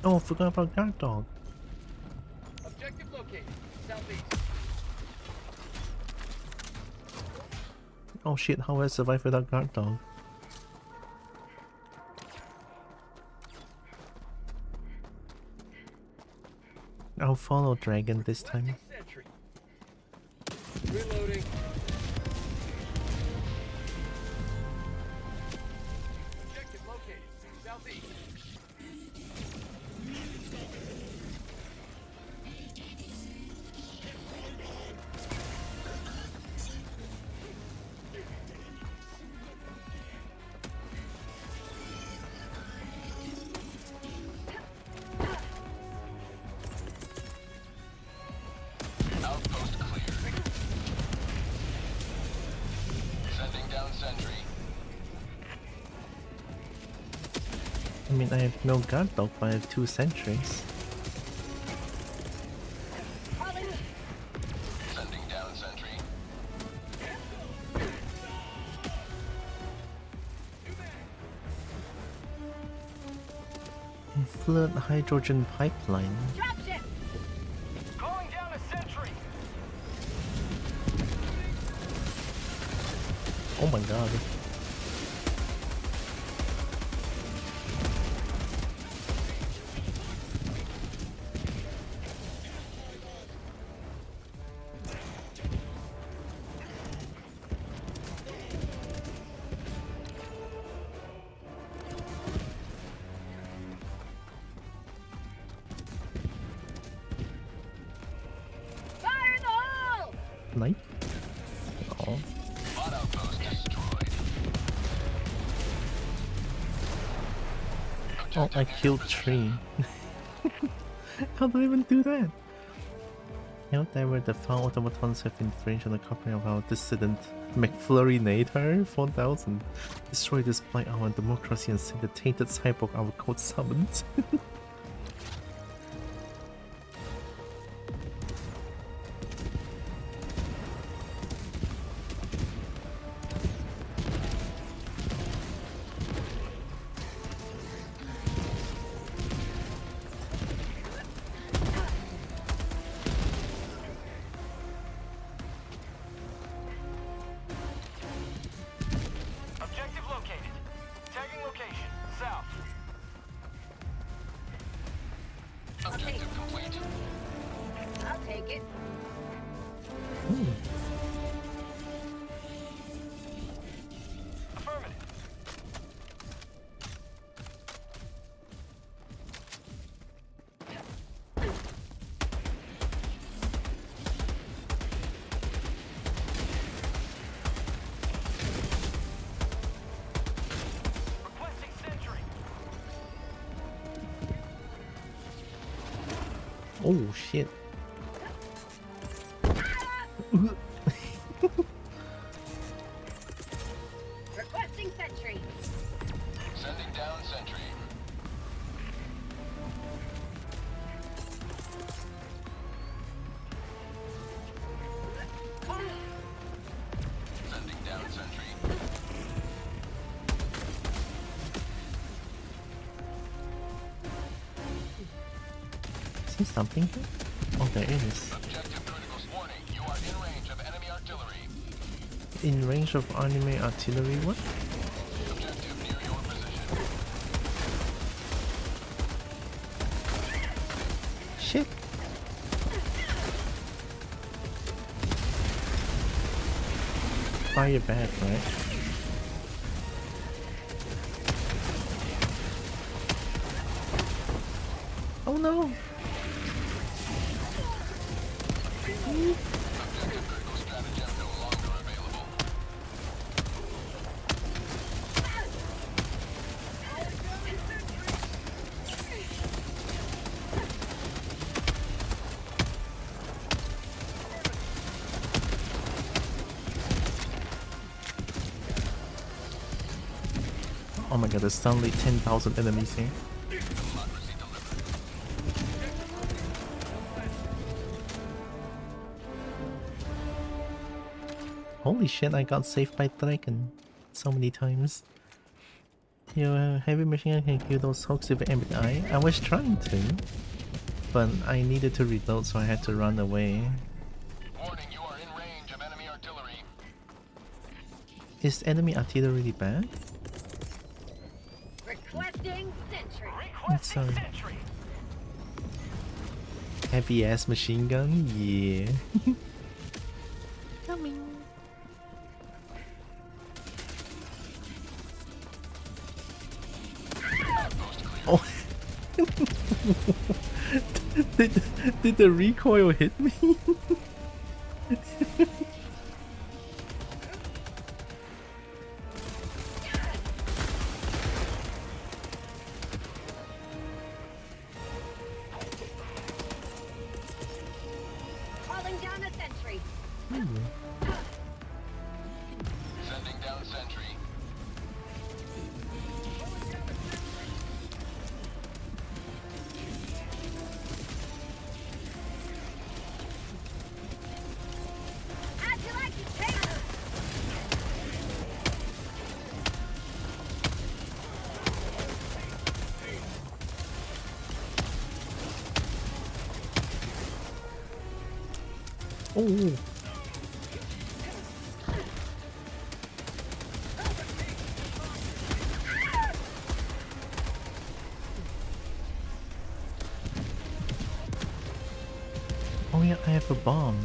Oh, I forgot about guard dog. Objective located. Southeast. Oh shit, how will I survive without guard dog? I'll follow dragon this time. Reloading. Objective located. Southeast. Outpost clear. Sending down sentry. I mean, I have no guard dog, but I have 2 sentries. Sending down sentry. Flood hydrogen pipeline. Dropship! Calling down a sentry. Oh my god. Fire in the hole! Night? Oh. Mod outpost destroyed. Oh, I killed 3. How did I even do that? How dare the foul automatons have infringed on the copy of our dissident McFlurrynator 4000. Destroy this by our democracy and send the tainted cyborg our code summoned. Objective located. Tagging location. South. take it. Ooh. Affirmative. Requesting sentry. Oh shit. Requesting sentry. Sending down sentry. Sending down sentry. Is there something here? Oh, there is. Objective critical warning. You are in range of enemy artillery. In range of anime artillery, what? Objective near your position. Shit. Fire back, right? Oh no! Objective critical stratagem no longer available. Oh my god, there's suddenly 10,000 enemies here. Democracy delivered. Holy shit, I got saved by Dragon so many times. Your heavy machine gun can kill those hooks with MBI. I was trying to, but I needed to reload, so I had to run away. Warning, you are in range of enemy artillery. Is enemy artillery really bad? Requesting sentry. It's Requesting sentry. heavy ass machine gun, yeah. Coming. Oh. did the recoil hit me? Calling down a sentry. Sending down sentry. How'd you like it, Taylor? Oh. Oh yeah, I have a bomb.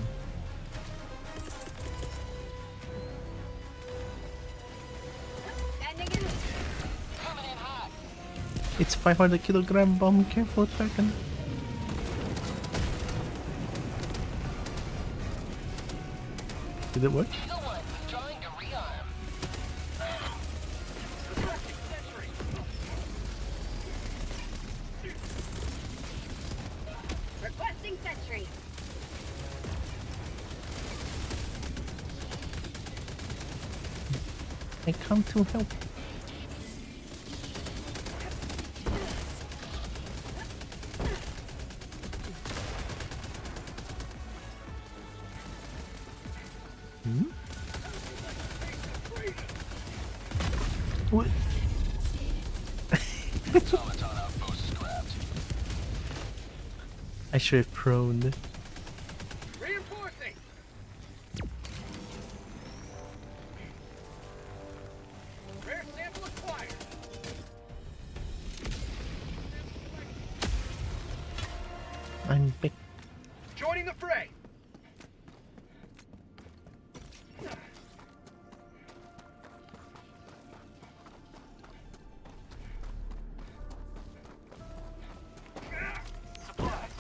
Sending in. Coming in hot. It's 500-kilogram bomb. Careful, Dragon. Did it work? Eagle 1 withdrawing to rearm. Requesting sentry. Requesting sentry. I come to help. Hmm? What? Automaton outpost scrapped. I should have proned. Reinforcing. Rare sample acquired. I'm big. Joining Joining the fray. Supplies.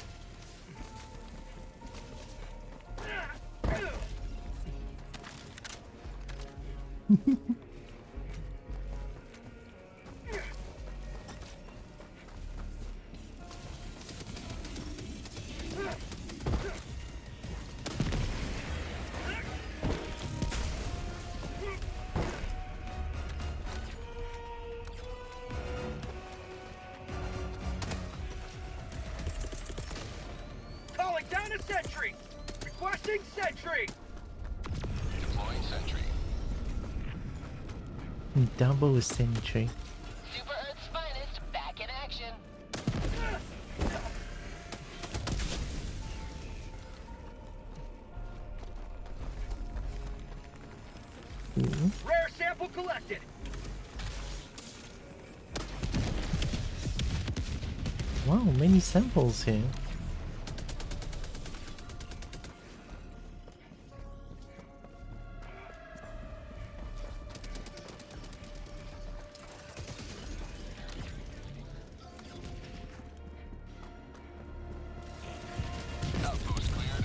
Calling down a sentry. Requesting sentry. Deploying sentry. Double sentry. Super Earth's finest back in action. Rare sample collected. Wow, many samples here. Outpost cleared.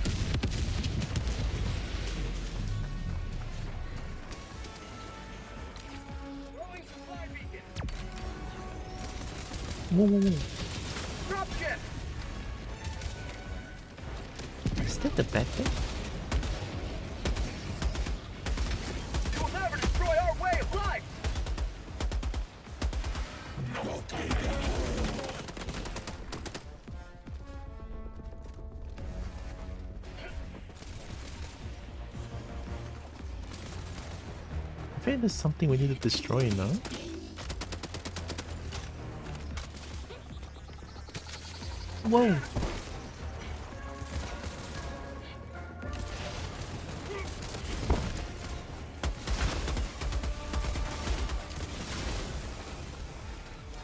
Throwing supply beacon. Whoa, whoa, whoa. Drop ship. Is that the bad thing? You will never destroy our way of life. I feel there's something we need to destroy now. Whoa!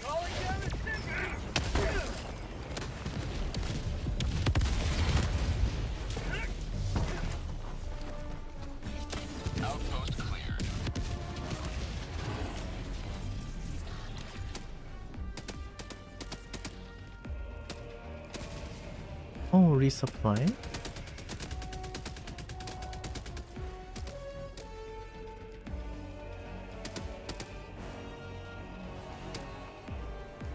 Calling down a sentry. Outpost cleared. Oh, resupply.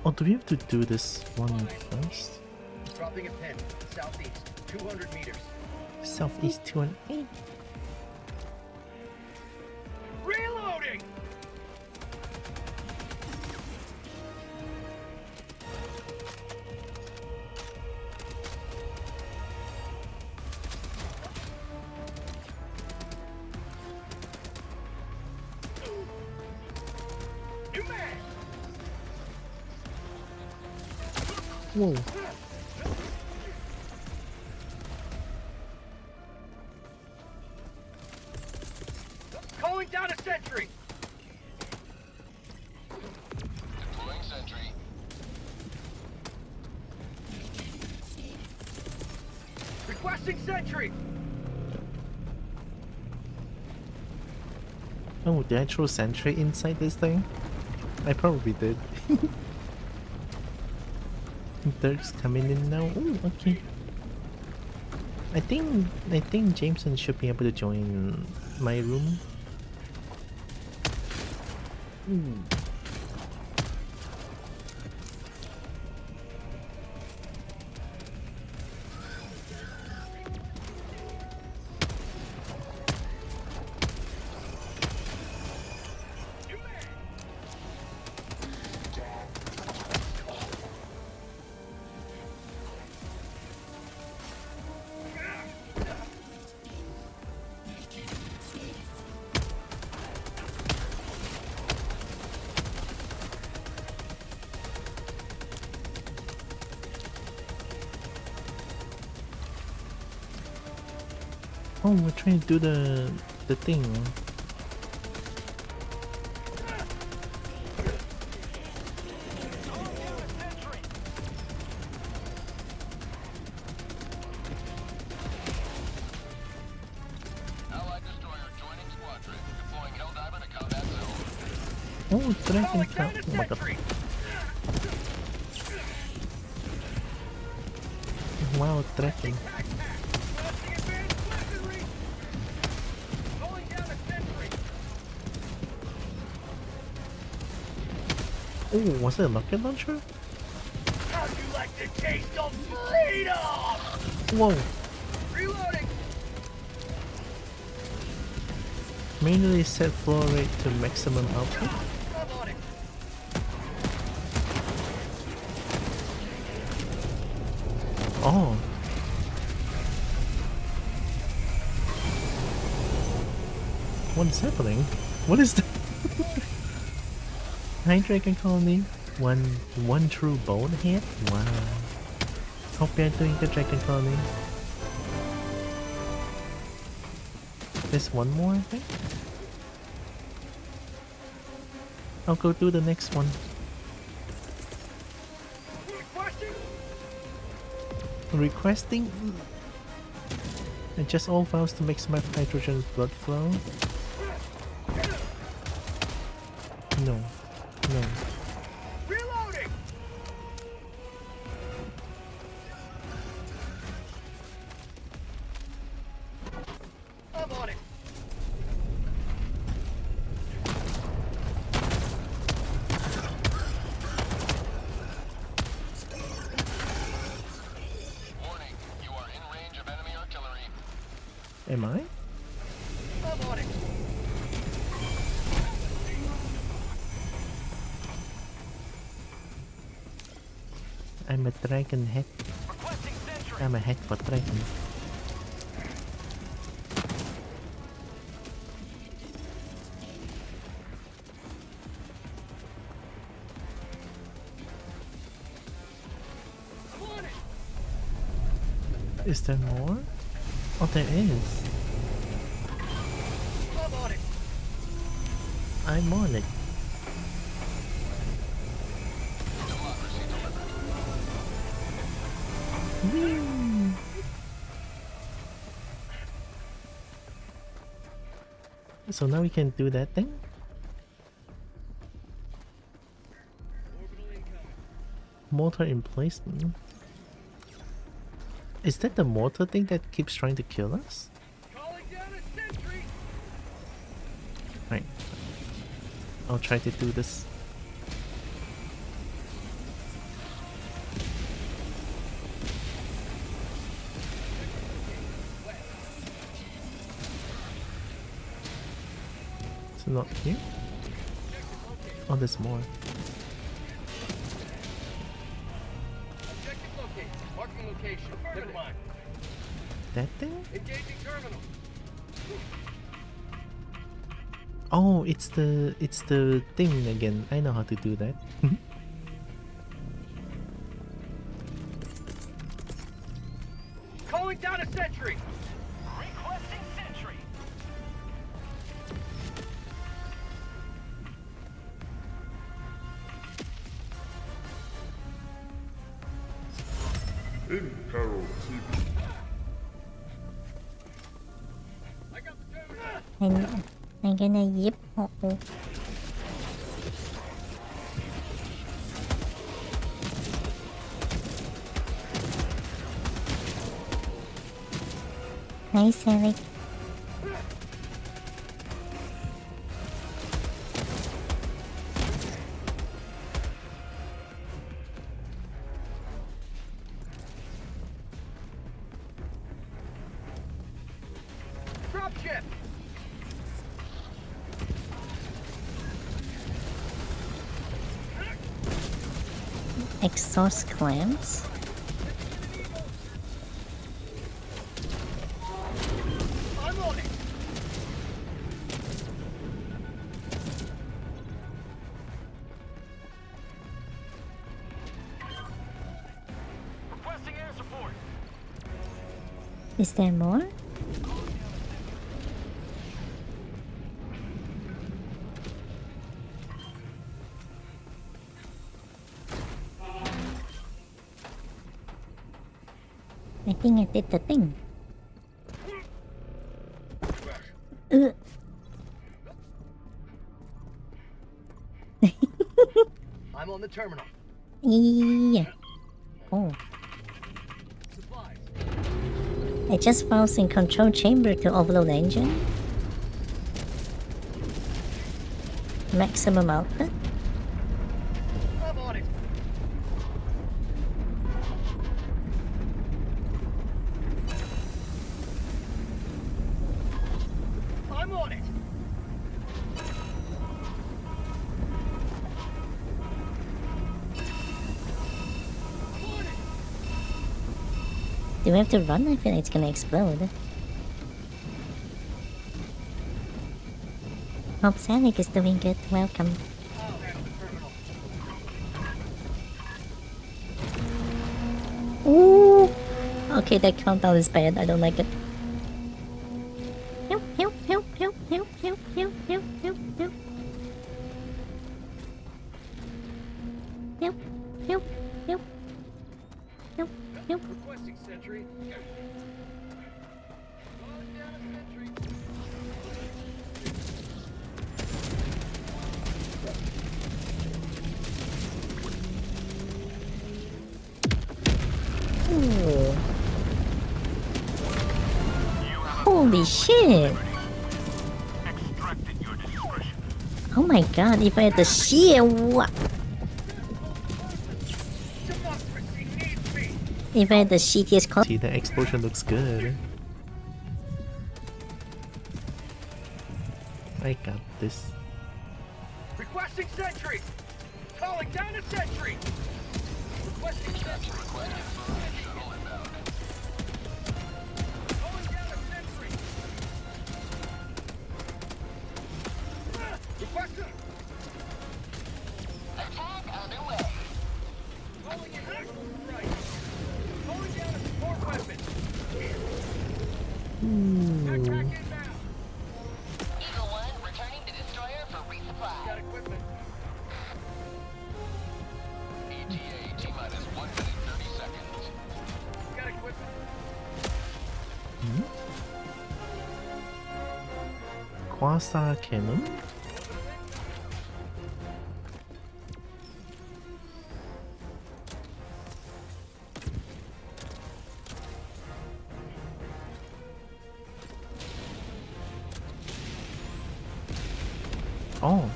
Oh, do we have to do this one first? Dropping a pin. Southeast. 200 meters. Southeast 208. Reloading. New man. Whoa. Calling down a sentry. Deploying sentry. Requesting sentry. Oh, did I throw sentry inside this thing? I probably did. Dirk's coming in now. Oh, okay. I think Jameson should be able to join my room. New man. Oh, we're trying to do the thing. Oh, dragon Calling cow. down a Oh my god. sentry. Wow, dragon. Requesting advanced weaponry. Calling down a sentry. Oh, was it a rocket launcher? How'd you like the taste of freedom? Whoa. Reloading. Manually set flow rate to maximum output. I'm on it. Oh. What is happening? What is that? Hi, Dragon Colony. One true bonehead? Wow. Hope you're doing the Dragon Colony. There's one more, I think. I'll go do the next one. Requesting? Adjust all valves to maximize hydrogen blood flow. No. No. Reloading. I'm on it. Warning, you are in range of enemy artillery. Am I? I'm on it. I'm a dragon head. Requesting sentry. I'm a head for dragon. I'm on it. Is there more? Oh, there is. I'm on it. I'm on it. Democracy delivered. Whee! So now we can do that thing? Orbital incoming. Mortar emplacement. Is that the mortar thing that keeps trying to kill us? Calling down a sentry. Right. I'll try to do this. So not here? Oh, there's more. Objective located. Marking location. Never mind. That thing? Engaging terminal. Oh, it's the thing again. I know how to do that. Calling down a sentry. Requesting sentry. Imperil TV. I got the terminal. I'm gonna yip. Uh-oh. Nice, Eric. Dropship. Exhaust clamps. I'm on it. Requesting air support. Is there more? I think I did the thing. I'm on the terminal. Yeah. Oh. Supplies. It just falls in control chamber to overload engine. Maximum output. I'm on it. I'm on it. Do we have to run? I feel like it's gonna explode. Hope Sonic is doing good. Welcome. I'll handle the terminal. Ooh. Okay, that countdown is bad. I don't like it. Help, help, help, help, help, help, help, help, help, help. Help, help, help. Help, help. Requesting sentry. Calling down a sentry. Ooh. Holy shit! Extracted your discretion. Oh my god, if I had the shield, Democracy needs me. if I had the shittiest call. See, the explosion looks good. I got this. Requesting sentry. Calling down a sentry. Requesting sentry. Calling down a sentry. Requesting. Attack underway. Calling in actual strike. Calling down a support weapon. Attack inbound. Eagle 1 returning to destroyer for resupply. Got equipment. ETA T-minus 1 minute 30 seconds. Got equipment. Quasar cannon? Oh.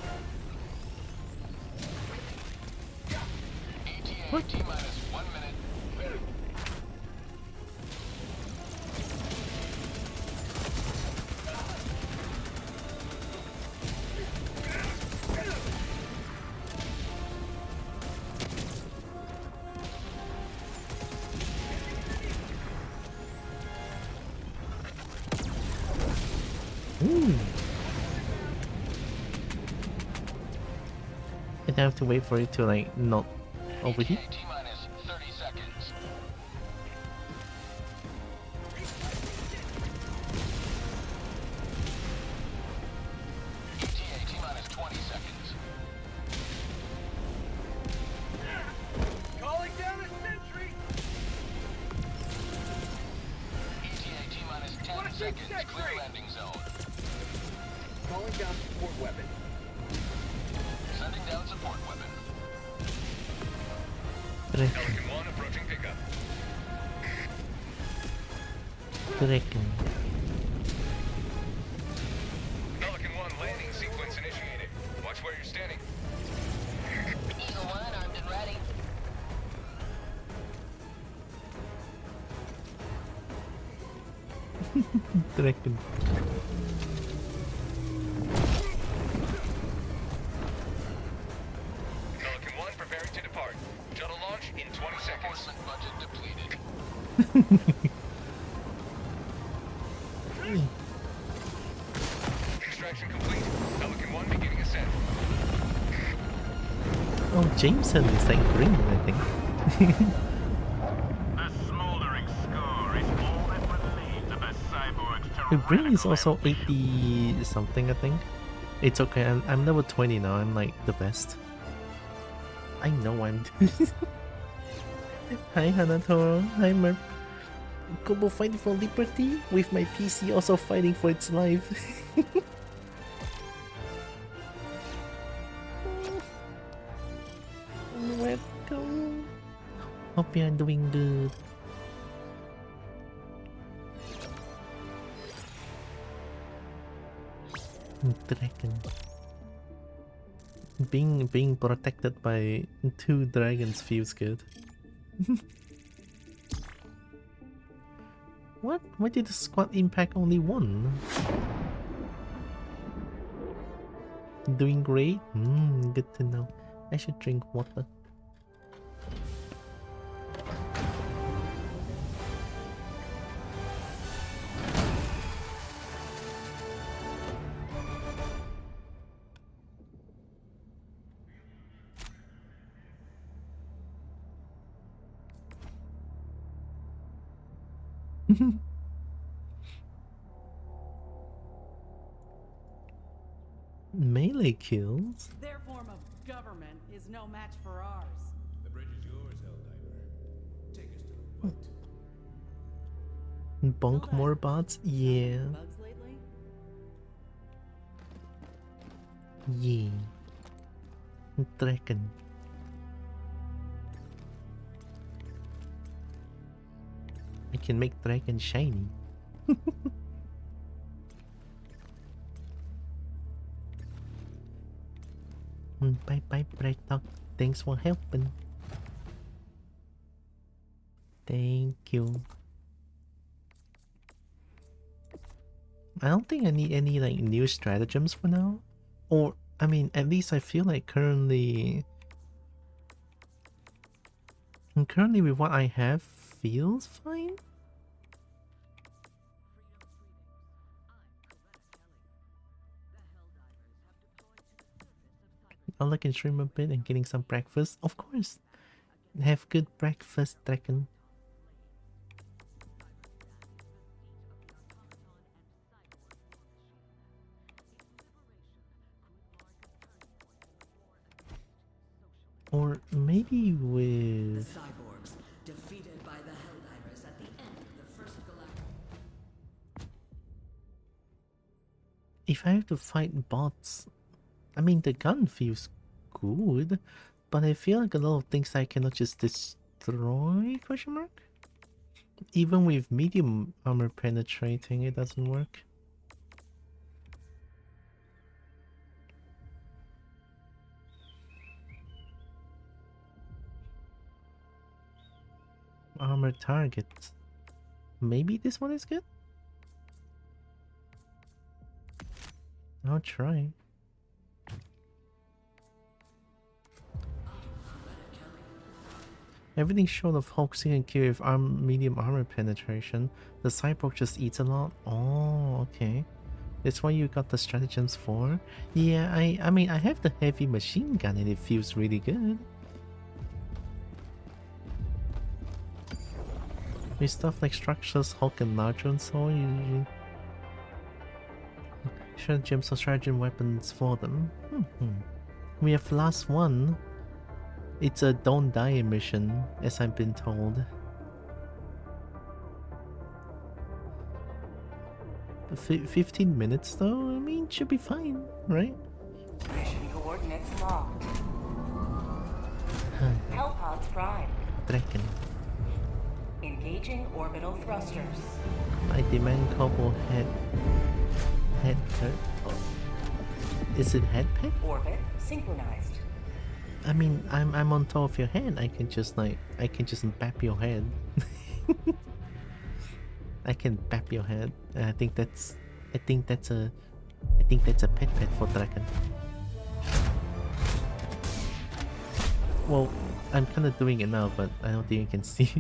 ETA T-minus 1 minute. Ooh. And I have to wait for it to like not overheat. ETA T-minus 30 seconds. ETA T-minus 20 seconds. Calling down a sentry. ETA T-minus 10 seconds. Clear landing zone. Calling down support weapon. Sending down support weapon. Draken. 1 approaching pickup. Draken. Pelican 1 landing sequence initiated. Watch where you're standing. Eagle 1 armed and ready. Draken. Pelican 1 preparing to depart. Shuttle launch in 20 seconds. Budget depleted. Extraction complete. Pelican 1 beginning ascent. Oh, Jameson is like green, I think. The smoldering score is all that remains of a cyborg's The green is tyrannical also ambition. 80 something, I think. It's okay, I'm level 20 now, I'm like the best. I know I'm... Hi Hanato, hi Merp. Kobo fighting for liberty, with my PC also fighting for its life. Hope you're doing good. Dragon. Being protected by 2 dragons feels good. What? Why did the squad impact only 1? Doing great? Good to know. I should drink water. Melee kills? Their form of government is no match for ours. The bridge is yours, Helldiver. Take us to the fight. Bonk more bots? Yeah. Bugs lately? Yeah. Dragon. I can make dragon shiny. Bye bye, Bright Dog. Thanks for helping. Thank you. I don't think I need any like new stratagems for now. Or I mean, at least I feel like currently with what I have feels fine. All I can stream a bit and getting some breakfast. Of course. Have good breakfast, Dragon. Or maybe with... The cyborgs, defeated by the Helldivers at the end of the first galactic... If I have to fight bots, I mean the gun feels good, but I feel like a lot of things I cannot just destroy, question mark? Even with medium armor penetrating, it doesn't work. Armor target. Maybe this one is good? I'll try. Everything short of hoaxing and kill with medium armor penetration. The cyborg just eats a lot. Oh, okay. That's why you got the stratagems for? Yeah, I mean I have the heavy machine gun and it feels really good. With stuff like structures, Hulk and larger and so you stratagems or stratagem weapons for them. We have last one. It's a don't die mission, as I've been told. 15 minutes though? I mean, should be fine, right? Mission coordinates locked. Hellpods prime. Dragon. Engaging orbital thrusters. I demand Kobo head hurt. Oh. Is it head pet? Orbit synchronized. I mean, I'm on top of your head. I can just bap your head. I can bap your head. I think that's a pet for Dragon. Well, I'm kind of doing it now, but I don't think you can see.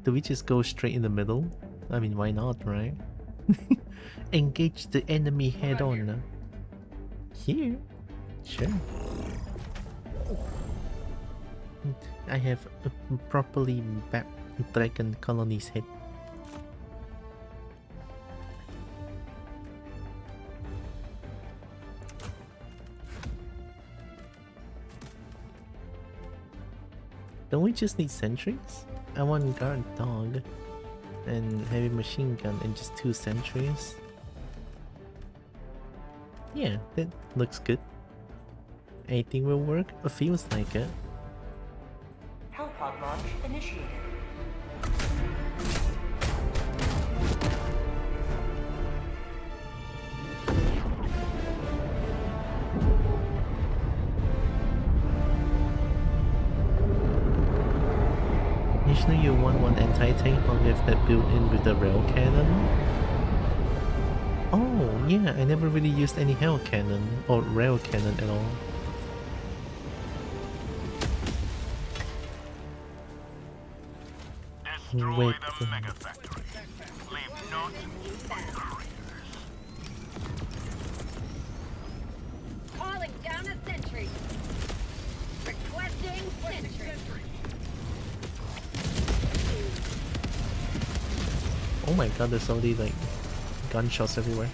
Do we just go straight in the middle? I mean, why not, right? Engage the enemy head on. Here? Sure. I have properly bapped Dragon Colony's head. Don't we just need sentries? I want guard dog. and heavy machine gun in just 2 sentries. Yeah, that looks good. Anything will work, or feels like it. Hellpod launch initiated. Usually you want one anti-tank, but we have that built in with the rail cannon. Oh yeah, I never really used any hell cannon or rail cannon at all. Destroy Wait. the mega factory. Leave not but craters. Calling down a sentry. Requesting sentry. Oh my god, there's already like gunshots everywhere.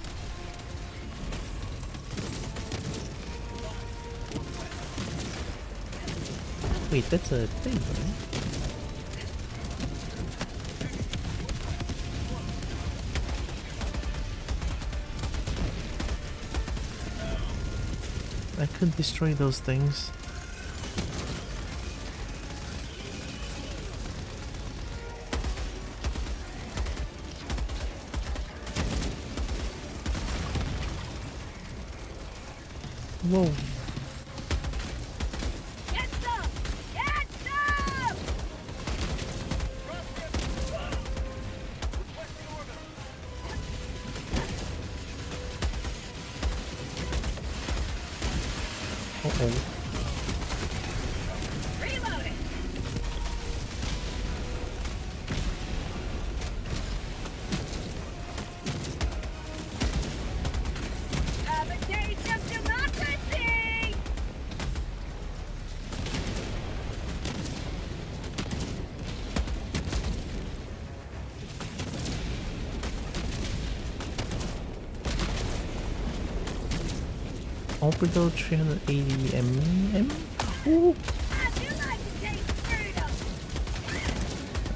Wait, that's a thing, right? I could destroy those things. Whoa. Get some! Get some! Uh-oh. Reloading! Have a taste of democracy! Orbital 380 mm? Ooh. How'd you like to taste freedom?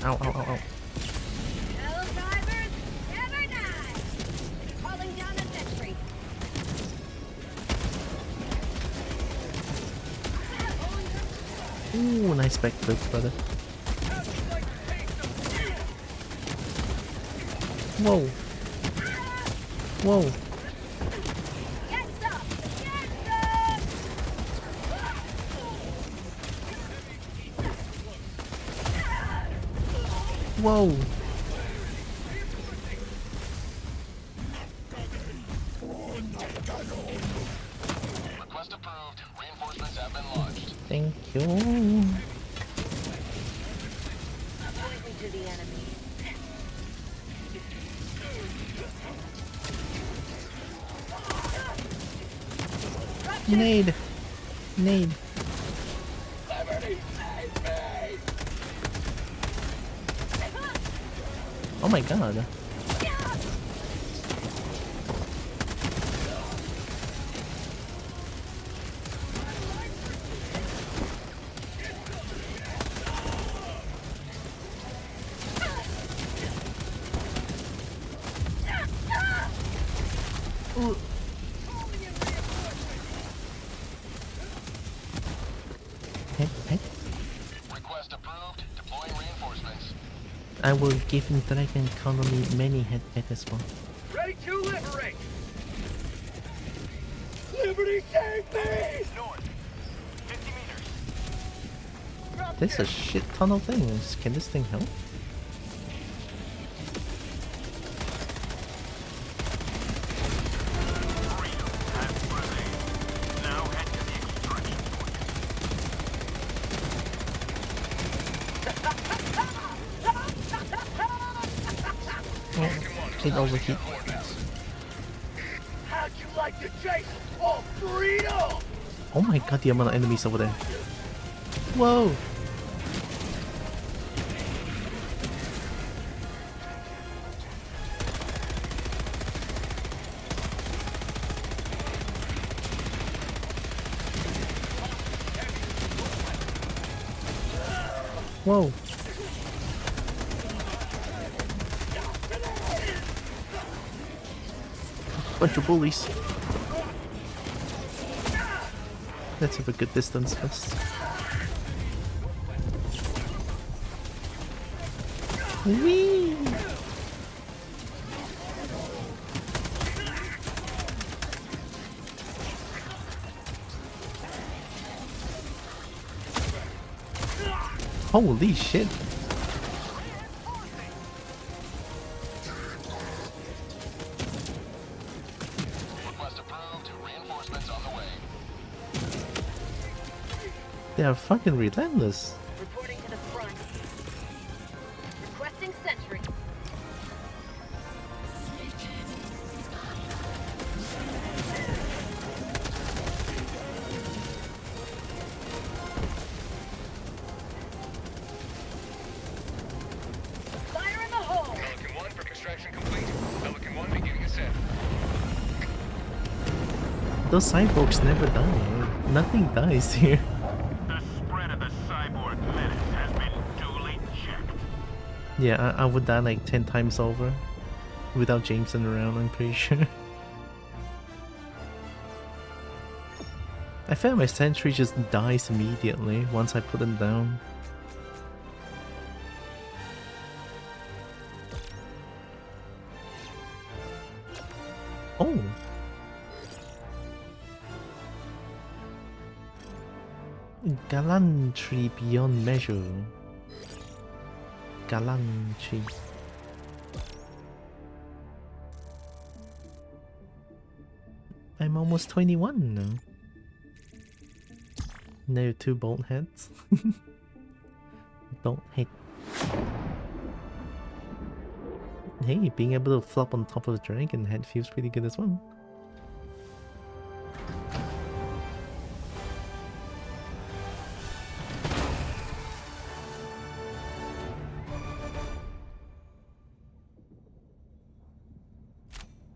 Ow, ow, ow, ow. Hell drivers, never die! Calling down a sentry. Ooh, nice backflip, brother. Whoa. Whoa. Get some! Get some! Whoa. Request approved. Reinforcements have been launched. Thank you. Point me to the enemy. Nade. Nade. Oh my god. Heck, heck. Request approved. Deploying reinforcements. I will give Dragon Colony many headpad as well. Ready to liberate! Liberty save me! North. 50 meters. There's a shit ton of things. Can this thing help? Freedom has prevailed. Now head to the extraction point. Oh, it overheat. How'd you like to chase all freedom? Oh my god, the amount of enemies over there. Whoa! Whoa! Bunch of bullies. Let's have a good distance first. Whee! Holy shit! Request approved. Reinforcements on the way. They are fucking relentless. Reporting to the front. Requesting sentry. Fire in the hole! Pelican 1 for extraction complete. Pelican 1 beginning ascent. Those cyborgs never die. Nothing dies here. The spread of the cyborg menace has been duly checked. Yeah, I would die like 10 times over. Without Jameson around, I'm pretty sure. I feel my sentry just dies immediately once I put him down. Oh! Gallantry beyond measure. Gallantry. I'm almost 21 now. No 2 bolt heads. Don't hit. Hey, being able to flop on top of a dragon head feels pretty good as well.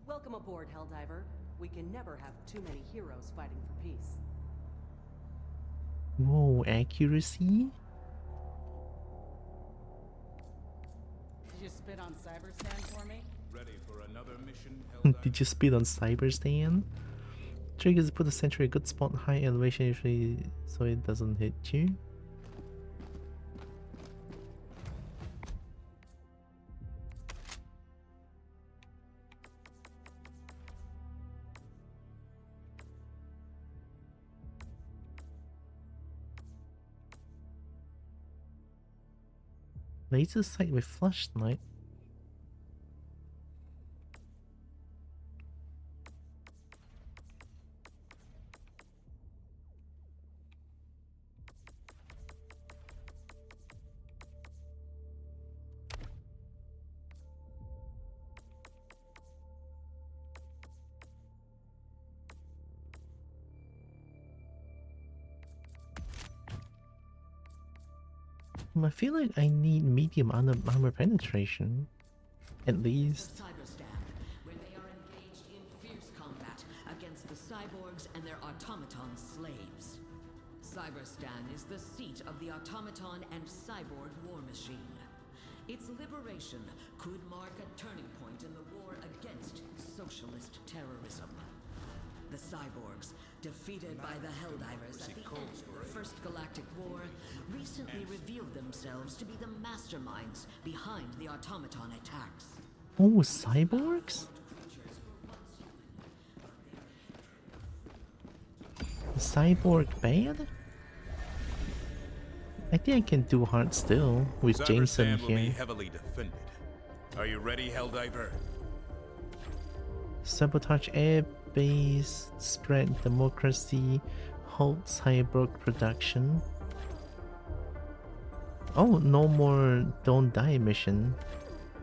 Welcome aboard, Helldiver. We can never have too many heroes fighting for peace. Whoa, accuracy? Did you spit on Cyberstan for me? Ready for another mission, Did you spit on Cyberstan? Triggers put a sentry a good spot, high elevation usually so it doesn't hit you. Laser sight with flashlight. I feel like I need medium armor penetration. At least. Cyberstand, where they are engaged in fierce combat against the cyborgs and their automaton slaves. Cyberstan is the seat of the automaton and cyborg war machine. Its liberation could mark a turning point in the war against socialist terrorism. The cyborgs, defeated by the Helldivers at the end of the First Galactic War, recently revealed themselves to be the masterminds behind the automaton attacks. Oh, cyborgs? Cyborg bad? I think I can do hard still with Jameson Cyberstan will be here. heavily defended. Are you ready, Helldiver? Sabotage air base, spread democracy, halt cyborg production. Oh, no more don't die mission.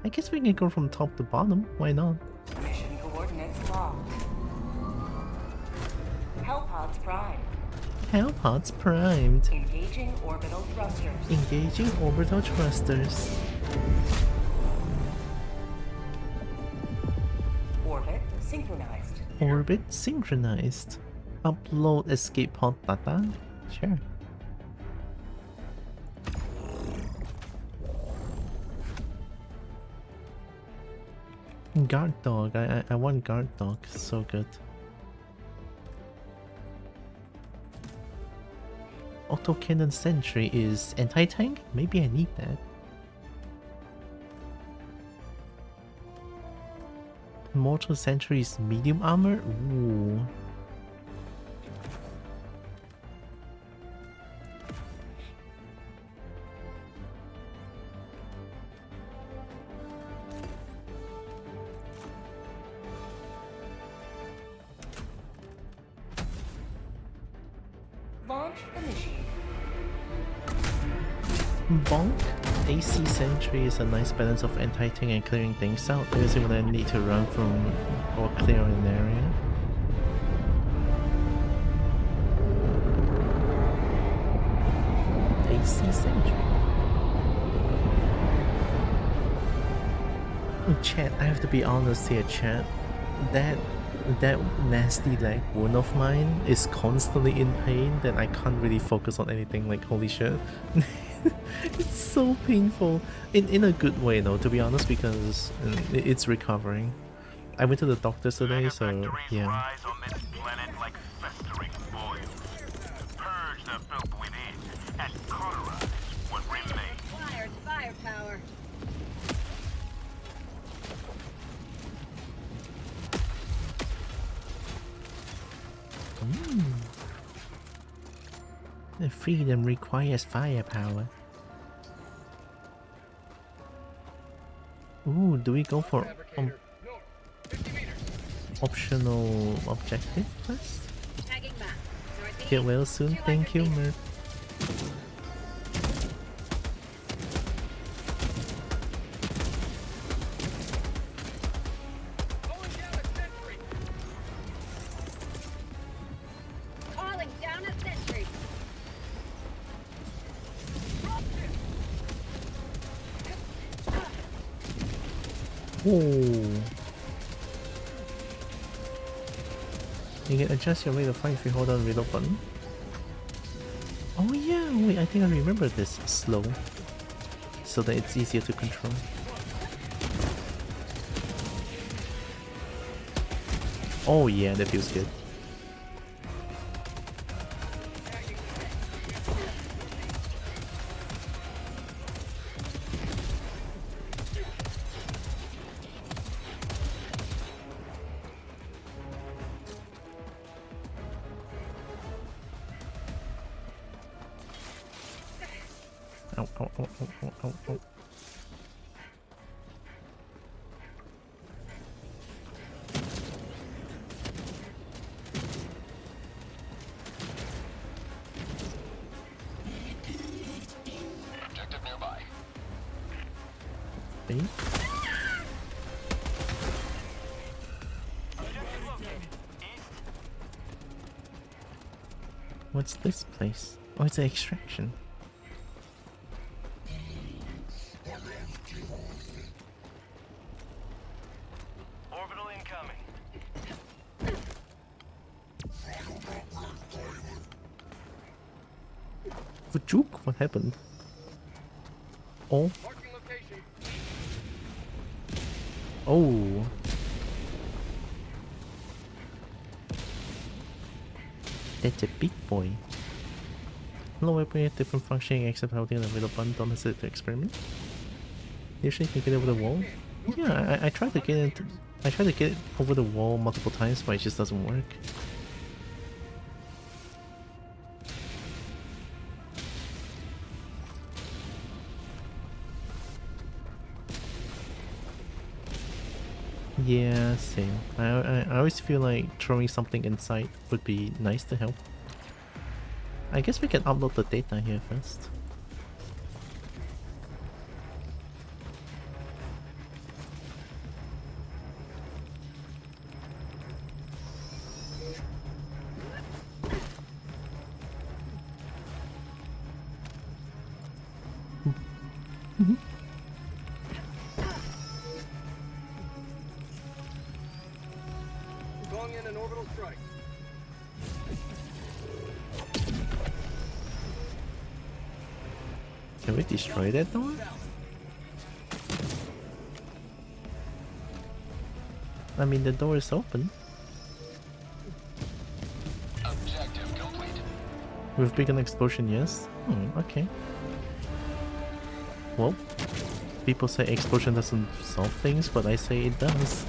I guess we can go from top to bottom, why not? Mission coordinates locked. Hellpods primed. Hellpods primed. Engaging orbital thrusters. Engaging orbital thrusters. Orbit synchronized. Orbit synchronized. Upload escape pod data? Sure. Guard dog. I want guard dog. So good. Autocannon sentry is anti-tank? Maybe I need that. Mortal sentry is medium armor? Ooh. Launch initiated. Bonk. AC sentry is a nice balance of anti-tank and clearing things out, especially when I need to run from or clear an area. AC sentry. Chat, I have to be honest here, chat. That nasty leg wound of mine is constantly in pain, then I can't really focus on anything, like holy shit. It's so painful. In a good way though, to be honest, because it's recovering. I went to the doctor today, so yeah. Rise on this planet like festering boils. Purge the filth within and cauterize what remains. Fired firepower. The freedom requires firepower. Ooh, do we go for optional objective quest? Get well soon, thank you, Mert. Calling down a sentry. Ooh. You can adjust your rate of fire if you hold down the reload button. Oh yeah, wait, I think I remember this. Slow. So that it's easier to control. Oh yeah, that feels good. Ow, ow, ow, ow, ow, ow, ow. Objective nearby. Wait. What's this place? Oh, it's an extraction. Orbital incoming. Vujuk? What happened? Oh. Marking location. Oh. That's a big boy. Hello, weapon has different functioning except holding the middle button. Don't hesitate to experiment. Usually you can get over the wall. Yeah, I tried to get it. I tried to get it over the wall multiple times, but it just doesn't work. Yeah, same. I always feel like throwing something inside would be nice to help. I guess we can upload the data here first. Going in an orbital strike. Can we destroy that door? I mean, the door is open. Objective complete. With big an explosion, yes. Okay. Well, people say explosion doesn't solve things, but I say it does.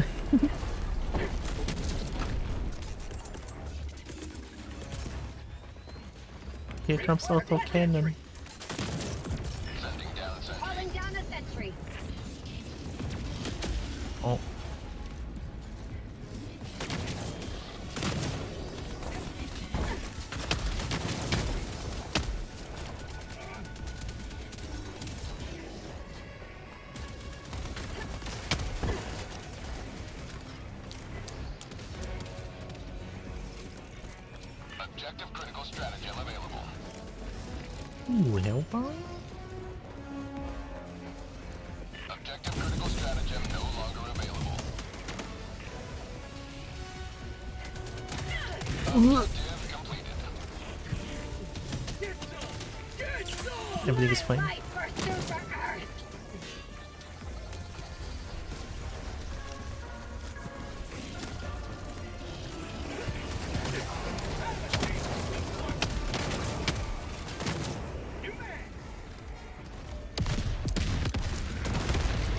Here comes auto cannon. Sending down sentry. Calling down a sentry. Oh. Objective critical stratagem available. Ooh, hellboy? Objective critical stratagem no longer available. Objective completed. Everything is fine. Fight for Super Earth.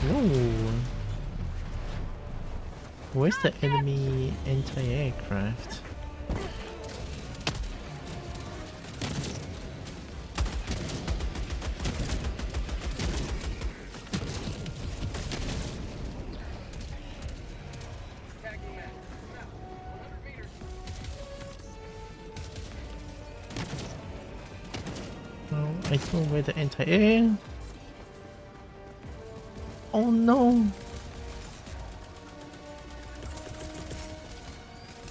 Whoa. Where's the enemy anti-aircraft? Tagging map. South, 100 meters. Oh, I don't know where the anti-air. Oh no!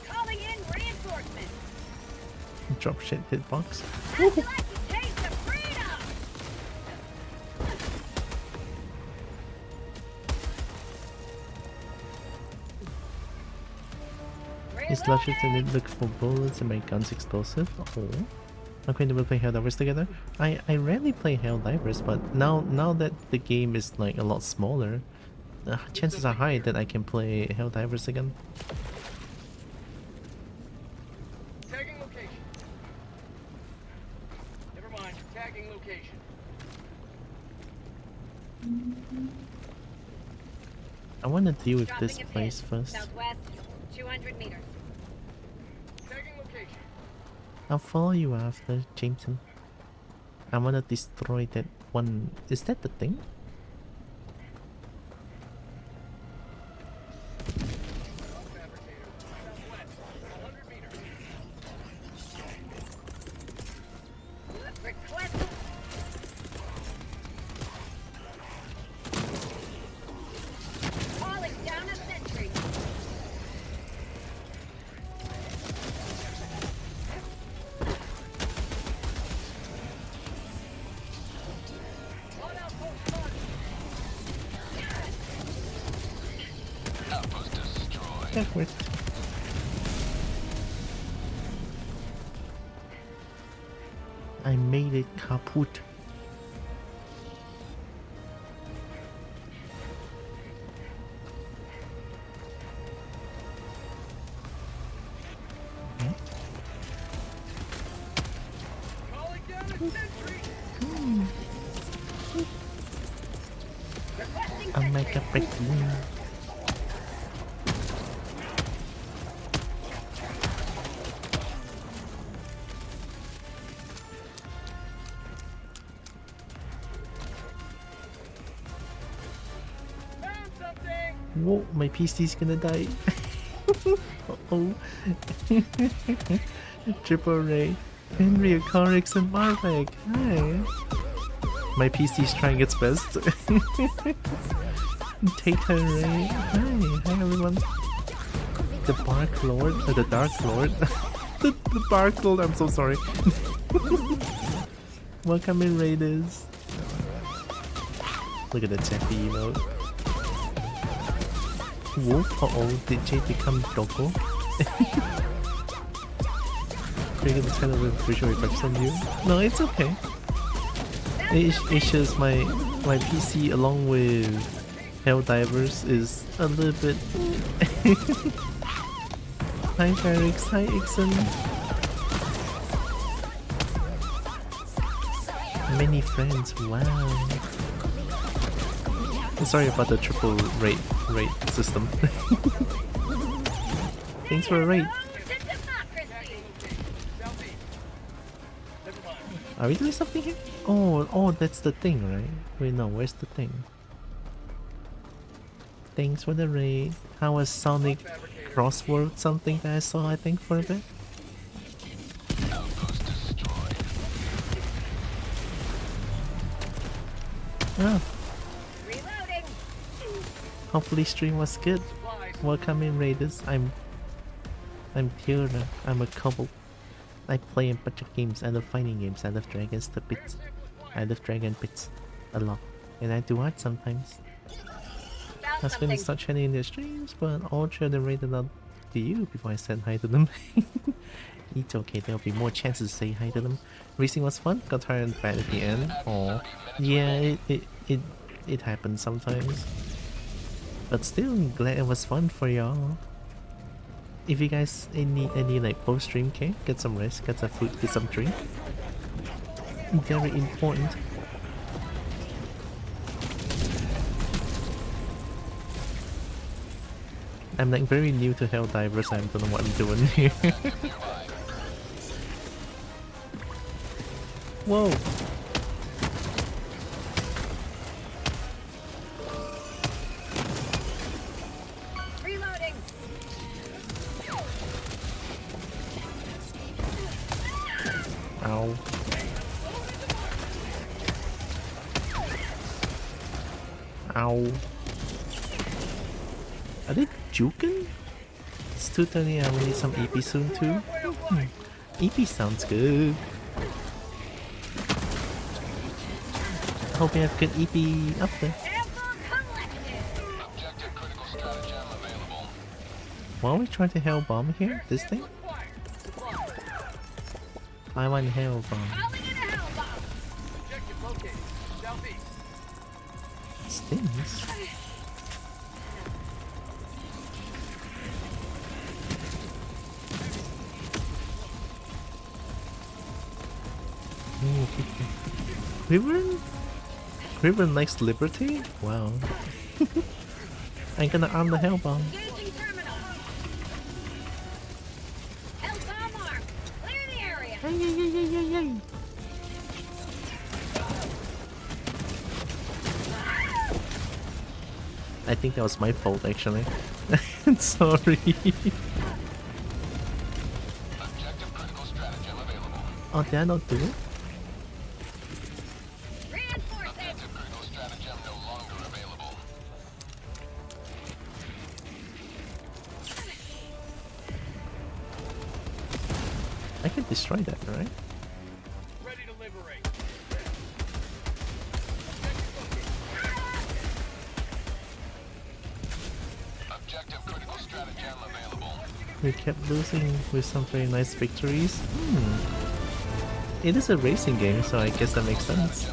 Calling in reinforcements. Drop shit hitbox. How'd you like to taste of freedom? It's larger than it look for bullets and my gun's explosive. Oh. Okay, then we'll play Helldivers together. I rarely play Helldivers, but now that the game is like a lot smaller, the chances are high that I can play Helldivers again. Tagging location. Never mind. Tagging location. I want to deal with Dropping this a pin. place first. Southwest, 200 meters. Tagging location. I'll follow you after, Jameson. I want to destroy that one. Is that the thing? Fabricator. Southwest, 100 meters. Request. Calling down a sentry. On outpost mark. Outpost destroyed. That worked. I made it kaput. Calling down a sentry. Requesting I'll make a sentry. breakthrough. Found something. Whoa, my PC's gonna die. Uh-oh. Triple Ray, Henry, Corix, and Marvek. Hi. My PC's trying its best. Take her, Ray. Hi everyone. The Bark Lord, the Dark Lord. the Bark Lord, I'm so sorry. Welcome in, Raiders. Look at the Taffy emote. Wolf? Uh-oh, did Jade become Doggo? Creating the channel with visual effects on you? No, it's okay. It's just my PC along with Helldivers is a little bit. Hi Ferrix, hi Ixon. Many friends, wow. Sorry about the triple rate system. Thanks for a rate. Are we doing something here? Oh, that's the thing, right? Wait, no, where's the thing? Thanks for the raid. How was Sonic Crossword something that I saw, I think, for a bit? Oh. Hopefully stream was good. Welcome in raiders. I'm Fiona. I'm a Kobo. I play a bunch of games. I love fighting games. I love dragons to bits. I love dragon bits a lot. And I do art sometimes. I was gonna start chatting in their streams, but I'll try to raid it out to you before I said hi to them. It's okay, there'll be more chances to say hi to them. Racing was fun, got tired and bad at the end. Oh, yeah, it happens sometimes. But still, glad it was fun for y'all. If you guys any like post stream care, get some rest, get some food, get some drink. Very important. I'm like very new to Helldivers, I don't know what I'm doing here. Whoa! Reloading. Ow. Ow. Are they juking? It's 2:30, I will need some EP soon too. EP sounds good. I hope you have good EP up there. Why are we trying to hell bomb here? This thing? I want hell bomb. Stings? Wyvern likes liberty? Wow. I'm gonna arm the hell bomb. I think that was my fault actually. Sorry. Oh, did I not do it? I can destroy that, right? Ready to liberate. Objective critical stratagem available. We kept losing with some very nice victories. It is a racing game, so I guess that makes sense.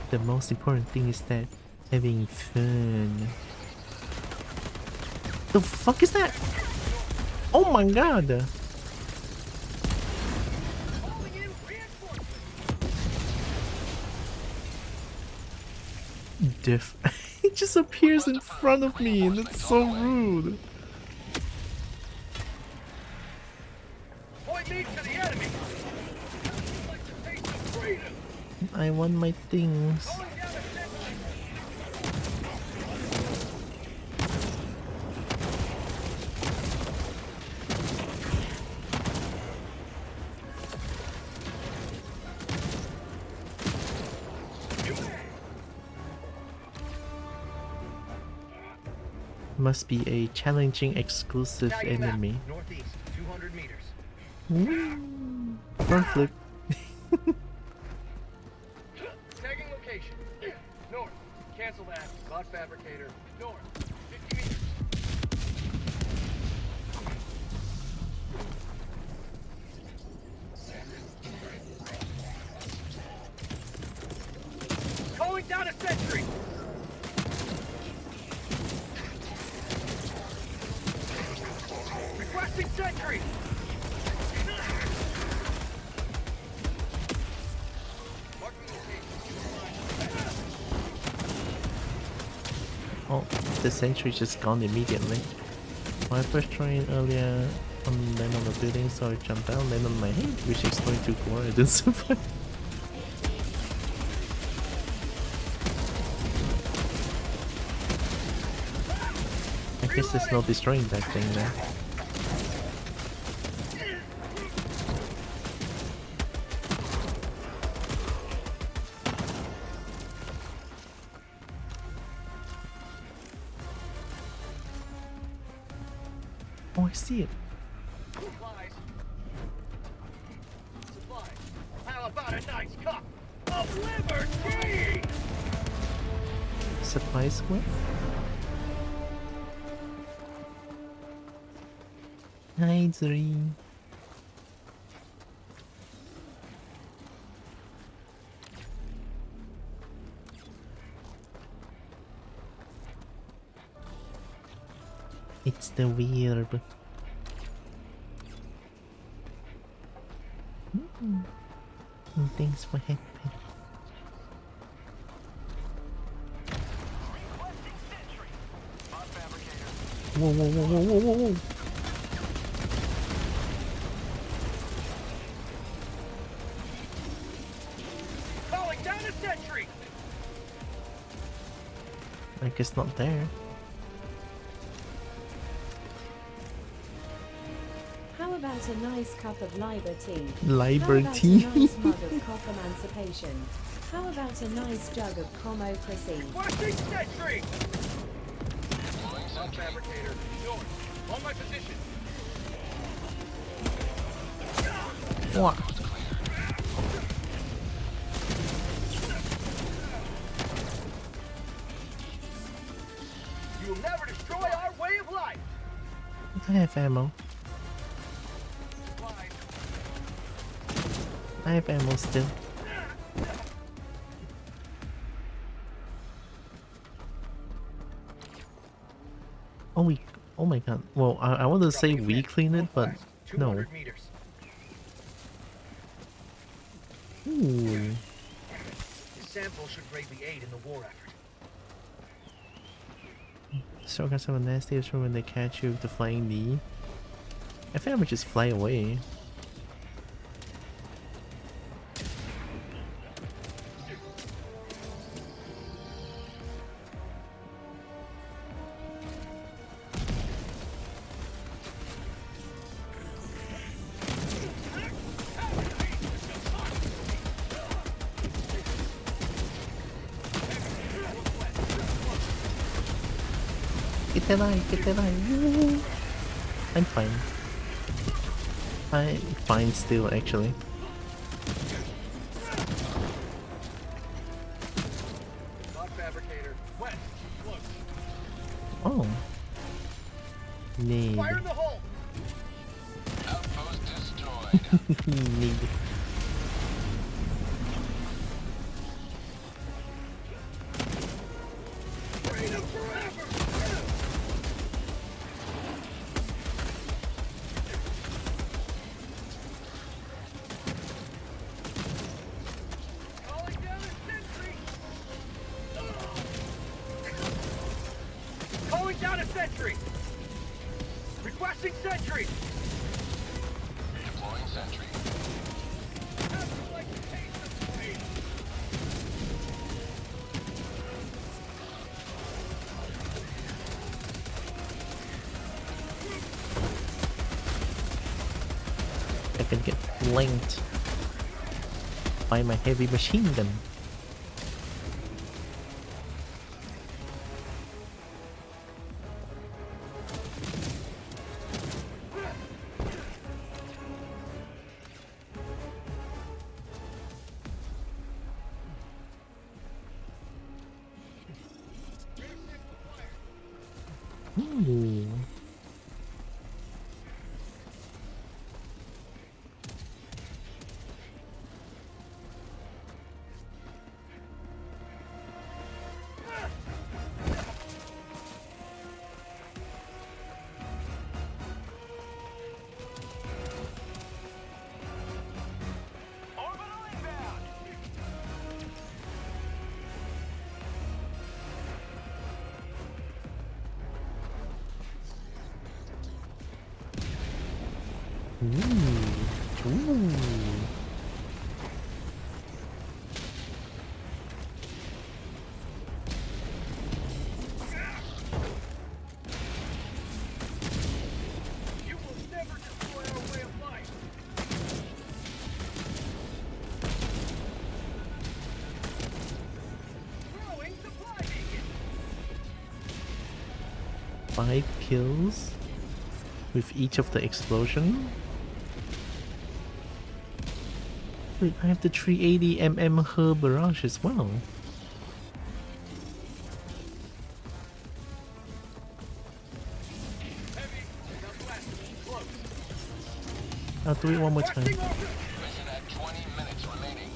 The most important thing is that having fun. The fuck is that? Oh my god! Diff. It just appears in front of me and it's so rude. Point me to the enemy. I want my things. Must be a challenging exclusive enemy. Northeast, 200 meters. Woo. Front flip. Tagging location. North. Cancel that. Box fabricator. North. 50 meters. Calling down a sentry! Requesting sentry! Oh, the sentry just gone immediately. My first trying earlier on land on the building, so I jumped down, land on my head, which explained to gore I didn't survive. I guess there's no destroying that thing there. Oh, I see it. Supplies. Supplies. How about a nice cup of liberty? Supply square? Hi, Zuri. It's the weird. Thanks for helping. Whoa, whoa, whoa, whoa, whoa, whoa, whoa. Calling down a sentry! I guess not there. How about a nice cup of liberty? Liberty. How about a nice mug of cough emancipation? How about a nice jug of comocracy? Requesting sentry! Lock fabricator, north. On my position. What? You will never destroy our way of life! I have ammo. Supplies. I have ammo still. Oh my god. Well, I want to say we clean it, but no. 200 meters. Ooh. This sample should greatly aid in the war effort. Shotguns have a nasty issue when they catch you with the flying knee. I think I would just fly away. Get alive. I'm fine. I'm fine still, actually. Lock fabricator, west, close. Oh. Need. Fire in the hole! Outpost destroyed. Need. Freedom forever! Calling down a sentry! Calling down a sentry! Requesting sentry! Deploying sentry. I can get flanked by my heavy machine gun. Ooh. Ooh. Ooh. You will never destroy our way of life. Throwing supply beacon. 5 kills with each of the explosion. Wait, I have the 380 her barrage as well. Heavy, southwest, close. I'll do it one more time. Mission at 20 minutes remaining.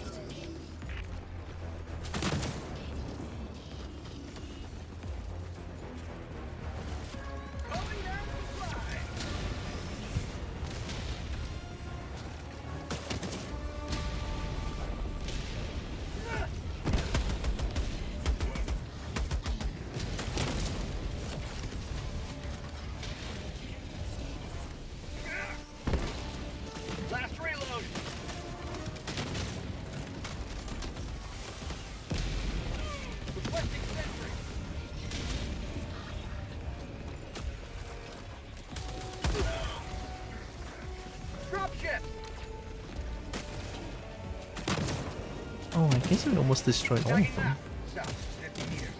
Calling down supply. Last reload. Requesting sentry. Drop ship. Oh, I guess we almost destroyed all of Tagging them. map. South, 50 meters.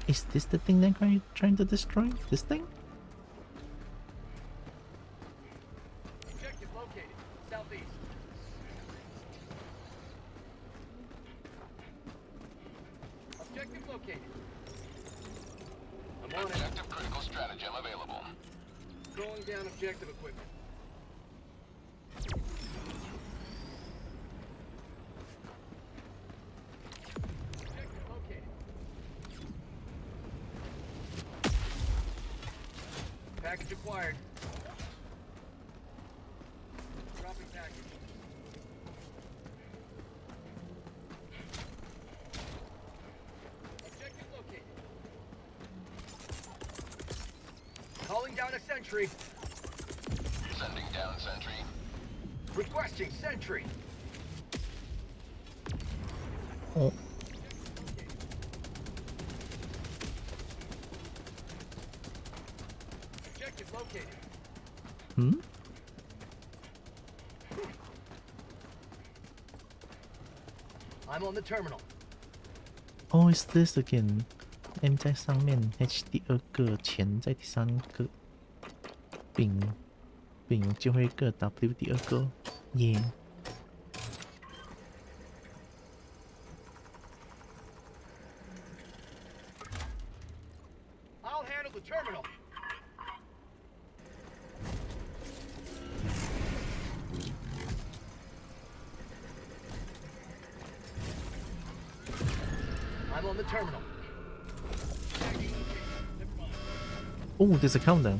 Is this the thing they're trying to destroy? This thing? Objective located. Southeast. Objective located. I'm on it. Objective critical stratagem available. Throwing down objective equipment. Objective located. Package acquired. Dropping package. Objective located. Calling down a sentry. Sending down sentry. Requesting sentry. Oh, Objective located. hmm? I'm on the terminal. Oh, it's this again. M 在上面 H 第二个，钱在第三个，丙最后一个 W 第二个，耶、I'll handle the terminal. I'm on the terminal. Oh, there's a countdown.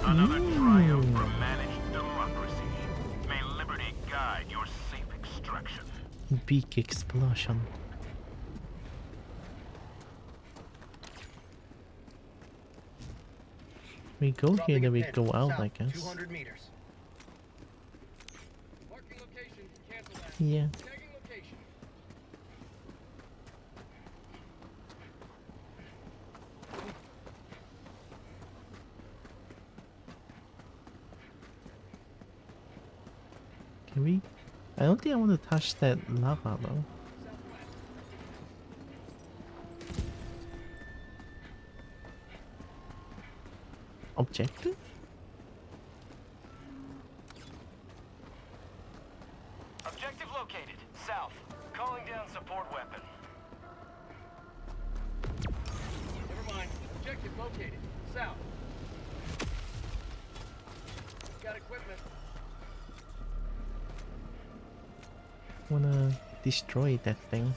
Another triumph for managed democracy. May liberty guide your safe extraction. Big explosion. We go here, Dropping then a we pin. go out, South, I guess. 200 meters. Marking location. Cancel that. Yeah. Tagging location. Can we? I don't think I want to touch that lava though. Objective? Objective located. South. Calling down support weapon. Never mind. Objective located. South. Got equipment. Wanna destroy that thing?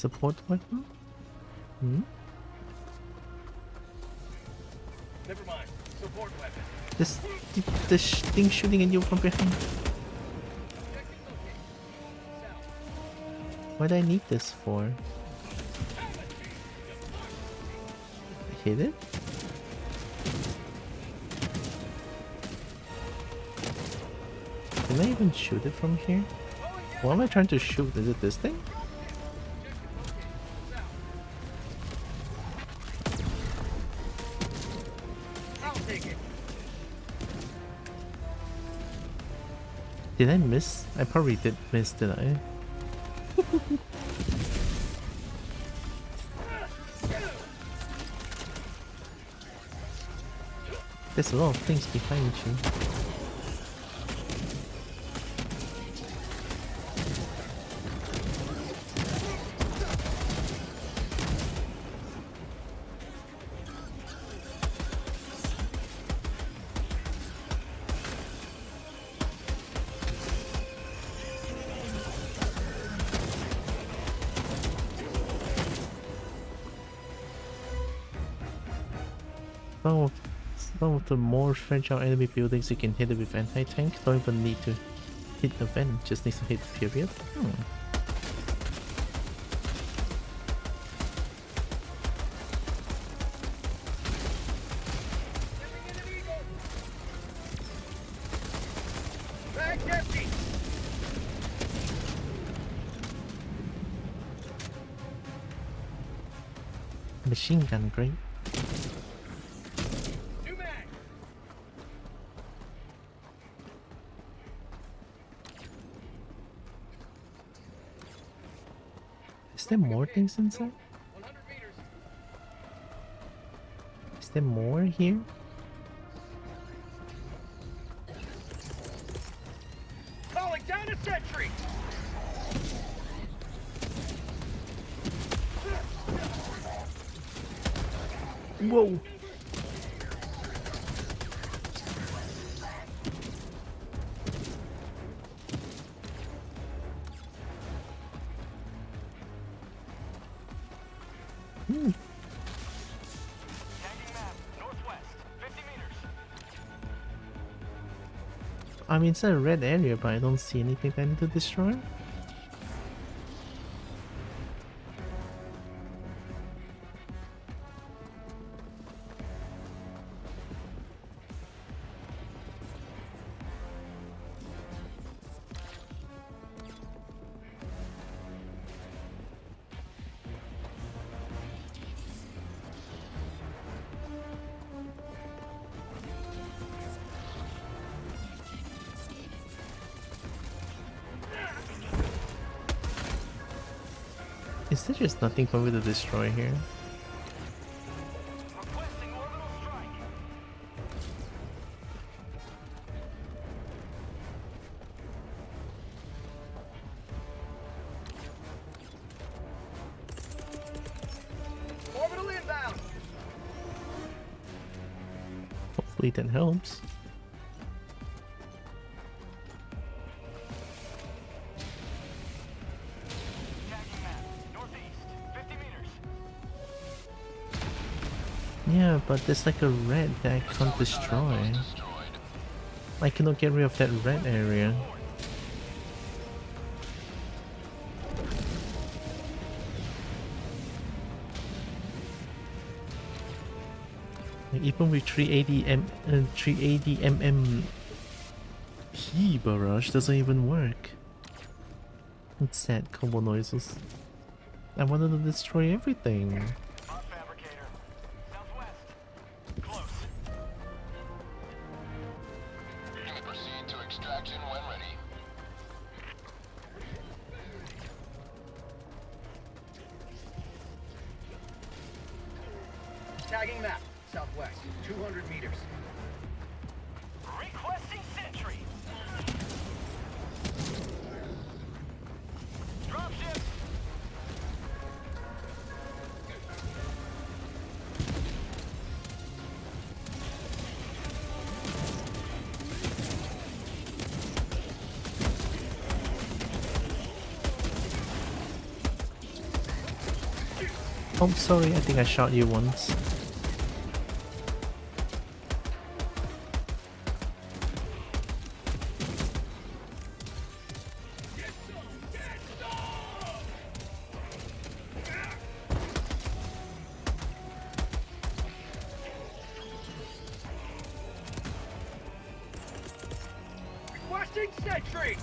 support weapon? Hmm? Never mind. Support weapon. This thing shooting at you from behind. What do I need this for? Hit it? Can I even shoot it from here? What am I trying to shoot? Is it this thing? I'll take it. Did I miss? I probably did miss, did I? There's a lot of things behind you. Some of the more fragile enemy buildings you can hit it with anti-tank don't even need to hit the vent, just needs to hit the period. Bag's empty. Machine gun, great. New mag. Is there more things inside? 100 meters. Is there more here? Calling down a sentry. Whoa! I'm inside a red area, but I don't see anything that I need to destroy. Is there just nothing for me to destroy here? Orbital inbound. Hopefully that helps. Yeah, but there's like a red that I can't destroy. I cannot get rid of that red area. Like even with 380 mm heat barrage doesn't even work. It's sad combo noises. I wanted to destroy everything. Tagging map. Southwest. 200 meters. Requesting sentry. Dropship. Oh, sorry, I think I shot you once. Requesting sentry!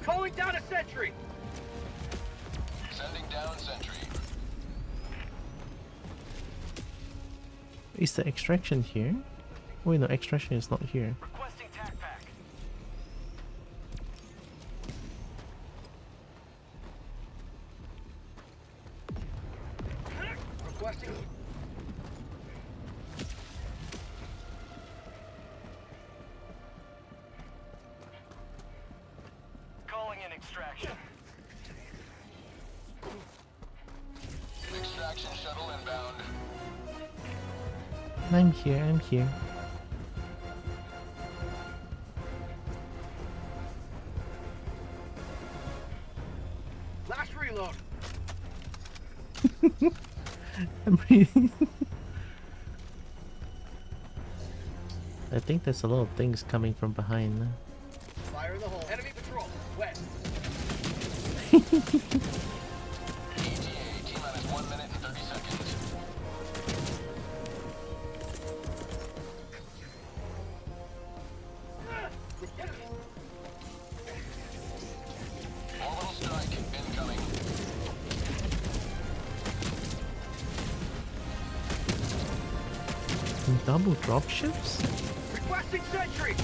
Calling down a sentry! Sending down sentry. Is the extraction here? Wait, no, extraction is not here. Requesting tac pack. Requesting. Calling in extraction. Extraction shuttle inbound. I'm here, I'm here. Last reload. I'm breathing. I think there's a lot of things coming from behind. Fire in the hole. Enemy patrol. West. ETA, T-minus 1 minute and 30 seconds. Orbital strike incoming. Double dropships? Requesting sentry.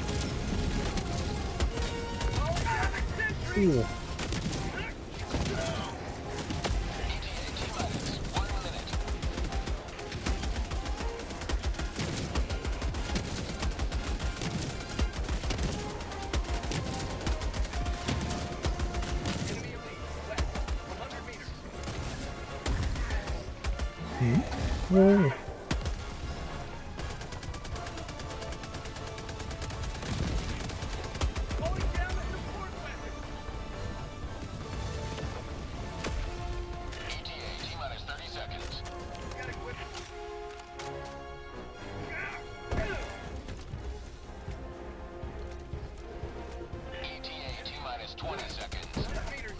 Ooh. ETA, T-minus 1 minute. Enemy elite. West. 100 meters. Whoa. Calling down a support weapon. ETA, T-minus 30 seconds. Got equipment. ETA, T-minus 20 seconds. 100 meters.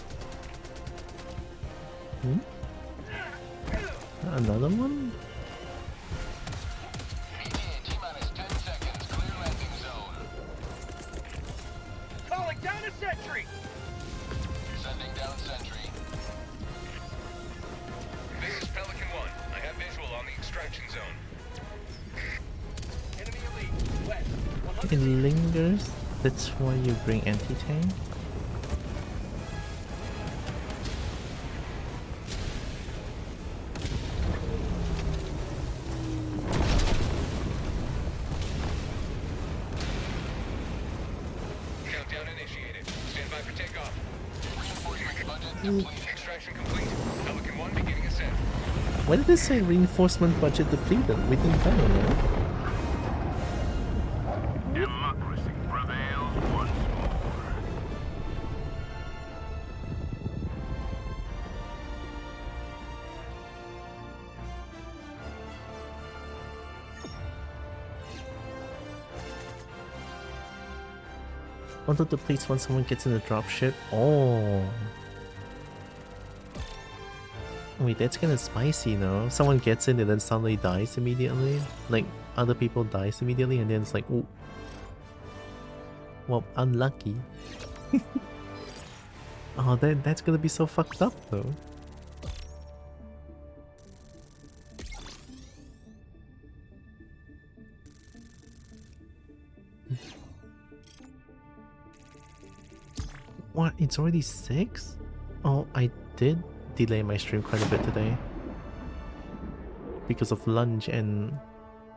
Another one? ETA, T-minus 10 seconds. Clear landing zone. Calling down a sentry. Sending down sentry. This is Pelican 1. I have visual on the extraction zone. Enemy elite. West. 100 It lingers. That's why you bring anti-tank. Countdown initiated. Stand by for takeoff. Reinforcement budget complete. Extraction complete. Pelican 1 beginning ascent. Why did they say reinforcement budget depleted? We didn't buy it. Democracy prevails once more. Auto depletes once someone gets in the dropship. Oh. Wait, that's kinda spicy, no? Someone gets in and then suddenly dies immediately? Like, other people dies immediately and then it's like, ooh. Well, unlucky. Oh, that's gonna be so fucked up though. What? It's already 6? Oh, I did delay my stream quite a bit today. Because of lunch and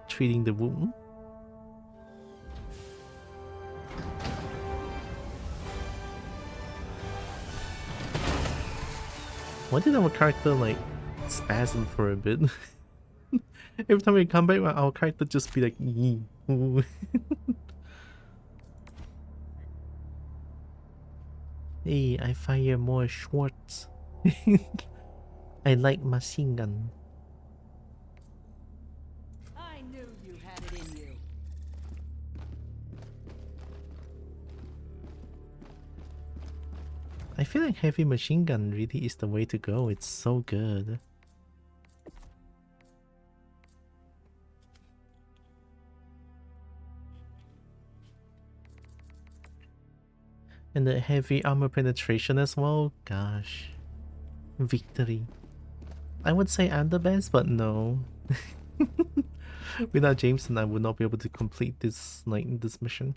treating the wound. Why did our character like spasm for a bit? Every time we come back, our character just be like, "Ee, ooh." Hey, I fire more shots. I like machine gun. I knew you had it in you. I feel like heavy machine gun really is the way to go. It's so good. And the heavy armor penetration as well. Gosh. Victory. I would say I'm the best, but no. Without Jameson, I would not be able to complete this this mission.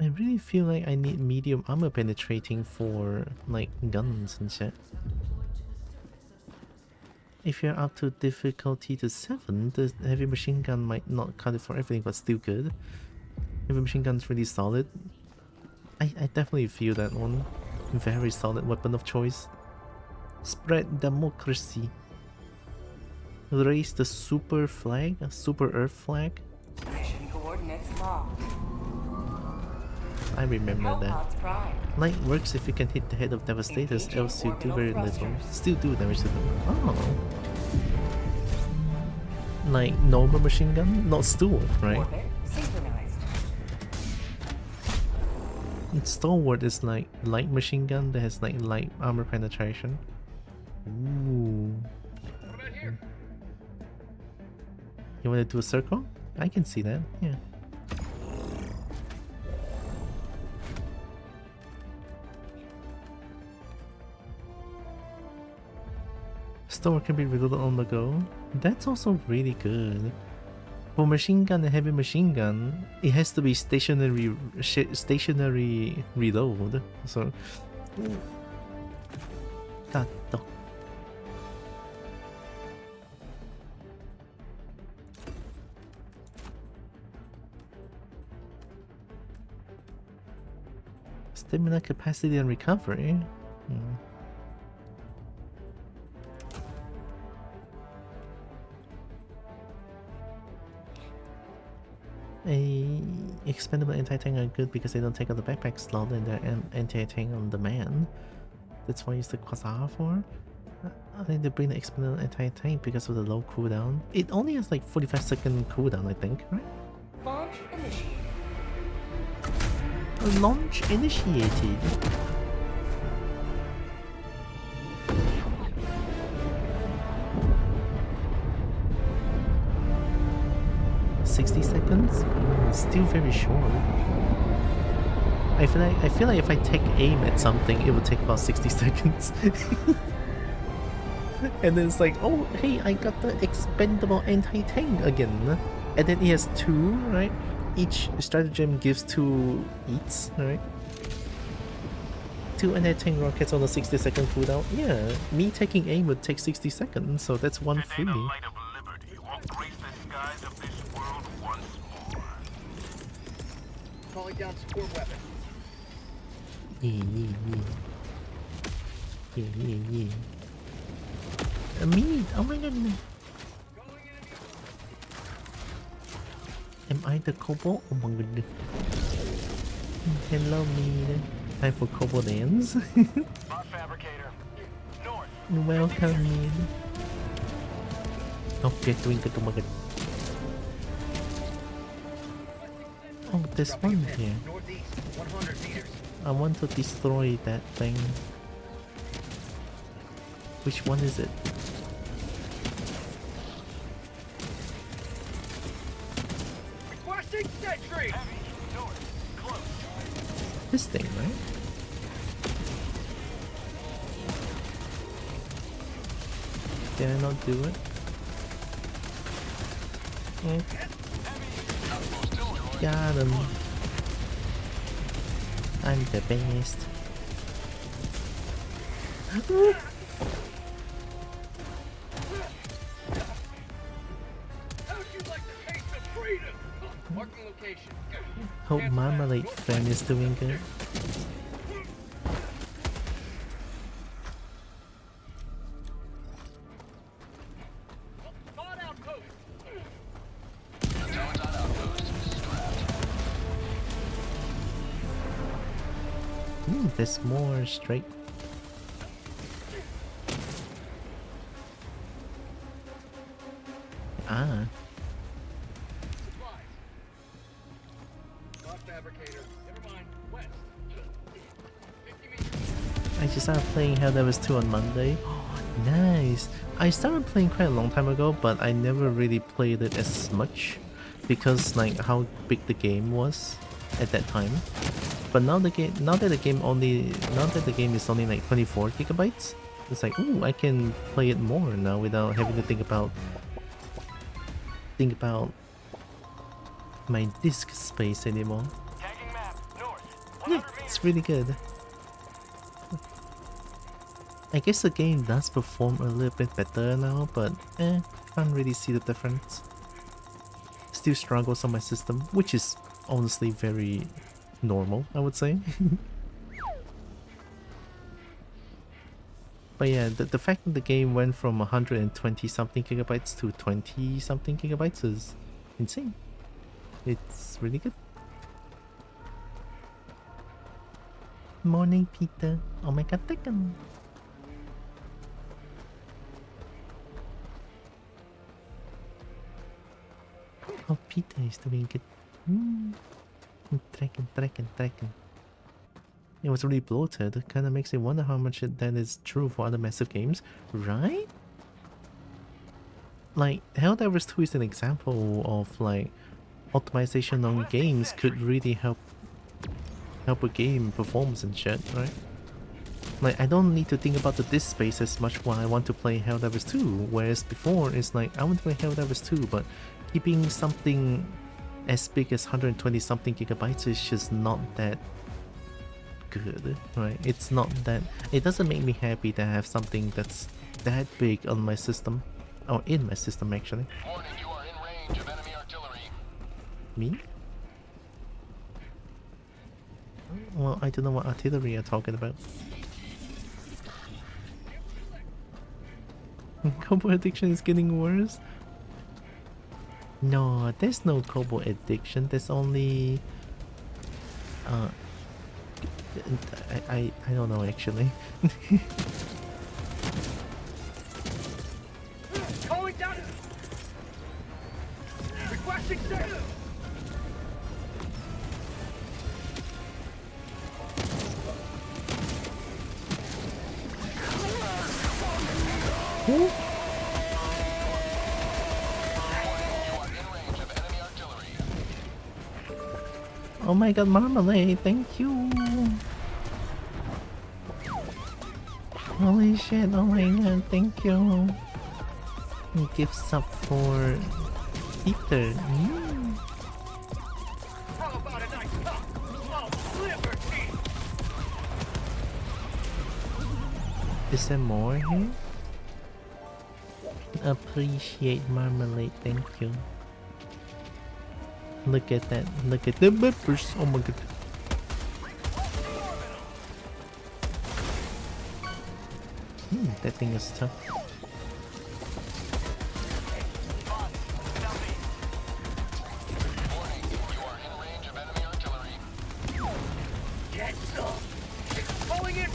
I really feel like I need medium armor penetrating for like guns and shit. If you're up to difficulty to 7, the heavy machine gun might not cut it for everything, but still good. Heavy machine gun's really solid. I definitely feel that one. Very solid weapon of choice. Spread democracy. Raise the super flag, a super earth flag. Mission coordinates locked. I remember that. Prime. Light works if you can hit the head of devastators, else you do very little. Still do damage to them. Oh. Like normal machine gun? Not Steward, right? Orbit synchronized. And Stalwart is like light machine gun that has like light armor penetration. Ooh. What about here? You want to do a circle? I can see that, yeah. Stalwart can be reloaded on the go. That's also really good. For machine gun and heavy machine gun, it has to be stationary reload. So, gatto. Stamina capacity and recovery. Expendable anti-tank are good because they don't take up the backpack slot and they're anti-tank on demand. That's why I use the Quasar for. I think they bring the expendable anti-tank because of the low cooldown. It only has like 45-second cooldown, I think, right? Launch initiated. Launch initiated. $60? Still very short. I feel like if I take aim at something, it would take about 60 seconds. And then it's like, oh hey, I got the expendable anti-tank again. And then it has 2, right? Each stratagem gives 2 eats, right? 2 anti-tank rockets on a 60-second cooldown. Yeah, me taking aim would take 60 seconds, so that's 1 free. Calling down support weapon. Yeah. A minute, oh my god. Am I the Kobo? Oh my god. Hello, me. Time for Kobo dance. Fabricator. North. Welcome, me. Okay, twinkle to my god. Oh, there's one here. Northeast, 100 meters. I want to destroy that thing. Which one is it? Requesting sentry. Heavy. North. Close. This thing, right? Did I not do it? Got him. I'm the best. Hope Marmalade friend is doing good. There's more straight. Ah. I just started playing Helldivers 2 on Monday. Nice. I started playing quite a long time ago, but I never really played it as much because like how big the game was at that time. But now that the game is only like 24 gigabytes, it's like, ooh, I can play it more now without having to think about my disk space anymore. Yeah, it's really good. I guess the game does perform a little bit better now, but can't really see the difference. Still struggles on my system, which is honestly very normal, I would say. But yeah, the fact that the game went from 120 something gigabytes to 20 something gigabytes is insane. It's really good. Morning, Peter. Oh my god, Tekken. Oh, Peter is doing good. Tracking. It was really bloated. It kind of makes me wonder how much that is true for other massive games, right? Like, Helldivers 2 is an example of like optimization on games could really help a game performance and shit, right? Like, I don't need to think about the disk space as much when I want to play Helldivers 2, whereas before it's like I want to play Helldivers 2, but keeping something as big as 120 something gigabytes is just not that good, right? It's not that, it doesn't make me happy to have something that's that big on my system, or in my system actually. Warning, you are in range of enemy artillery. Me? Well, I don't know what artillery you're talking about. Kobo addiction is getting worse? No, there's no Kobo addiction. There's only... I don't know actually. Calling down. Requesting service. Who? Oh my god, Marmalade, thank you! Holy shit, oh my god, thank you! Gifts up for Peter. How about a nice cup of liberty? Is there more here? Appreciate Marmalade, thank you. Look at that, look at the peppers, oh my god. That thing is tough.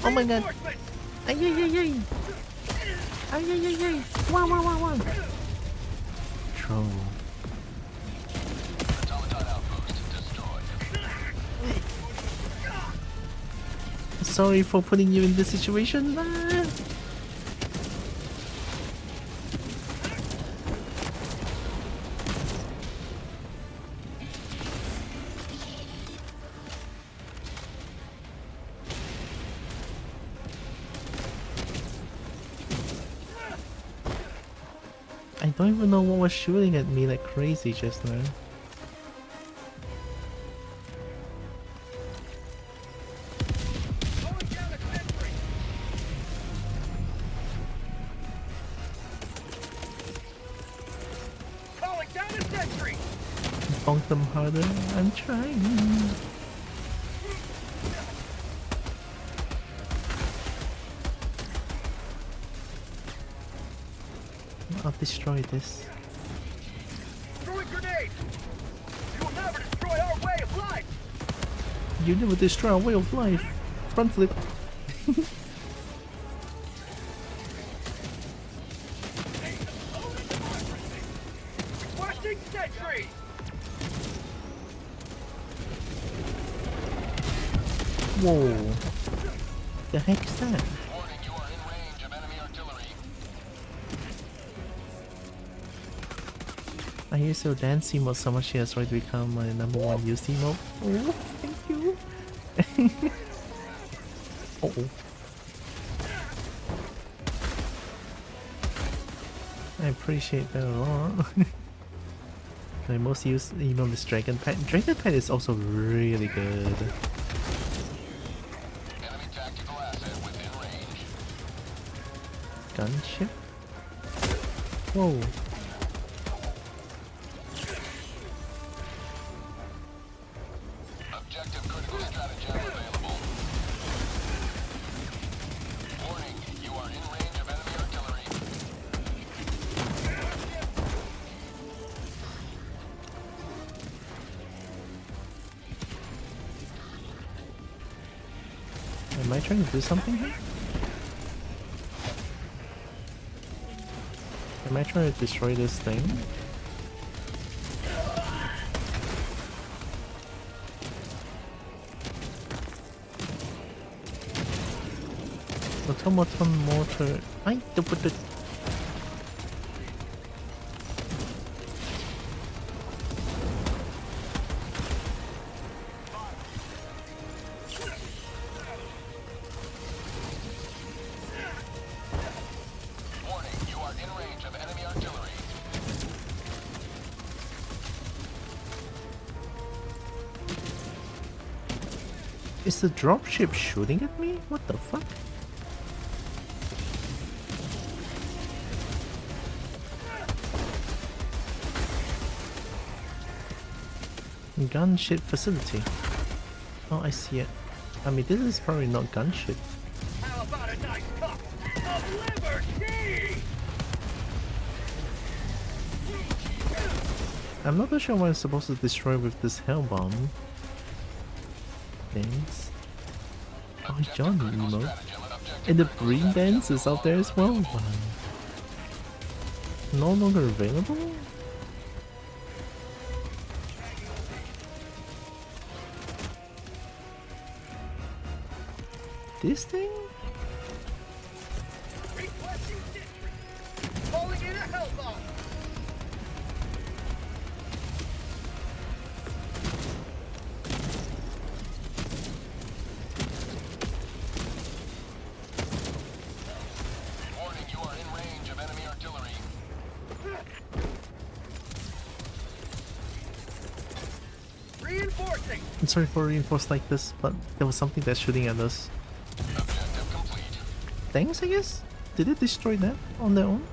Oh my god! Ay ay ay ay! Ay ay ay ay! Wow! Troll. Sorry for putting you in this situation. I don't even know what was shooting at me like crazy just now. Bonk them harder. I'm trying. I'll destroy this. Throwing grenade! You will never destroy our way of life! You never destroy our way of life. front flip. Requesting sentry! Whoa. The heck is that? Warning, you are in range of enemy artillery. I used to dance mode so much she has already become my #1 UC mode. Oh, thank you. Oh. I appreciate that a lot. My most used emote is Dragon Pet. Dragon Pet is also really good. Enemy tactical asset within range. Gunship? Whoa. Objective critical stratagem available. Warning, you are in range of enemy artillery. Am I trying to do something here? Am I trying to destroy this thing? Automaton mortar. I do put the. Warning, you are in range of enemy artillery. Is the dropship shooting at me? What the fuck? Gunship facility. Oh, I see it. I mean, this is probably not gunship. How about a nice cup of liberty? I'm not too sure what I'm supposed to destroy with this hell bomb. Things. Oh, Johnny emote. And the green dance is out there as well. Wow. No longer available? This thing? Requesting sentry. Calling in a hell bomb. Warning, you are in range of enemy artillery. Reinforcing. I'm sorry for reinforced like this, but there was something that's shooting at us. Objective complete. Thanks, I guess? Did it destroy that on their own?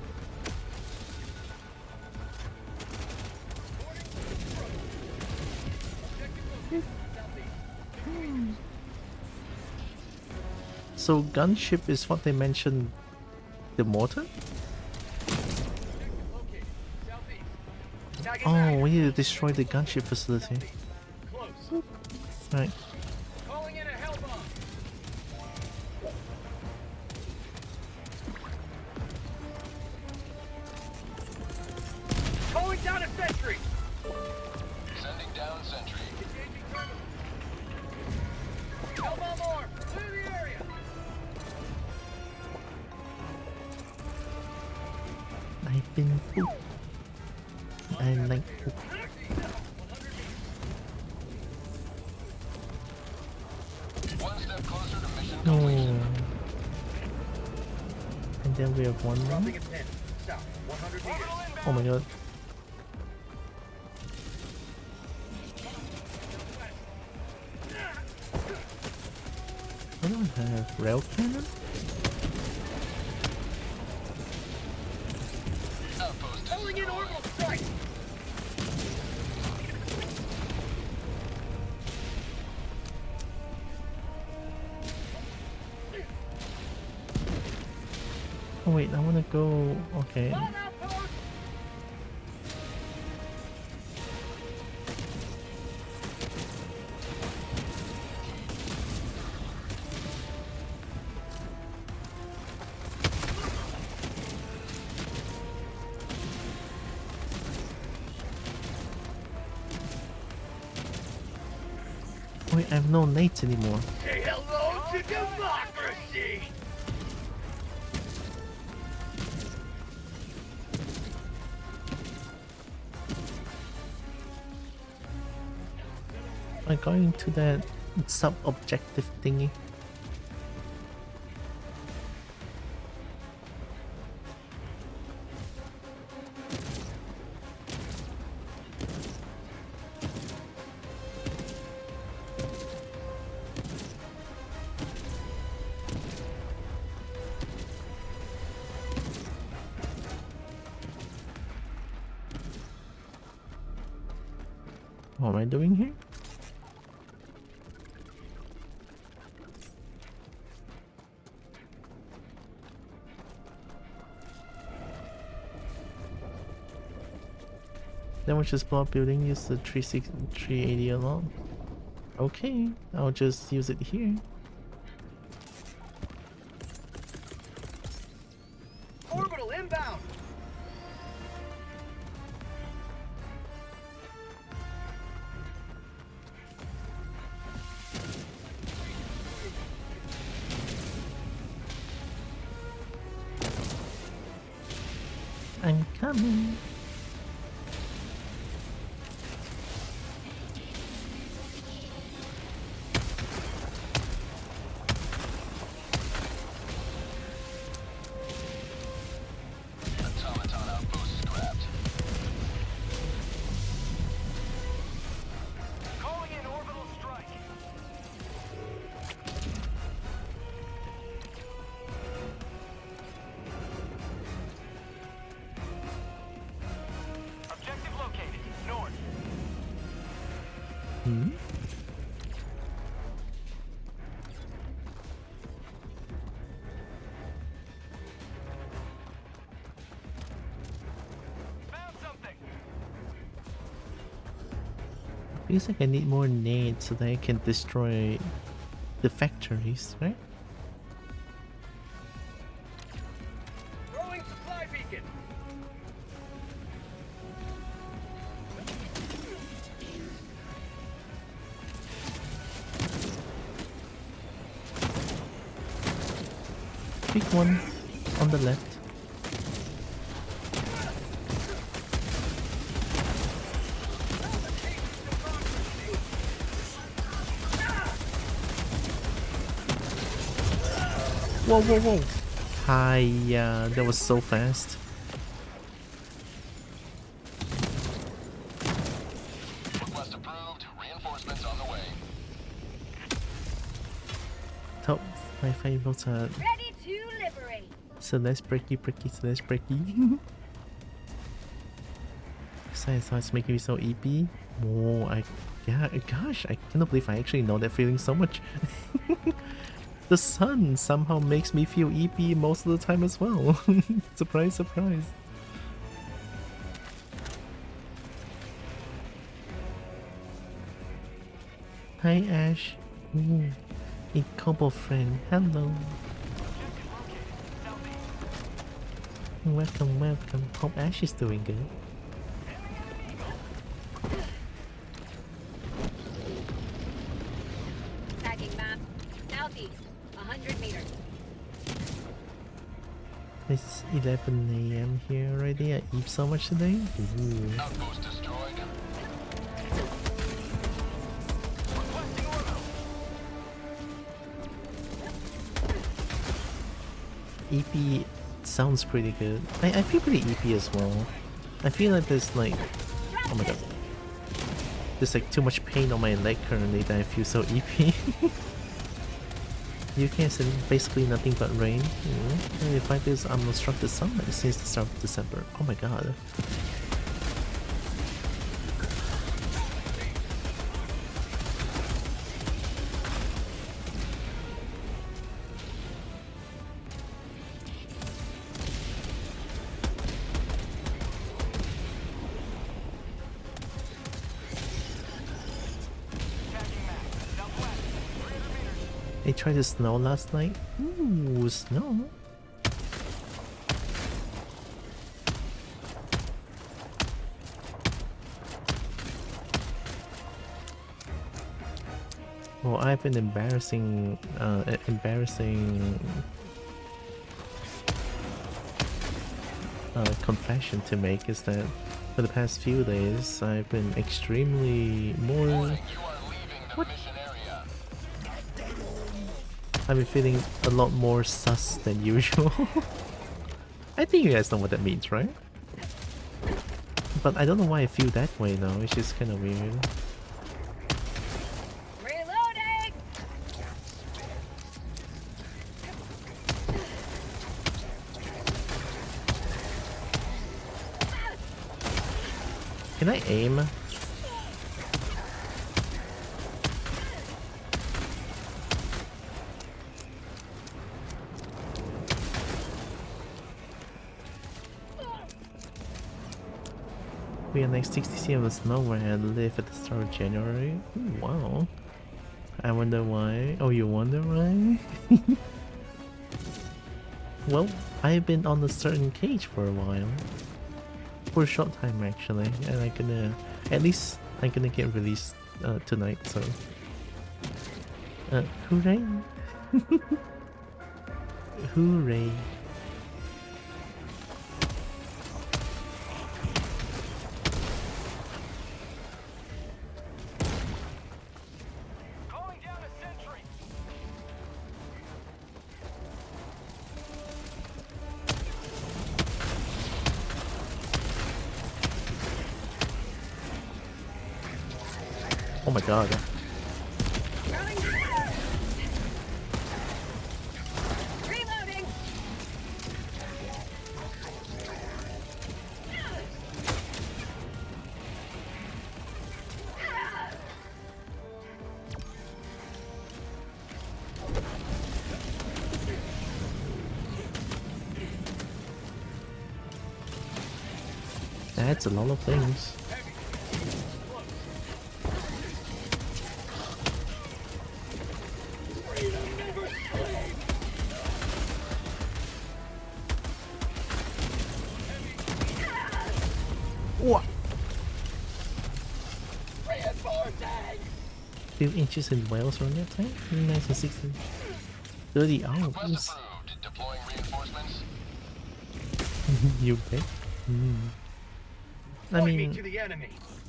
So gunship is what they mentioned, the mortar? Oh, we need to destroy the gunship facility. Close. Right. Calling in a hell bomb. Calling down a sentry. Sending down sentry. Engaging terminal. Hell bomb arm. Clear the area. I've been pooped. I like poop. One step closer to mission No. completion. And then we have one more. Dropping a pin. South. 100 meters. Oh my god. I don't have rail cannon? Outpost. Calling in orbital strike. Oh wait, I wanna go. Okay. Bomb outpost. Wait, I have no knights anymore. Say hello to democracy! Am I going to that sub-objective thingy? What am I doing here? Then we just block building, use the 380 along. Okay, I'll just use it here. Orbital inbound! I'm coming. Automaton outpost scrapped. Calling in orbital strike. Objective located. North. Hmm? Found something. Feels like I need more nades so that I can destroy the factories, right? Throwing supply beacon. Big one on the left. Whoa, whoa, whoa. Hi, yeah, that was so fast. Request approved. Reinforcements on the way. Top 5 votes are Ready to liberate. Celeste Breaky, Celeste Breaky. Besides, how it's making me so EP. Oh, yeah, gosh, I cannot believe I actually know that feeling so much. The sun somehow makes me feel EP most of the time as well. Surprise, surprise. Hi Ash. Ooh, a Kobo friend. Hello. Welcome, welcome. Hope Ash is doing good. Tagging map. Southeast. 100 meters. It's 11 AM here already. I eat so much today. Ooh. Outpost destroyed. EP sounds pretty good. I feel pretty EP as well. I feel like there's like, oh my god, there's like too much pain on my leg currently that I feel so EP. UK is basically nothing but rain. Only 5 days unobstructed sunlight since the start of December. Oh my god. I tried to snow last night. Ooh, snow. Well, I have an embarrassing confession to make, is that for the past few days I've been extremely more... What? I've been feeling a lot more sus than usual. I think you guys know what that means, right? But I don't know why I feel that way now, it's just kind of weird. Reloading! Can I aim? We are next 60 of the snow where I live at the start of January. Ooh, wow. I wonder why. Oh, you wonder why? Well, I've been on a certain cage for a while. For a short time actually, and I'm gonna... At least I'm gonna get released tonight, so... hooray! Hooray! Oh my god. Reloading! That's a lot of things. What? Few inches in Wales around that time? 1960. 30 hours. You bet. I mean,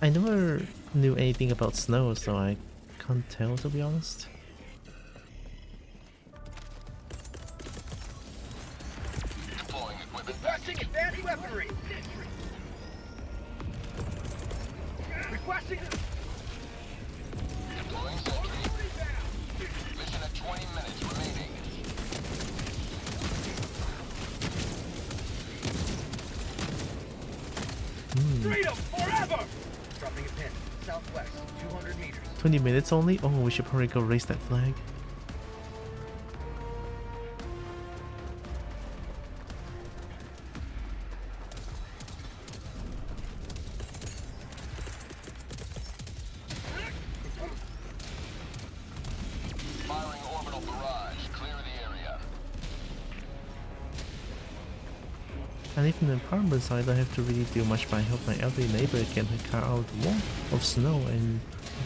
I never knew anything about snow, so I can't tell, to be honest. Requesting advanced weaponry. Requesting. Deploying sentry. Mission at 20 minutes remaining. Freedom forever! Dropping a pin. Southwest, 200 meters. 20 minutes only? Oh, we should probably go raise that flag. Firing orbital barrage. Clear the area. And even the apartment side, I don't have to really do much, but I hope my elderly neighbor can car out a wall of snow, and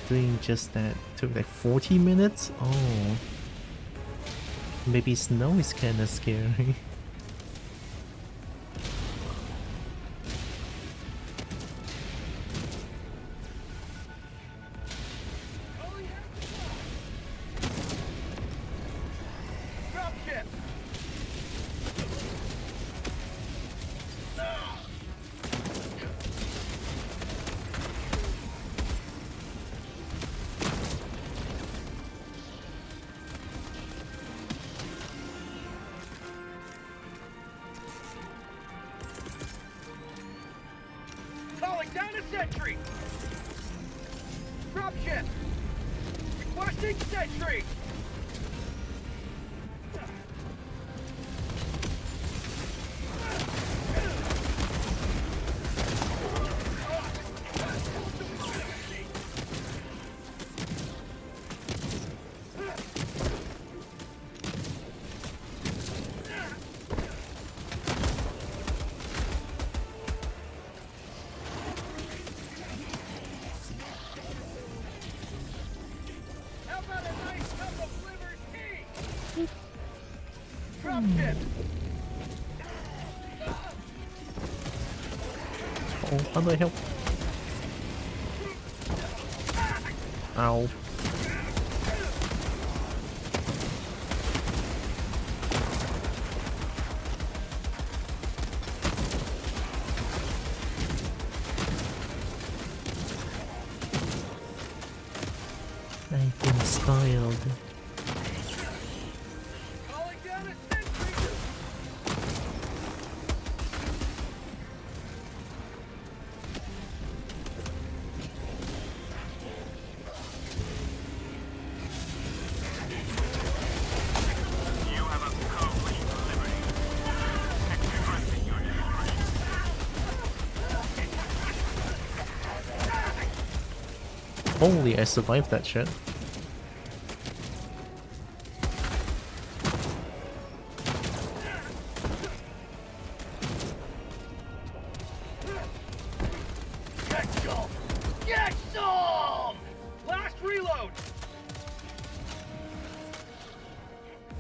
doing just that took like 40 minutes? Oh. Maybe snow is kinda scary. Dropship! Calling down a sentry! Dropship! Requesting sentry! How about a Oh, how do I help? Ow. I've been spoiled. Holy, I survived that shit. Get some! Last reload!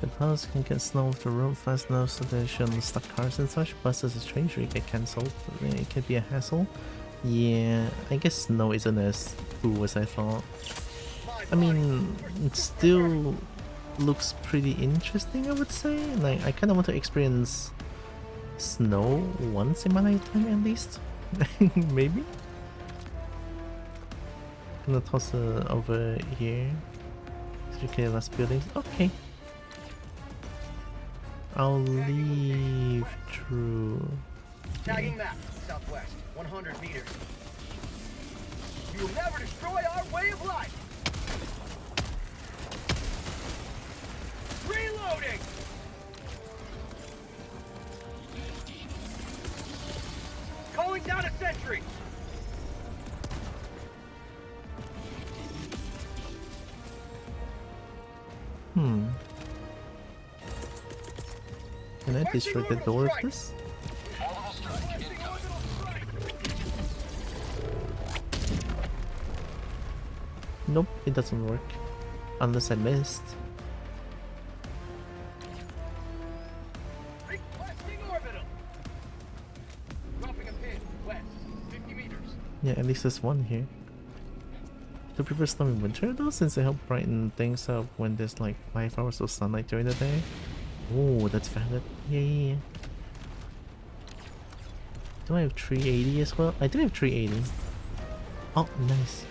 The pilots can get snow off the road fast enough so they shouldn't stuck cars and such. Buses is strange, you get cancelled. It can be a hassle. Yeah, I guess snow isn't as cool as I thought. I mean, it still looks pretty interesting, I would say. Like, I kind of want to experience snow once in my lifetime at least. Maybe? I'm gonna toss it over here. Okay, last buildings. Okay. I'll leave through. Tagging map, southwest, 100 meters. You will never destroy our way of life! Reloading! Calling down a sentry! Can I destroy the door of this? Nope, it doesn't work. Unless I missed. Requesting orbital. Dropping a pin, west, 50 meters. Yeah, at least there's one here. Do you prefer snow in winter though, since it helps brighten things up when there's like 5 hours of sunlight during the day? Oh, that's valid. Yeah. Do I have 380 as well? I do have 380. Oh, nice.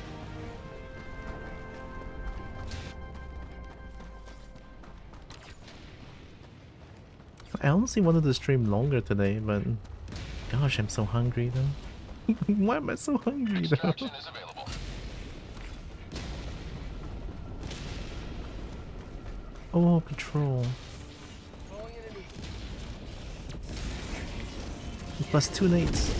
I honestly wanted to stream longer today, but gosh, I'm so hungry though. Why am I so hungry though? Oh, patrol. Plus 2 nades.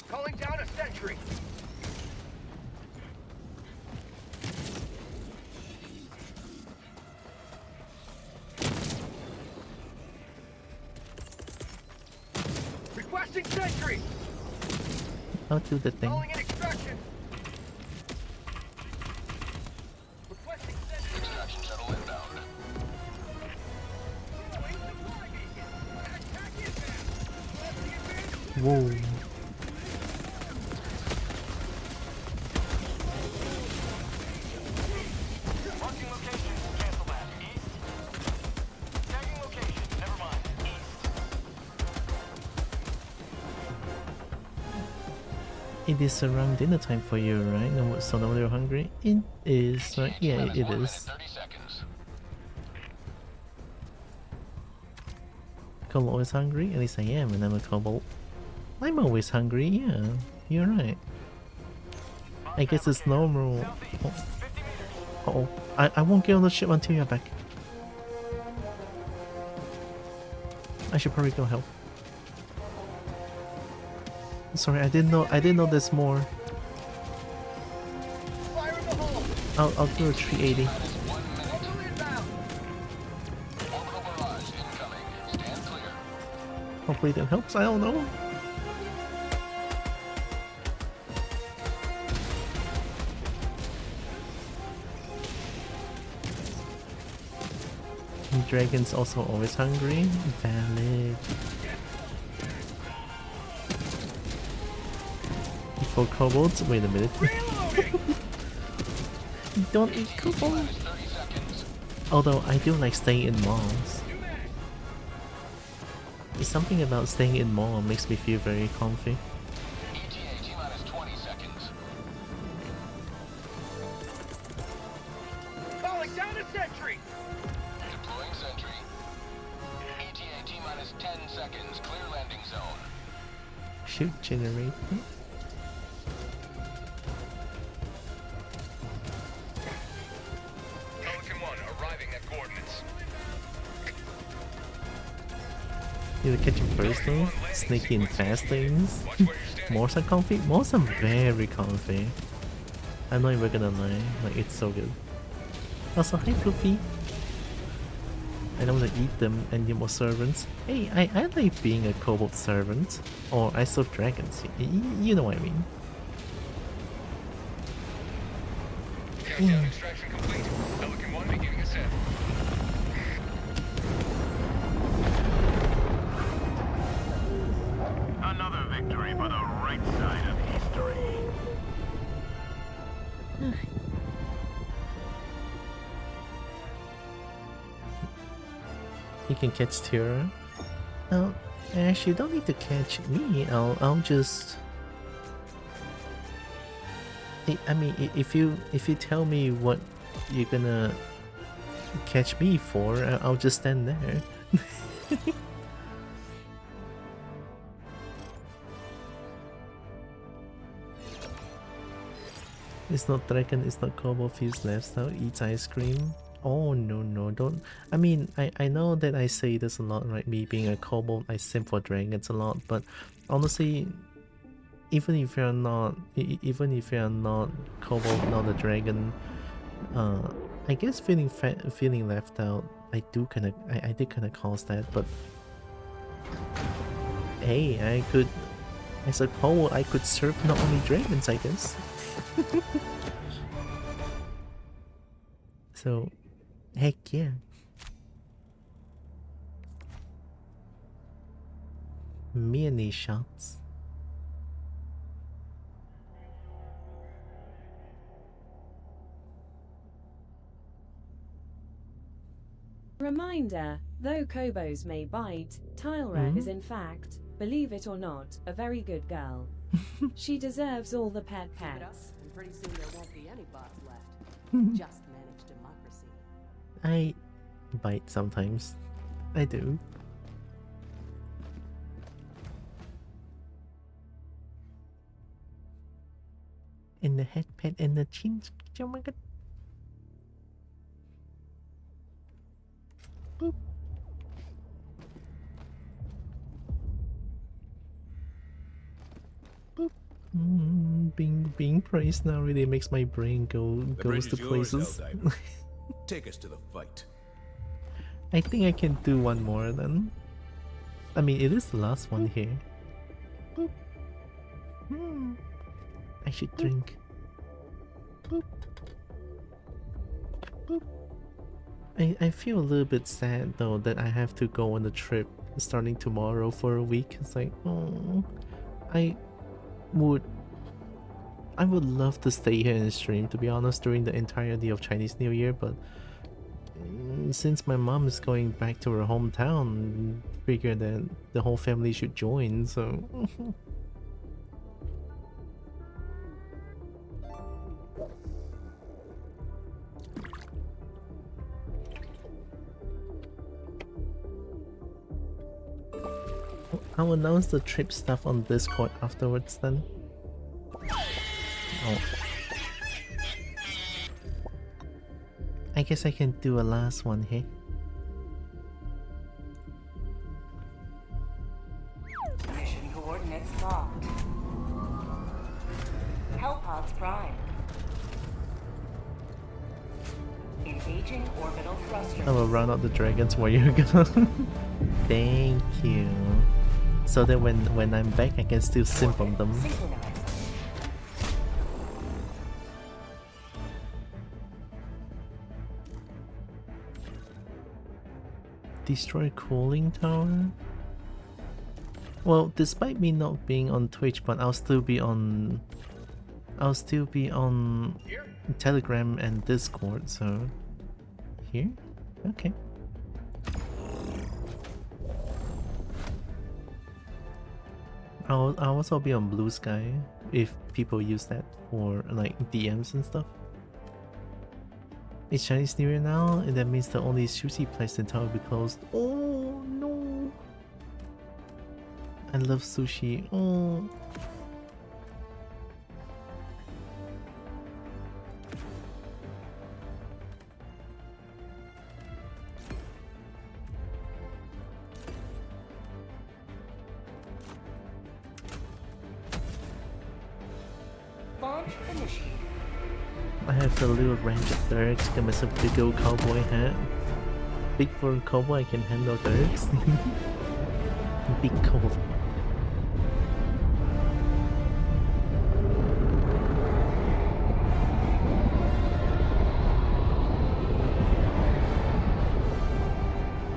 Calling down a sentry. Requesting sentry. I'll do the thing. Calling in extraction. Requesting sentry. Extraction shuttle inbound. Whoa. Marking location. Cancel that. East. Tagging location. Never mind. East. It is around dinner time for you, right? No, so now you're hungry? It is, right? Yeah, it is. Kobo always hungry? At least I am, and I'm a Kobo. I'm always hungry, yeah. You're right. I guess it's normal. Oh, I won't get on the ship until you're back. I should probably go help. Sorry, I didn't know there's more. I'll do a 380. Hopefully that helps, I don't know. Dragon's also always hungry. Valid. For kobolds? Wait a minute. Don't eat kobolds. Although I do like staying in malls. There's something about staying in mall makes me feel very comfy. Calling down a sentry. Deploying sentry. ETA T-minus 10 seconds. Clear landing zone. Shoot generator. Pelican 1 arriving at coordinates. You're catching first though? Sneaky and fast things. Malls are comfy? Malls are very comfy. I'm not even gonna lie, like it's so good. Also, hi Fluffy. I don't want to eat them anymore servants. Hey, I like being a kobold servant. Or I serve dragons. You know what I mean. Countdown extraction complete. Pelican 1 beginning ascent. Another victory for the right side of history. You can catch Tira. Oh, actually, you don't need to catch me. I'll just. I mean, if you tell me what you're gonna catch me for, I'll just stand there. It's not dragon, it's not Kobo, feels left out, eats ice cream. Oh no, don't. I mean, I know that I say this a lot, right? Me being a Kobo, I sim for dragons a lot, but honestly, even if you're not Kobo, not a dragon, I guess feeling left out, I did kind of cause that, but hey, as a Kobo, I could serve not only dragons, I guess. So, heck yeah. Many shots. Reminder, though Kobos may bite, Tylra is in fact, believe it or not, a very good girl. She deserves all the pets. And pretty soon there won't be any bots left. Just manage democracy. I bite sometimes. I do. In the head pet and the chin. Oh my god. Boop. Boop. Being praised now really makes my brain goes to places. Take us to the fight. I think I can do one more then. I mean, it is the last one here. Boop. I should drink. Boop. Boop. I feel a little bit sad though that I have to go on a trip starting tomorrow for a week. It's like, oh, I would love to stay here and stream, to be honest, during the entirety of Chinese New Year, but since my mom is going back to her hometown, figure that the whole family should join, so I'll announce the trip stuff on Discord afterwards then. Oh. I guess I can do a last one here. Mission coordinates locked. Hellpods prime. Engaging orbital thrusters. I will run out the dragons while you're gone. Thank you. So that when I'm back, I can still simp on them. Destroy cooling tower? Well, despite me not being on Twitch, but I'll still be on Telegram and Discord, so here? Okay. I'll also be on Blue Sky if people use that for like DMs and stuff. It's Chinese New Year now, and that means the only sushi place in town will be closed. Oh no! I love sushi. Oh. Launch initiated. I have a little range of Dirks, got myself a big old cowboy hat. Big for cowboy, I can handle Dirks. Big cold.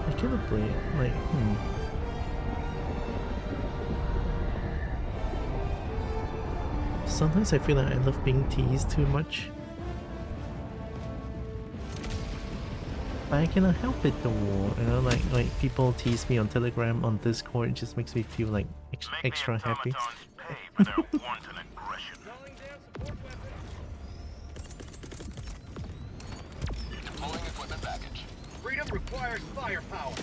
I cannot play like Sometimes I feel like I love being teased too much. But I cannot help it though, you know, like people tease me on Telegram, on Discord, it just makes me feel like extra happy. Deploying equipment package. Freedom requires firepower.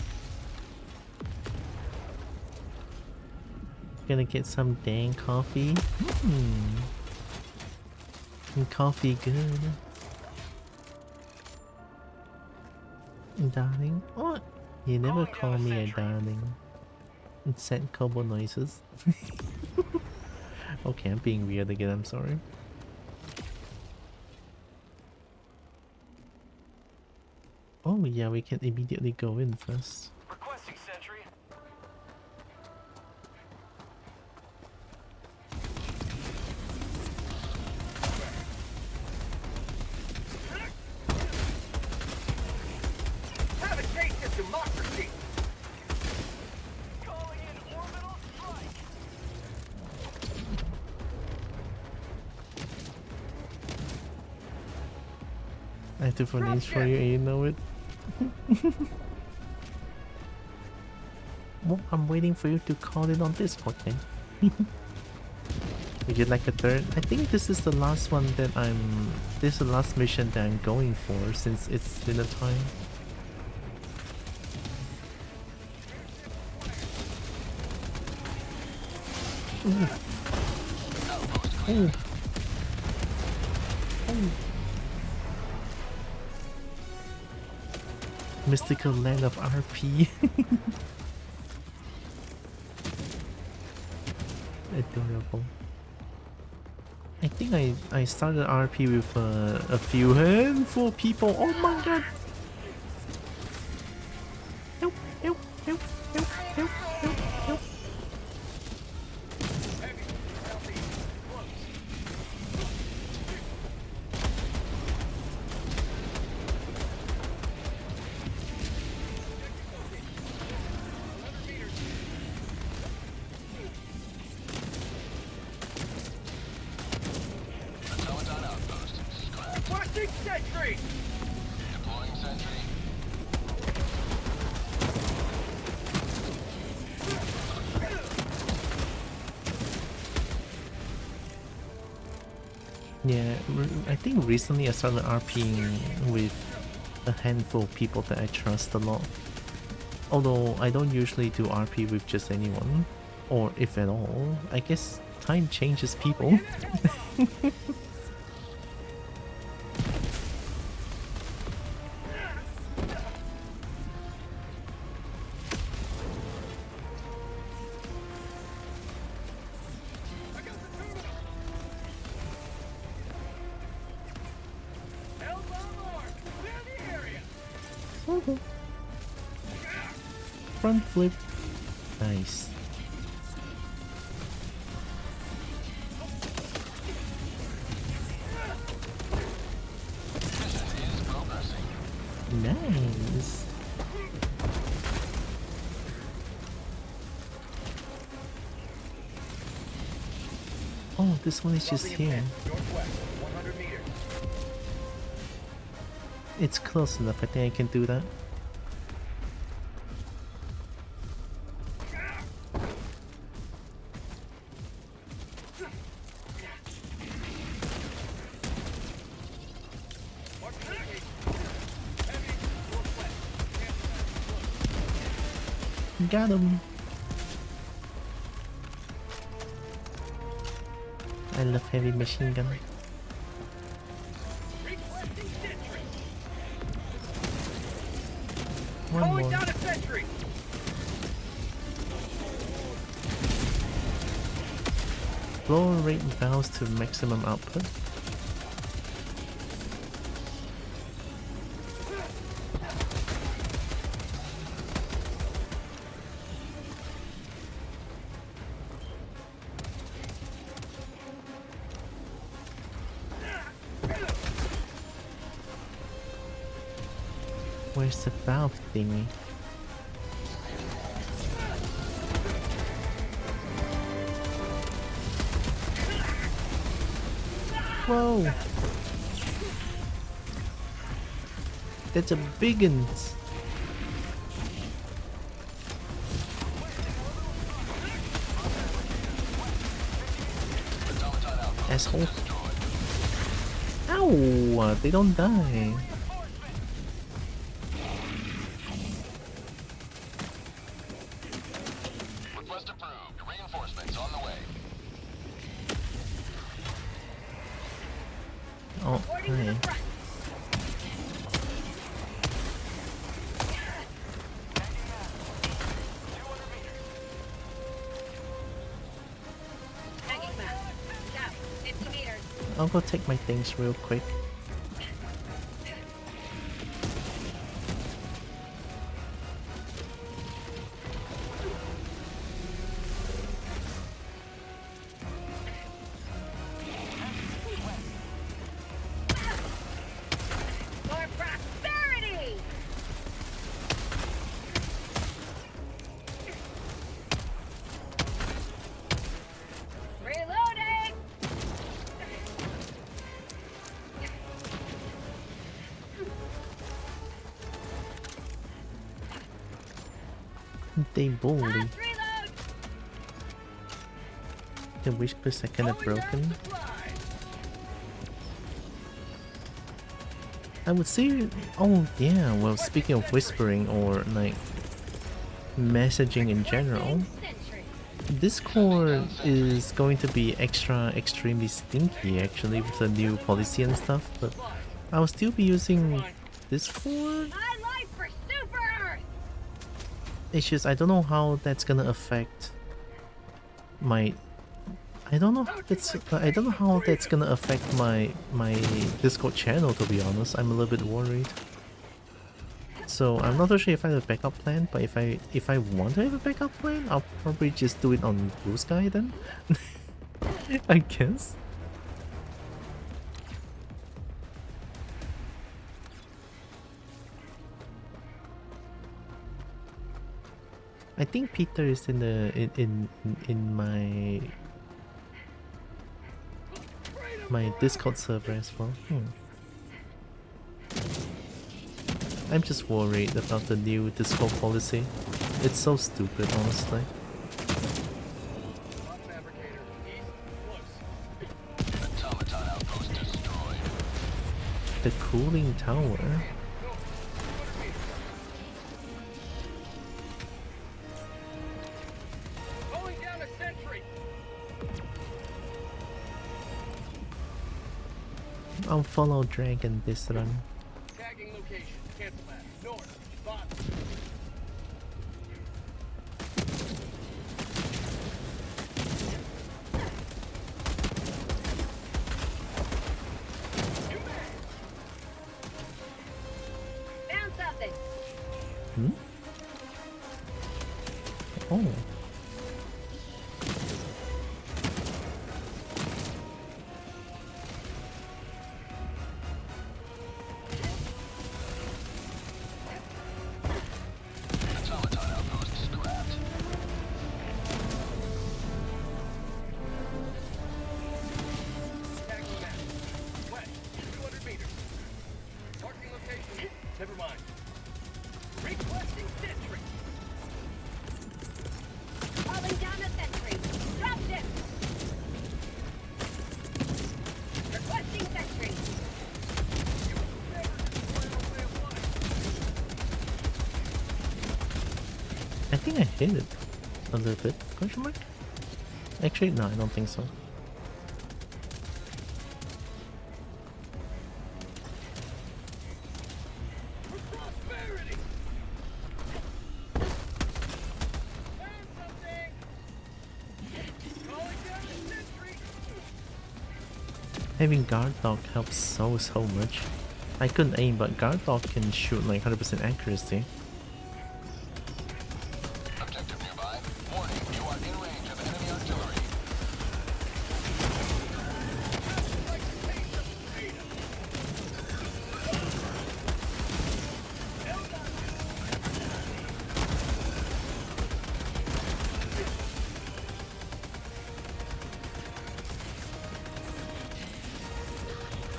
Gonna get some dang coffee. Coffee good. Darling? What? You never call me a darling. And send Kobo noises. Okay, I'm being weird again, I'm sorry. Oh yeah, we can immediately go in first. Requesting sentry. Have a taste of democracy. Calling in orbital strike. I have to put names for you and you know it. Well, I'm waiting for you to call it on Discord then. Would you like a third? I think this is the last one that this is the last mission that I'm going for since it's dinner time. Ooh. Ooh. Ooh. Mystical land of RP. Adorable. I think I started RP with a few handful of people. Oh my god! Help! Help! Help! Help! Help! Help! Help! Requesting sentry. Deploying sentry. Yeah, I think recently I started RPing with a handful of people that I trust a lot. Although I don't usually do RP with just anyone. Or if at all. I guess time changes people. Front flip. Nice. Nice. Oh, this one is just here. It's close enough. I think I can do that. Got him. I love heavy machine gun. One more. Down a sentry. Blow rate valves to maximum output. Where's the valve thingy? Whoa! That's a biggins. Asshole. Ow! They don't die. Request approved. Reinforcements on the way. Oh, hi. I'll go take my things real quick. For prosperity! Reloading! They bully. Reload! The whispers are kinda broken. I would say, oh yeah, well speaking of whispering or like messaging in general, Discord is going to be extremely stinky actually with the new policy and stuff, but I will still be using Discord. My life for Super Earth! It's just I don't know how that's gonna affect my I don't know how that's gonna affect my Discord channel, to be honest. I'm a little bit worried. So I'm not too sure if I have a backup plan, but if I want to have a backup plan, I'll probably just do it on Blue Sky then. I guess. I think Peter is in the in my Discord server as well. I'm just worried about the new Discord policy. It's so stupid, honestly. Automaton outpost destroyed. The cooling tower. Going down I'll follow Dragon this run. Tagging location. Cancel that. North. Bot. Found something. Hmm? Oh. Tagging map. West. 200 meters. Marking location. Never mind. Requesting sentry. Calling down a sentry. Drop ship. Requesting sentry. I think I hit it a little bit. Question mark? Actually, no, I don't think so. Prosperity. Found something. Calling down a sentry. Having guard dog helps so much. I couldn't aim, but guard dog can shoot like 100% accuracy. Objective nearby. Warning, you are in range of enemy artillery.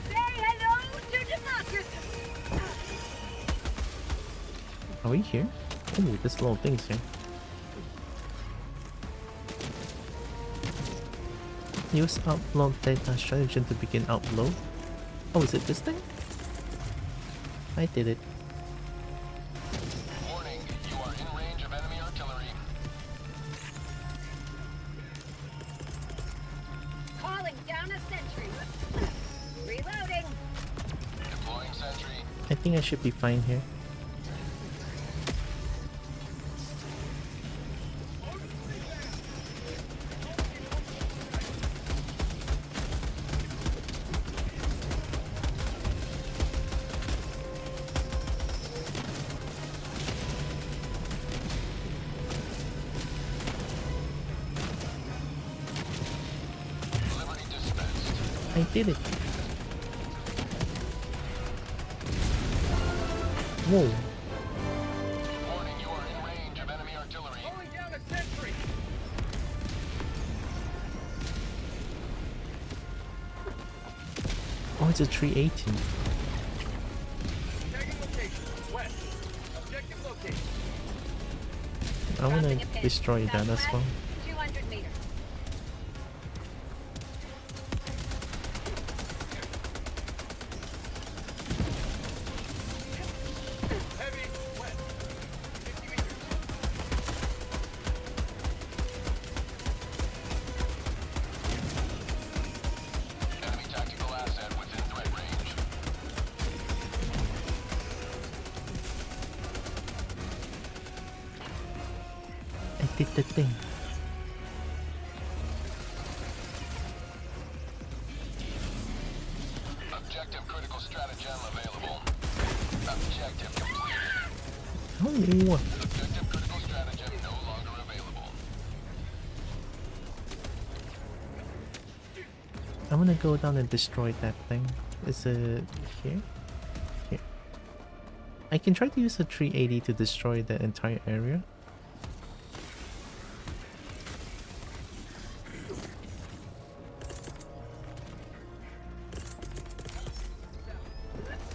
Say hello to democracy. Are we here? Oh, this little thing's here. Use upload data strategy to begin upload. Oh, is it this thing? I did it. Warning, you are in range of enemy artillery. Calling down a sentry. Reloading. Deploying sentry. I think I should be fine here. Liberty dispensed. I did it. Whoa. Warning, you are in range of enemy artillery. Calling down a sentry. Oh, it's a 318. Tagging location. West. Objective location. I wanna Dropping a pin. destroy that as Southwest, well. 200 meters. Heavy. West. 50 meters. Enemy tactical asset within threat range. I did the thing. Objective critical stratagem available. Objective completed. Oh, Objective critical stratagem no longer available. I wanna go down and destroy that thing. Is it here? Here. I can try to use a 380 to destroy the entire area.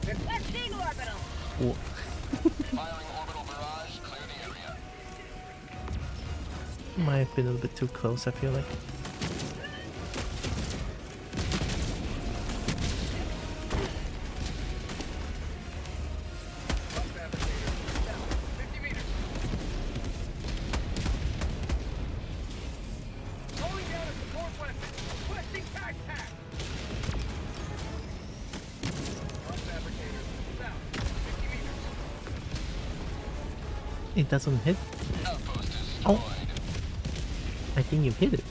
Requesting orbital. Whoa. Firing orbital barrage, clear the area. Might have been a little bit too close, I feel like. It doesn't hit. Oh, I think you hit it.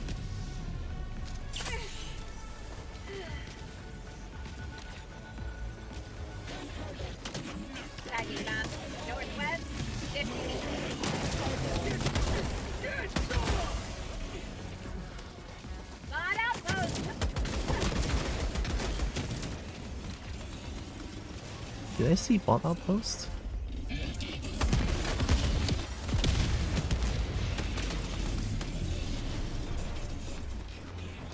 Tagging map. Northwest, 50 meters. Spot outpost. Did I see bot outpost?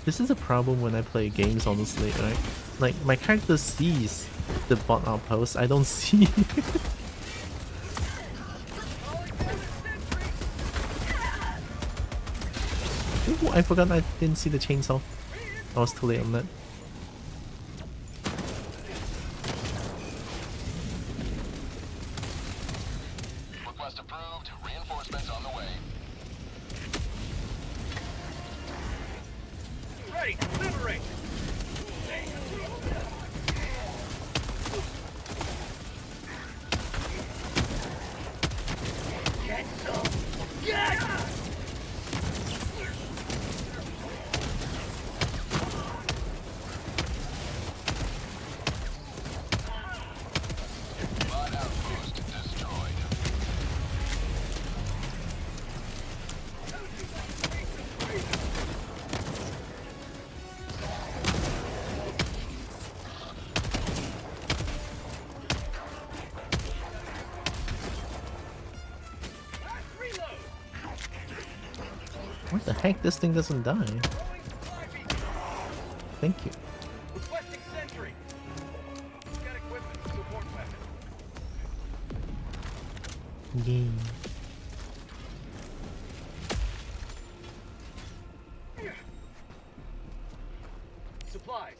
This is a problem when I play games, honestly, right? Like, my character sees the bot outpost, I don't see. Ooh, I forgot I didn't see the chainsaw. I was too late on that. Request approved. Reinforcements on the way. Ready, liberate! Get some! Get! Bot outpost destroyed. What the heck? This thing doesn't die. Thank you. Requesting sentry! Got equipment, support weapon. Yay. Supplies.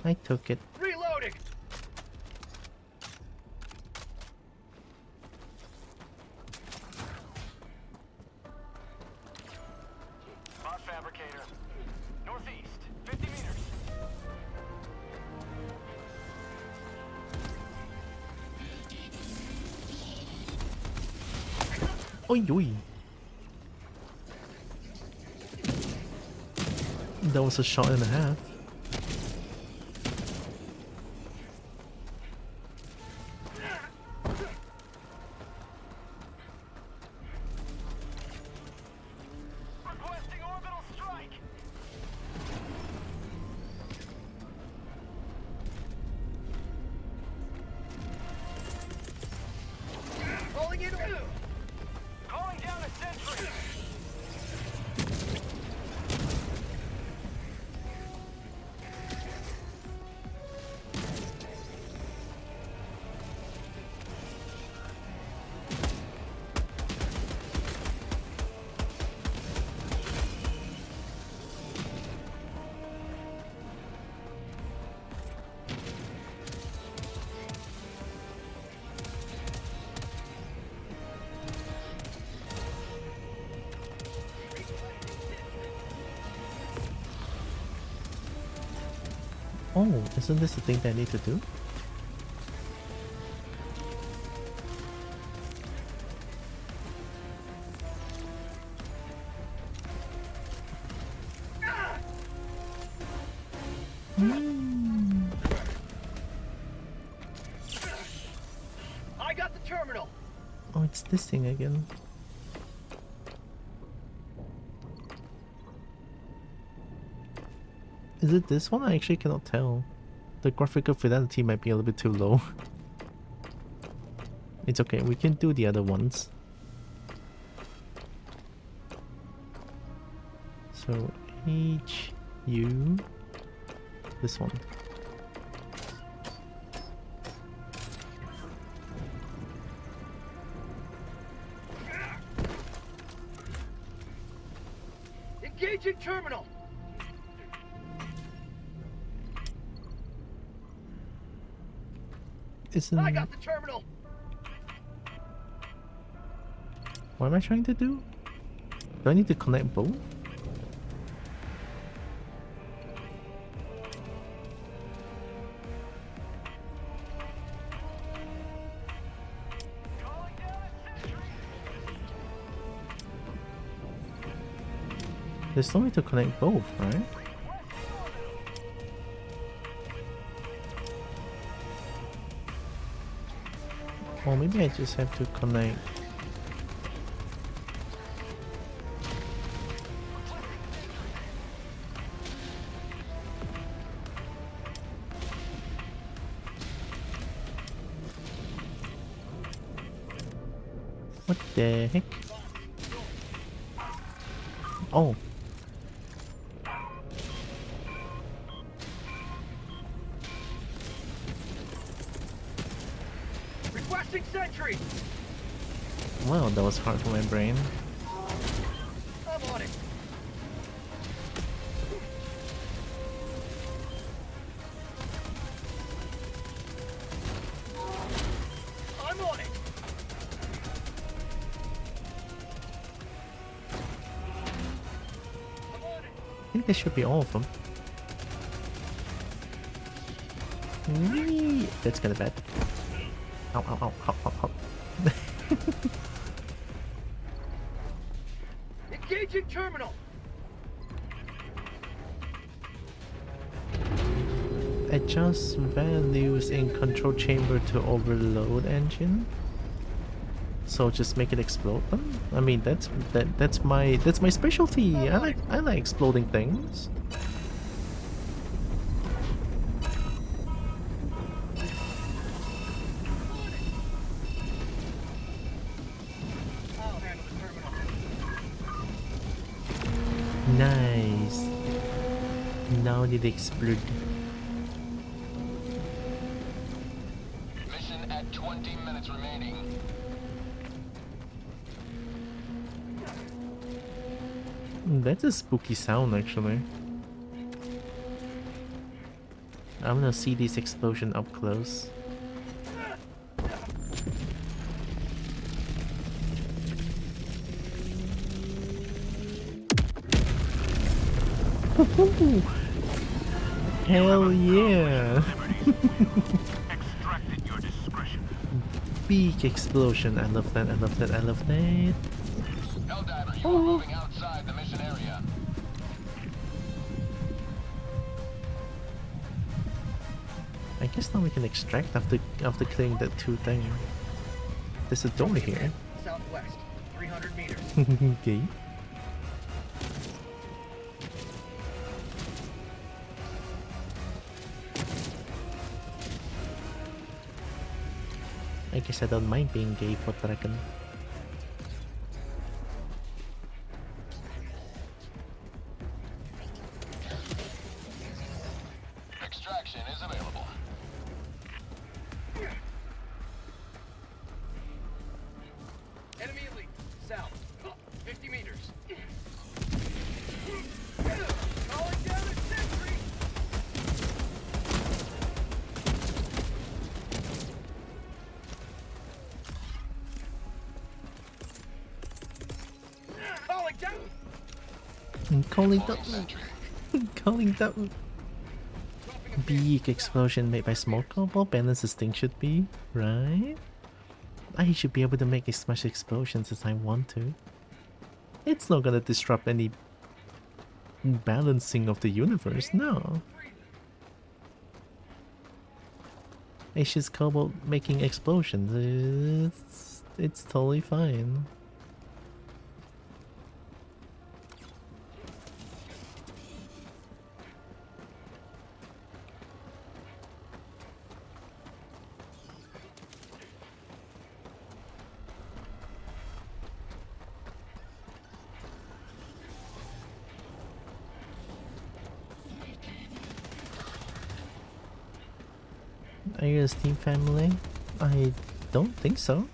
I took it. Reloading! Bot fabricator. Northeast, 50 meters. Oi, oi. That was a shot and a half. Requesting orbital strike. Rolling in. Calling down a sentry. Oh, isn't this the thing that I need to do? I got the terminal. Oh, it's this thing again. Is it this one? I actually cannot tell. The graphical fidelity might be a little bit too low. It's okay, we can do the other ones. So HU, this one. Engaging terminal. Isn't... I got the terminal. What am I trying to do? Do I need to connect both? There's no way to connect both, right? Or maybe I just have to connect. What the heck? Oh. Requesting sentry. Well, that was hard for my brain. I'm on it. I'm on it. I think this should be all of them. Whee! That's kinda bad. Ow, ow, ow, hop, hop, hop. Engaging terminal. Adjust values in control chamber to overload engine. So just make it explode them? I mean that's my specialty. I like exploding things. I'll handle the terminal. Nice. Now it explode. Mission at 20 minutes remaining. That's a spooky sound actually. I'm gonna see this explosion up close. Hell yeah! Big explosion. I love that, I love that, I love that. Helldiver, you are moving outside the mission area. I guess now we can extract after clearing that two thing. There's a door here. Southwest, 300 meters. Okay. I guess I don't mind being gay for Dragon. Extraction is available. Enemy elite, south, 50 meters. Calling down a sentry. Calling down. Calling down. Calling down. Big explosion made by smoke. Well, balance this thing should be, right? I should be able to make as much explosions as I want to. It's not gonna disrupt any balancing of the universe, no. It's just Kobo making explosions. It's totally fine. Are you a Steam family? I don't think so.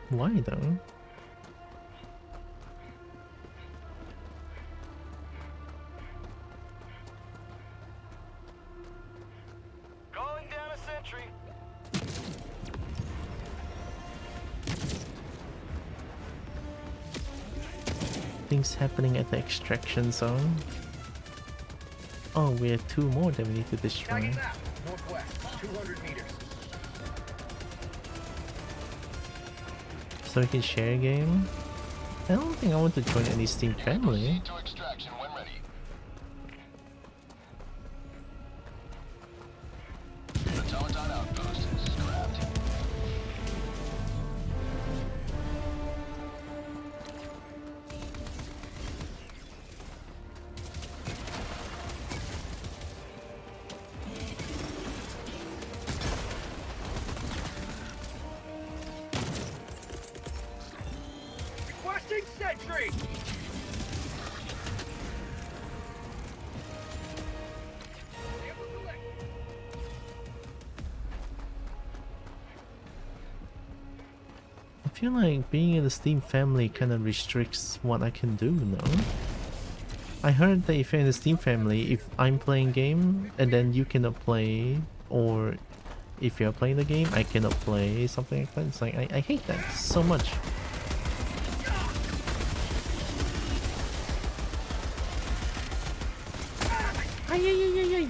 Why though? Calling down a sentry. Things happening at the extraction zone. Oh, we have two more that we need to destroy. Tagging map, northwest, 200 meters. so we can share a game. I don't think I want to join any Steam family. To extraction when ready. Automaton outpost scrapped. Requesting sentry! I feel like being in the Steam family kind of restricts what I can do, no? I heard that if you're in the Steam family, if I'm playing game and then you cannot play, or if you're playing the game, I cannot play, something like that. It's like, I hate that so much. Ay, ay, ay, ay, ay.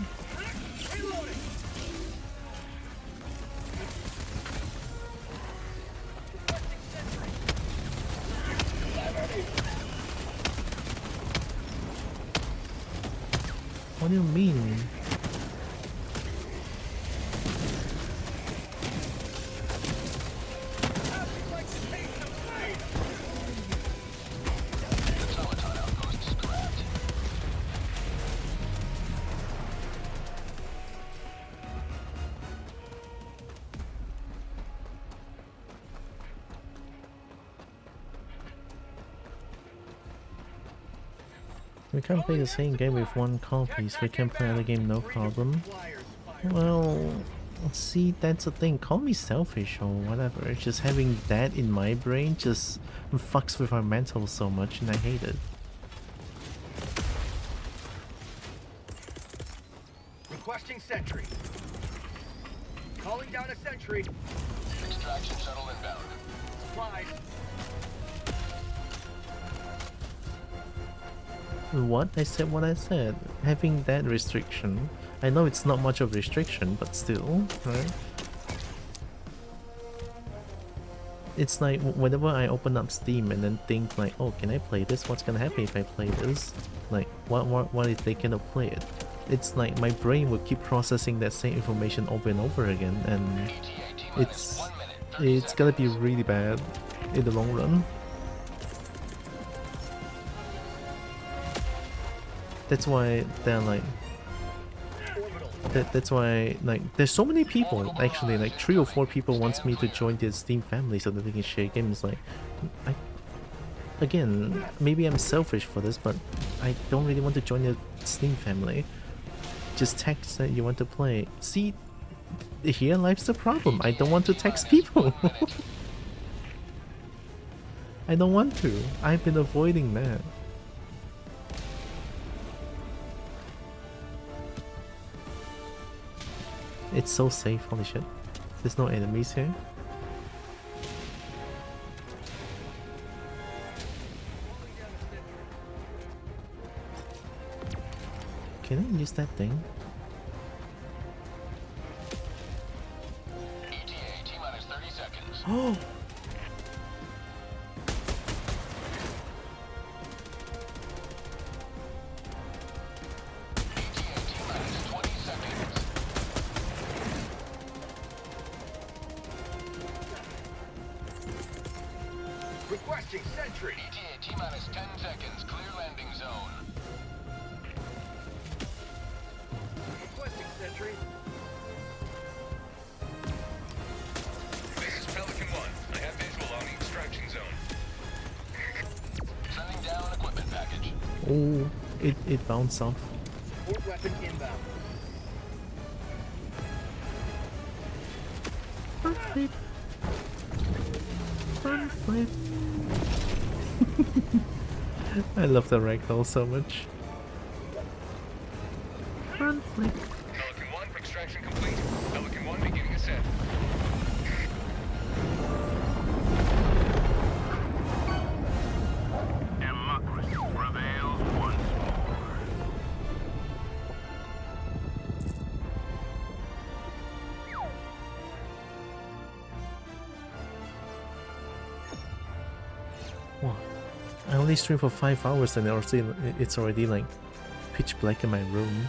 What do you mean? We can't play the same game with one copy, so we can play the game no problem. Well, see, that's the thing. Call me selfish or whatever. Just having that in my brain just fucks with our mental so much, and I hate it. Requesting sentry. Calling down a sentry. Extraction shuttle inbound. Supplies. What? I said what I said. Having that restriction. I know it's not much of a restriction, but still, right? It's like whenever I open up Steam and then think like, oh, can I play this? What's gonna happen if I play this? Like, what if they cannot play it? It's like my brain will keep processing that same information over and over again, and it's gonna be really bad in the long run. That's why they're like that's why like there's so many people, actually like 3 or 4 people wants me to join their Steam family so that we can share games. Like, again, maybe I'm selfish for this, but I don't really want to join the Steam family. Just text that you want to play. See, here life's the problem. I don't want to text people. I don't want to. I've been avoiding that. It's so safe, holy shit. There's no enemies here. Can I use that thing? ETA T-minus 30 seconds. Oh! Requesting sentry. ETA T-minus 10 seconds. Clear landing zone. Requesting sentry. This is Pelican 1. I have visual on the extraction zone. Sending down equipment package. Oh, it bounced off. Port weapon inbound. Front flip. Front flip. I love the ragdoll so much. Front flip. Pelican 1, extraction complete. Pelican 1 beginning ascent. Democracy prevails once more. Wow. I only stream for 5 hours and it's already like pitch black in my room.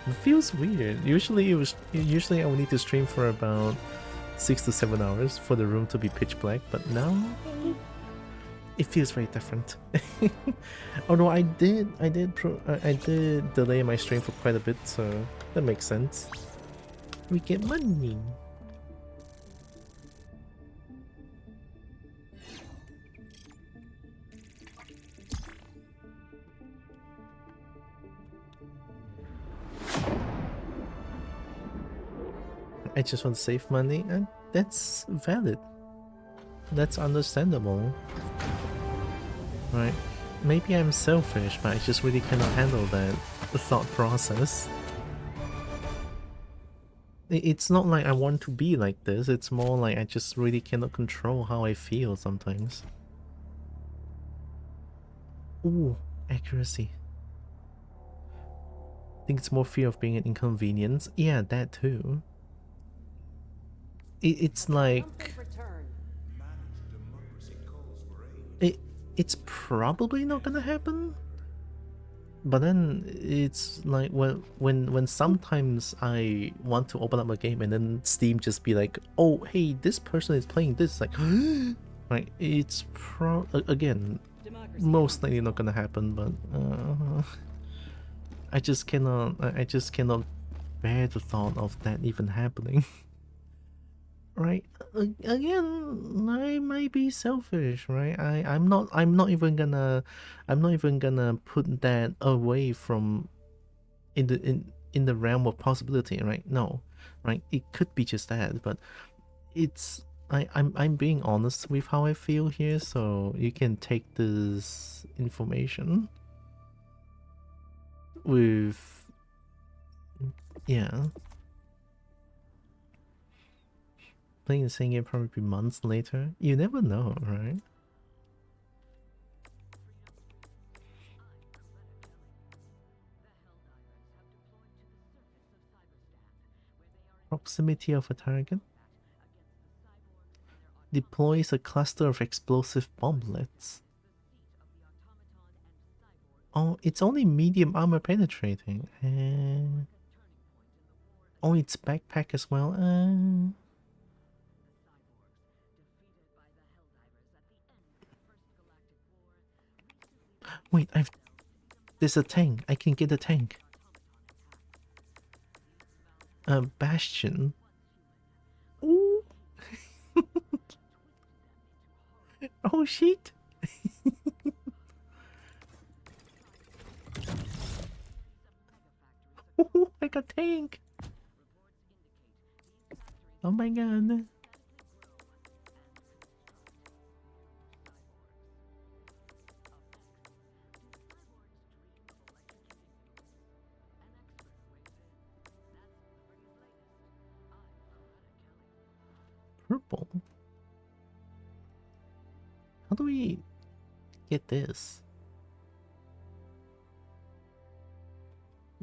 It feels weird. Usually usually I would need to stream for about 6 to 7 hours for the room to be pitch black, but now it feels very different. Although I did delay my stream for quite a bit, so that makes sense. We get money. I just want to save money, and that's valid. That's understandable. Right? Maybe I'm selfish, but I just really cannot handle that thought process. It's not like I want to be like this, it's more like I just really cannot control how I feel sometimes. Ooh, accuracy. I think it's more fear of being an inconvenience. Yeah, that too. It's like... It's probably not gonna happen, but then it's like when sometimes I want to open up a game and then Steam just be like, oh hey, this person is playing this, like like it's again most likely not gonna happen, but I just cannot bear the thought of that even happening. Right, again, I might be selfish, right? I'm not even gonna put that away from in the realm of possibility, right? No, right? It could be just that, but it's I'm being honest with how I feel here, so you can take this information with, yeah. Playing the same game probably months later. You never know, right? Proximity of a target. Deploys a cluster of explosive bomblets. Oh, it's only medium armor penetrating. Oh, it's backpack as well. Wait, there's a tank. I can get a tank. Bastion. Ooh. Oh shit. Ooh, I got tank. Oh my god. Purple. How do we get this?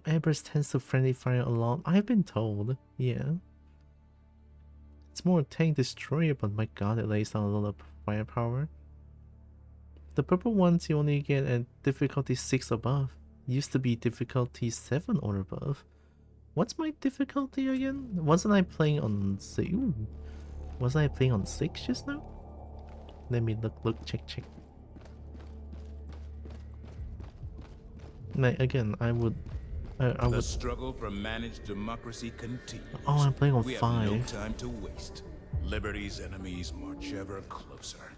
Airburst tends to friendly fire a lot. I've been told. Yeah. It's more tank destroyer, but my god, it lays down a lot of firepower. The purple ones you only get at difficulty 6 above. Used to be difficulty 7 or above. What's my difficulty again? Wasn't I playing on 6? Ooh. Wasn't I playing on 6 just now? Let me look, check. Like, again, I would... The struggle for managed democracy continues. Oh, I'm playing on 5. We have no time to waste. Liberty's enemies march ever closer.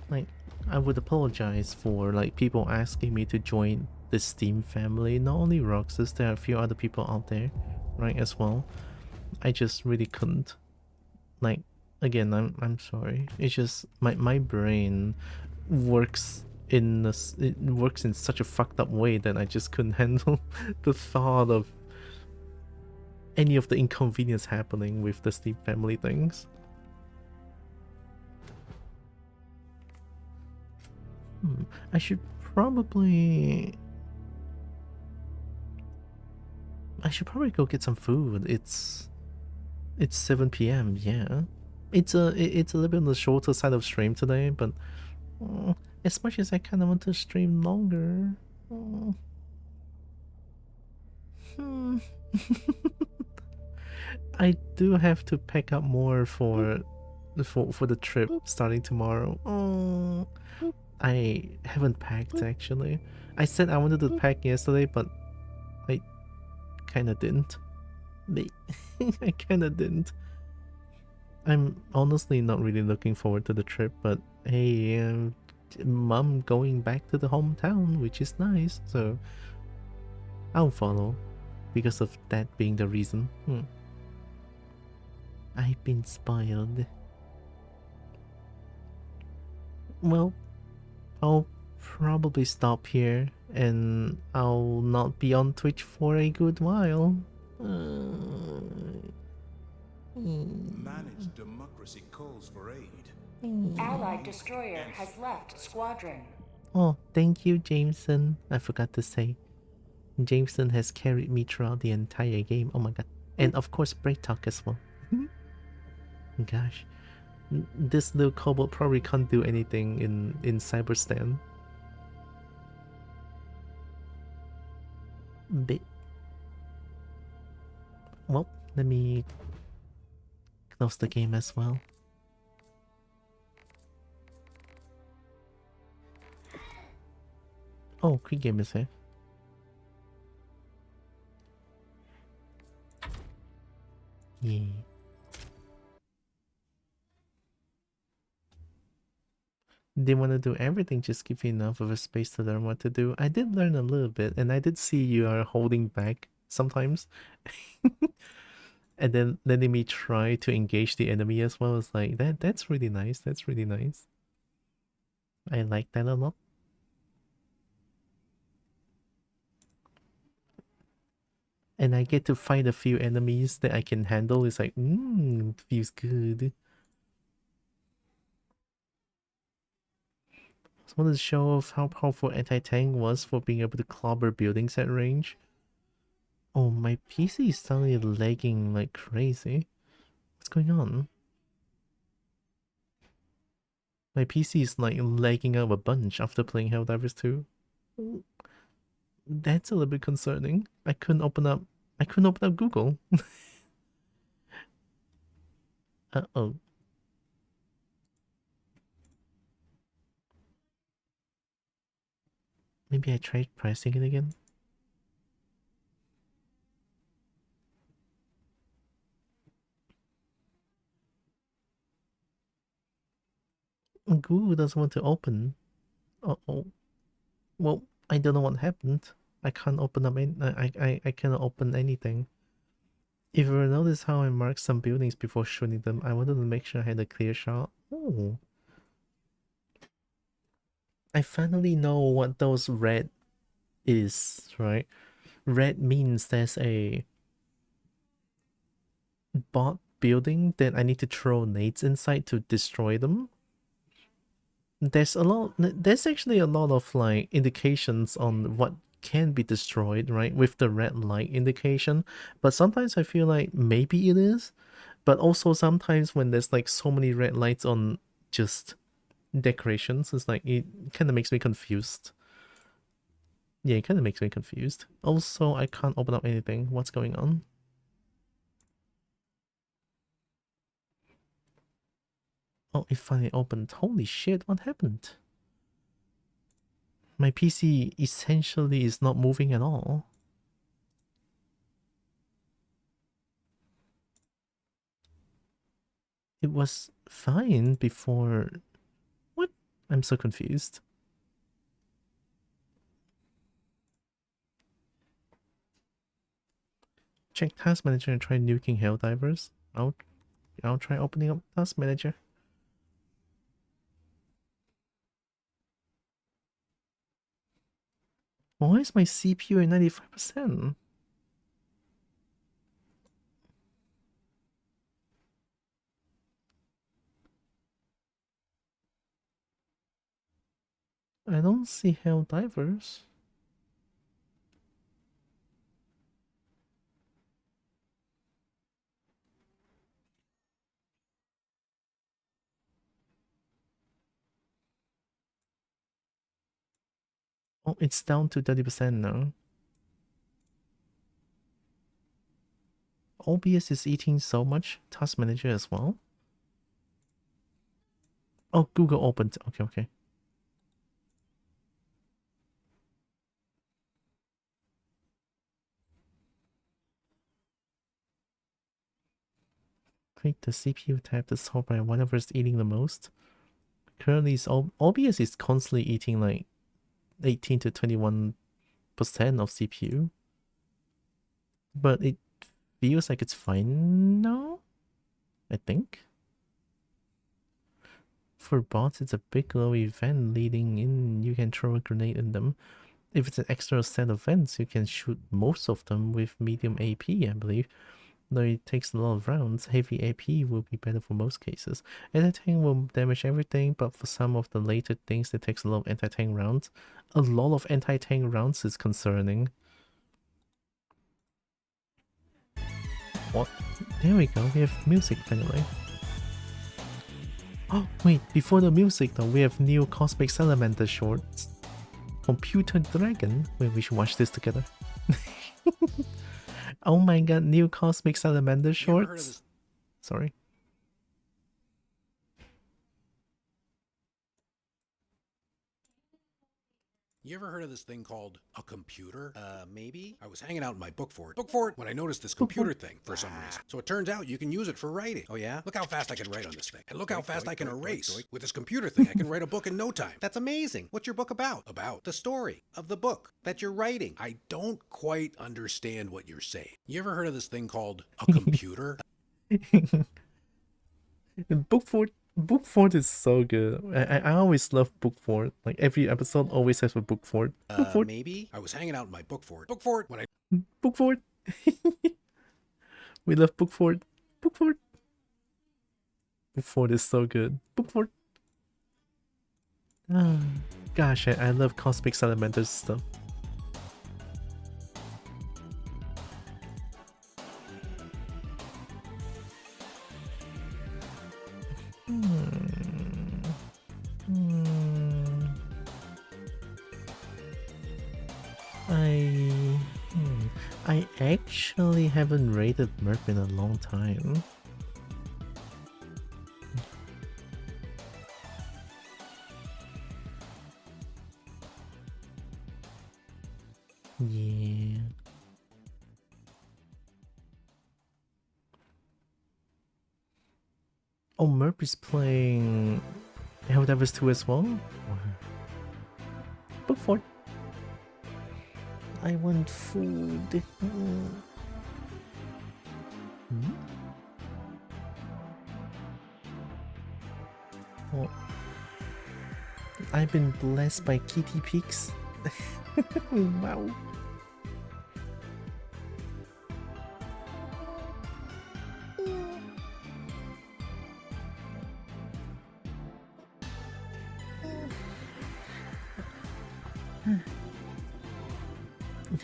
Like, I would apologize for like people asking me to join the Steam family. Not only Roxas, there are a few other people out there, right, as well. I just really couldn't. Like, again, I'm sorry. It's just my brain works in such a fucked up way that I just couldn't handle the thought of any of the inconvenience happening with the Steam family things. I should probably go get some food. It's It's 7 p.m. Yeah, it's a little bit on the shorter side of stream today, but as much as I kind of want to stream longer. I do have to pack up more for the trip starting tomorrow. I haven't packed actually. I said I wanted to pack yesterday, but I kind of didn't. I kind of didn't. I'm honestly not really looking forward to the trip, but hey, Mom going back to the hometown, which is nice, so I'll follow because of that being the reason. I've been spoiled. Well, I'll probably stop here and I'll not be on Twitch for a good while. Managed democracy calls for aid. Allied destroyer has left squadron. Oh, thank you, Jameson. I forgot to say. Jameson has carried me throughout the entire game. Oh my god. And of course, Break Talk as well. Gosh. This little Kobo probably can't do anything in Cyberstan. Well, let me close the game as well. Oh, quick game is here. Yay. Didn't want to do everything, just give you enough of a space to learn what to do. I did learn a little bit, and I did see you are holding back sometimes. And then letting me try to engage the enemy as well. It's like, that's really nice, that's really nice. I like that a lot. And I get to fight a few enemies that I can handle. It's like, it feels good. Just wanted to show off how powerful anti-tank was for being able to clobber buildings at range. Oh, my PC is suddenly lagging like crazy. What's going on? My PC is like lagging out a bunch after playing Helldivers 2. That's a little bit concerning. I couldn't open up Google. Uh-oh. Maybe I tried pressing it again. Google doesn't want to open. Uh-oh. Well, I don't know what happened. I can't open up I cannot open anything. If you notice how I marked some buildings before shooting them, I wanted to make sure I had a clear shot. Oh. I finally know what those red is, right? Red means there's a bot building that I need to throw nades inside to destroy them. There's actually a lot of like indications on what can be destroyed, right, with the red light indication, but sometimes I feel like maybe it is, but also sometimes when there's like so many red lights on just decorations, it's like it kind of makes me confused. Yeah, it kind of makes me confused. Also, I can't open up anything. What's going on? Oh, it finally opened. Holy shit, what happened? My PC essentially is not moving at all. It was fine before... What? I'm so confused. Check Task Manager and try nuking Helldivers. I'll try opening up Task Manager. Why is my CPU at 95%? I don't see Helldivers. Oh, it's down to 30% now. OBS is eating so much. Task Manager as well. Oh, Google opened. Okay, okay. Click the CPU tab to sort by whatever is eating the most. Currently, OBS is constantly eating like 18 to 21% of CPU. But it feels like it's fine now, I think. For bots, it's a big low event leading in. You can throw a grenade in them. If it's an extra set of vents, you can shoot most of them with medium AP, I believe. Though it takes a lot of rounds, heavy AP will be better for most cases. Anti-tank will damage everything, but for some of the later things, it takes a lot of anti-tank rounds. A lot of anti-tank rounds is concerning. What? There we go, we have music finally. Oh, wait, before the music though, we have new Cosmic Salamander shorts. Computer Dragon? Wait, we should watch this together. Oh my god, new Cosmic Salamander shorts. Sorry. You ever heard of this thing called a computer? Maybe. I was hanging out in my book fort when I noticed this computer thing for some reason. So it turns out you can use it for writing. Oh yeah? Look how fast I can write on this thing. And look how fast I can erase. With this computer thing, I can write a book in no time. That's amazing. What's your book about? About the story of the book that you're writing. I don't quite understand what you're saying. You ever heard of this thing called a computer? Book Fort is so good. I always love Book Fort. Like every episode always has a Book Fort. Book Fort. Maybe. I was hanging out in my book fort when I... Book Fort. We love Book Fort. Book Fort. Book Fort is so good. Book Fort. Gosh, I love Cosmic Salamander stuff. I actually haven't raided Merp in a long time. Yeah. Oh, Merp is playing Helldivers 2 as well? Book Fort. I want food. Oh. I've been blessed by Kitty Pigs. Wow.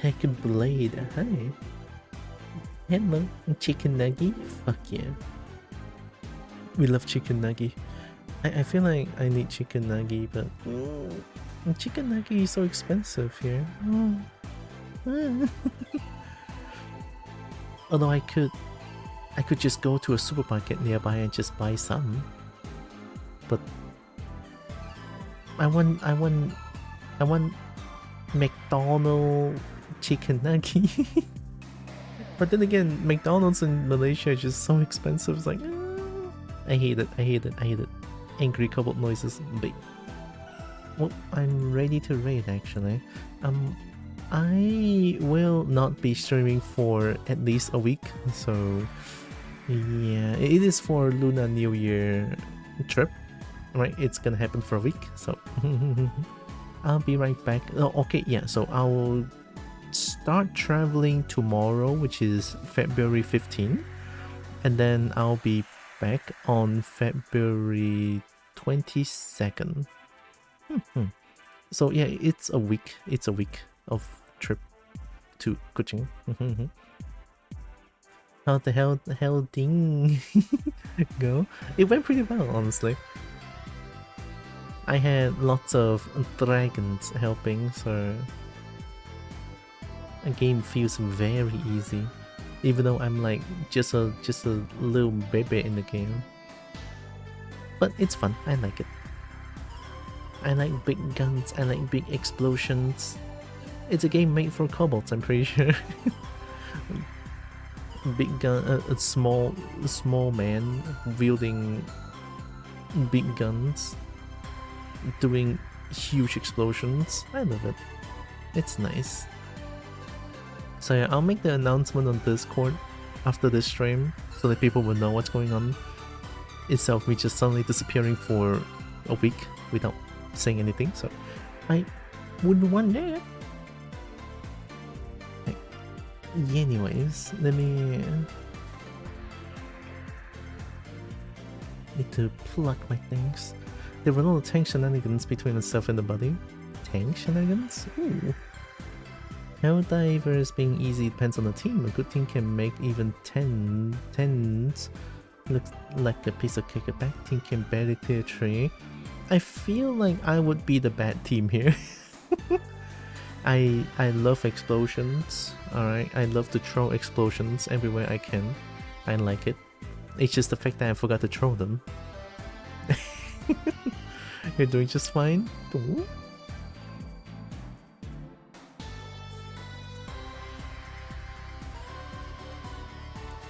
Heckin' Blade, hi. Hello, Chicken Nugget? Fuck yeah. We love Chicken Nugget. I feel like I need Chicken Nugget, but Chicken Nugget is so expensive here. Although I could just go to a supermarket nearby and just buy some. But I want McDonald's chicken nugget. But then again, McDonald's in Malaysia is just so expensive. It's like, I hate it. Angry cobalt noises. But well, I'm ready to raid actually. I will not be streaming for at least a week, so yeah, it is for Lunar New Year trip, right? It's gonna happen for a week, so I'll be right back. Oh, okay, yeah, so I'll start traveling tomorrow, which is February 15th, and then I'll be back on February 22nd. So yeah, it's a week of trip to Kuching. How the hell ding go? It went pretty well, honestly. I had lots of dragons helping, so the game feels very easy, even though I'm like just a little baby in the game. But it's fun. I like it. I like big guns. I like big explosions. It's a game made for kobolds, I'm pretty sure. Big gun, a small man wielding big guns, doing huge explosions. I love it. It's nice. So yeah, I'll make the announcement on Discord after this stream so that people will know what's going on. Instead of me just suddenly disappearing for a week without saying anything, so I wouldn't want that. Anyways, let me need to plug my things. There were a lot of tank shenanigans between myself and the buddy. Tank shenanigans? Ooh. Helldivers being easy depends on the team. A good team can make even 10s look like a piece of cake. A bad team can barely clear a tree. I feel like I would be the bad team here. I love explosions, alright? I love to throw explosions everywhere I can. I like it. It's just the fact that I forgot to throw them. You're doing just fine? Ooh.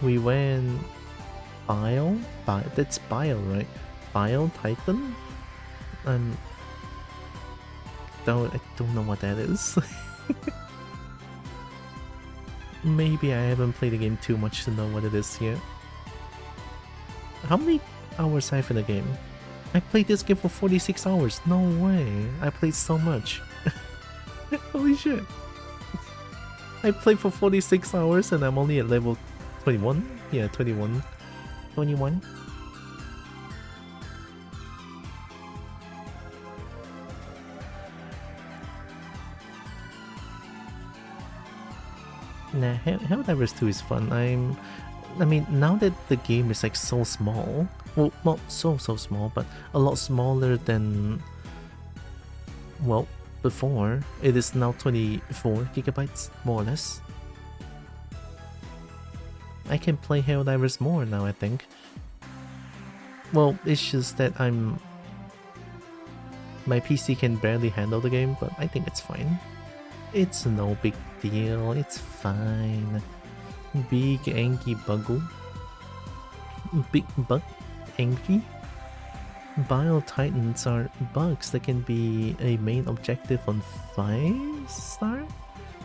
We went Bile? That's Bile, right? Bile Titan? I don't know what that is. Maybe I haven't played the game too much to know what it is yet. How many hours have I in the game? I played this game for 46 hours. No way. I played so much. Holy shit. I played for 46 hours and I'm only at level 21? Yeah, 21. 21? Nah, Helldivers 2 is fun. I mean, now that the game is like so small, well, not so small, but a lot smaller than, well, before. It is now 24 gigabytes, more or less. I can play Helldivers more now, I think. Well, it's just that my PC can barely handle the game, but I think it's fine. It's no big deal, it's fine. Big angry buggle. Big bug? Angry? Bile Titans are bugs that can be a main objective on 5-star,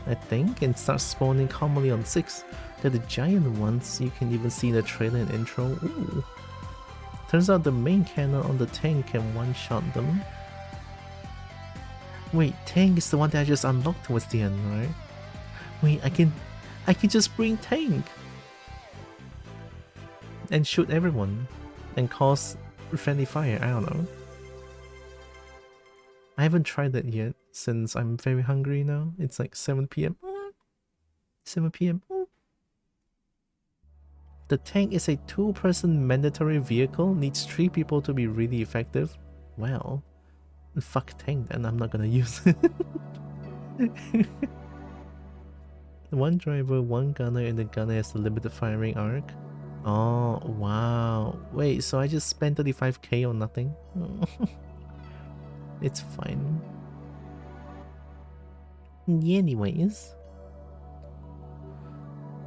I think, and start spawning commonly on 6. They're the giant ones, you can even see the trailer and intro. Ooh. Turns out the main cannon on the tank can one-shot them. Wait, tank is the one that I just unlocked towards the end, right? Wait, I can just bring tank and shoot everyone and cause friendly fire. I don't know. I haven't tried that yet since I'm very hungry now. It's like 7 PM. 7 PM. The tank is a 2-person mandatory vehicle. Needs 3 people to be really effective. Well, fuck tank then. I'm not gonna use it. 1 driver, 1 gunner, and the gunner has a limited firing arc. Oh, wow. Wait, so I just spent 35k on nothing? It's fine. Anyways.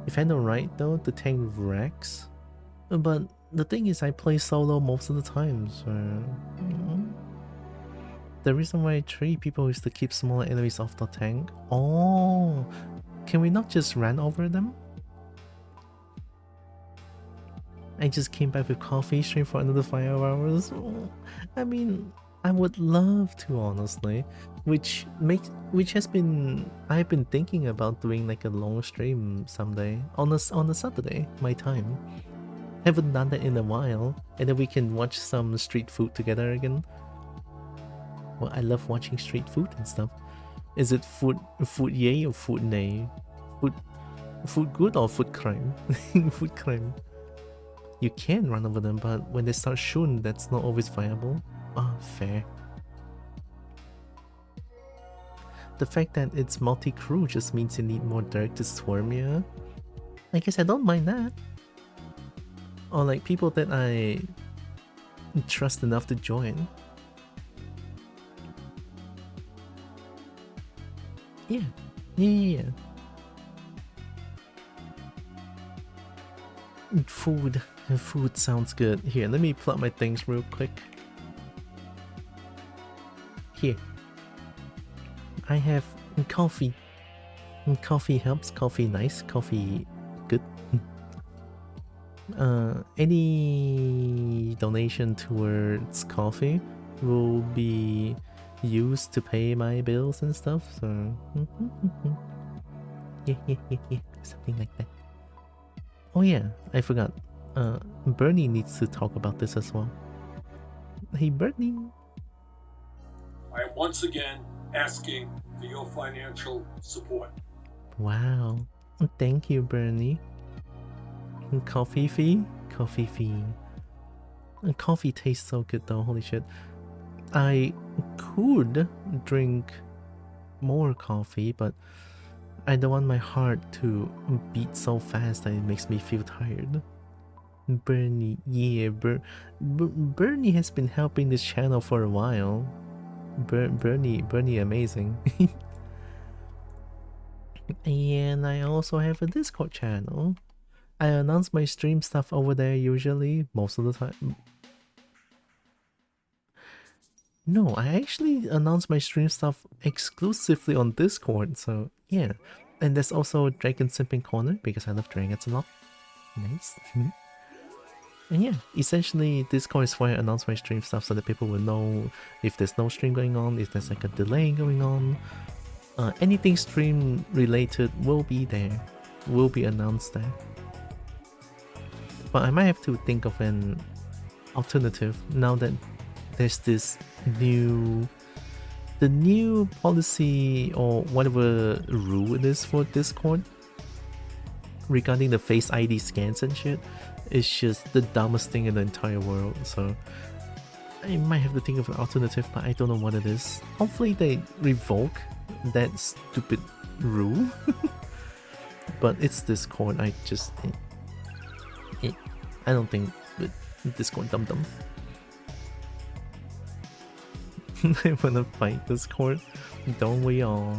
If I know right though, the tank wrecks. But the thing is, I play solo most of the time, so... The reason why 3 people is to keep smaller enemies off the tank. Oh! Can we not just run over them? I just came back with coffee straight for another 5 hours. Oh, I mean, I would love to, honestly. I've been thinking about doing like a long stream someday on a Saturday, my time. Haven't done that in a while, and then we can watch some street food together again. Well, I love watching street food and stuff. Is it food yay or food nay? Food good or food crime? Food crime. You can run over them, but when they start shooting, that's not always viable. Ah, fair. the fact that it's multi-crew just means you need more Derek to swarm you. I guess I don't mind that. Or like people that I trust enough to join. Yeah. Food sounds good. Here, let me plug my things real quick. Here, I have coffee. Coffee helps. Coffee nice. Coffee good. Any donation towards coffee will be used to pay my bills and stuff. So yeah, something like that. Oh yeah, I forgot. Bernie needs to talk about this as well. Hey Bernie. I am once again asking for your financial support. Wow. Thank you, Bernie. Coffee fee? Coffee fee. Coffee tastes so good though, holy shit. I could drink more coffee, but I don't want my heart to beat so fast that it makes me feel tired. Bernie, yeah, Bernie has been helping this channel for a while. Bernie amazing. And I also have a Discord channel. I announce my stream stuff over there usually, most of the time. No, I actually announce my stream stuff exclusively on Discord, so yeah. And there's also Dragon Simping Corner, because I love dragons a lot. Nice. And yeah, essentially Discord is where I announce my stream stuff so that people will know if there's no stream going on, if there's like a delay going on. Anything stream related will be there, will be announced there. But I might have to think of an alternative now that there's this new policy or whatever rule it is for Discord regarding the Face ID scans and shit. It's just the dumbest thing in the entire world, so I might have to think of an alternative, but I don't know what it is. Hopefully they revoke that stupid rule. But it's Discord, I just I don't think Discord dumb. I wanna fight Discord, don't we all?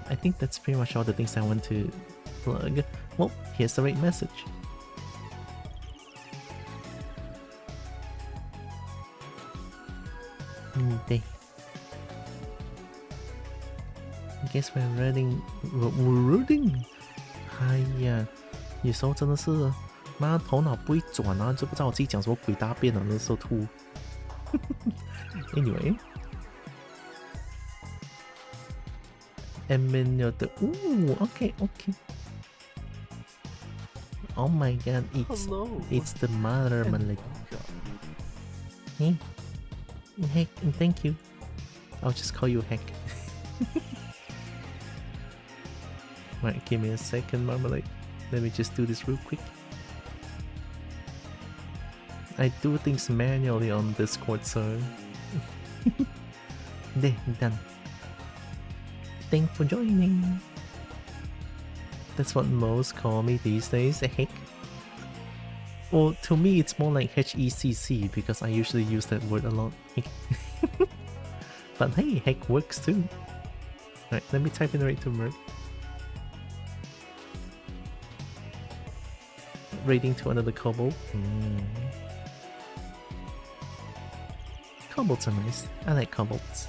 I think that's pretty much all the things I want to plug. Well, here's the right message. Okay. I guess we're reading. 哎呀，有时候真的是，妈头脑不会转啊，就不知道我自己讲什么鬼大便了，那时候吐。Anyway. And then ooh, okay. Oh my god, it's the mother Malay. Hey, Heck, thank you. I'll just call you Heck. Right, give me a second, Marmalade. Let me just do this real quick. I do things manually on Discord, so... There, done. Thanks for joining. That's what most call me these days, Heck. Well, to me it's more like HECC because I usually use that word a lot. But hey, Heck works too. Alright, let me type in right to Merc. Rating to another Kobo. Kobolds are nice. I like kobolds.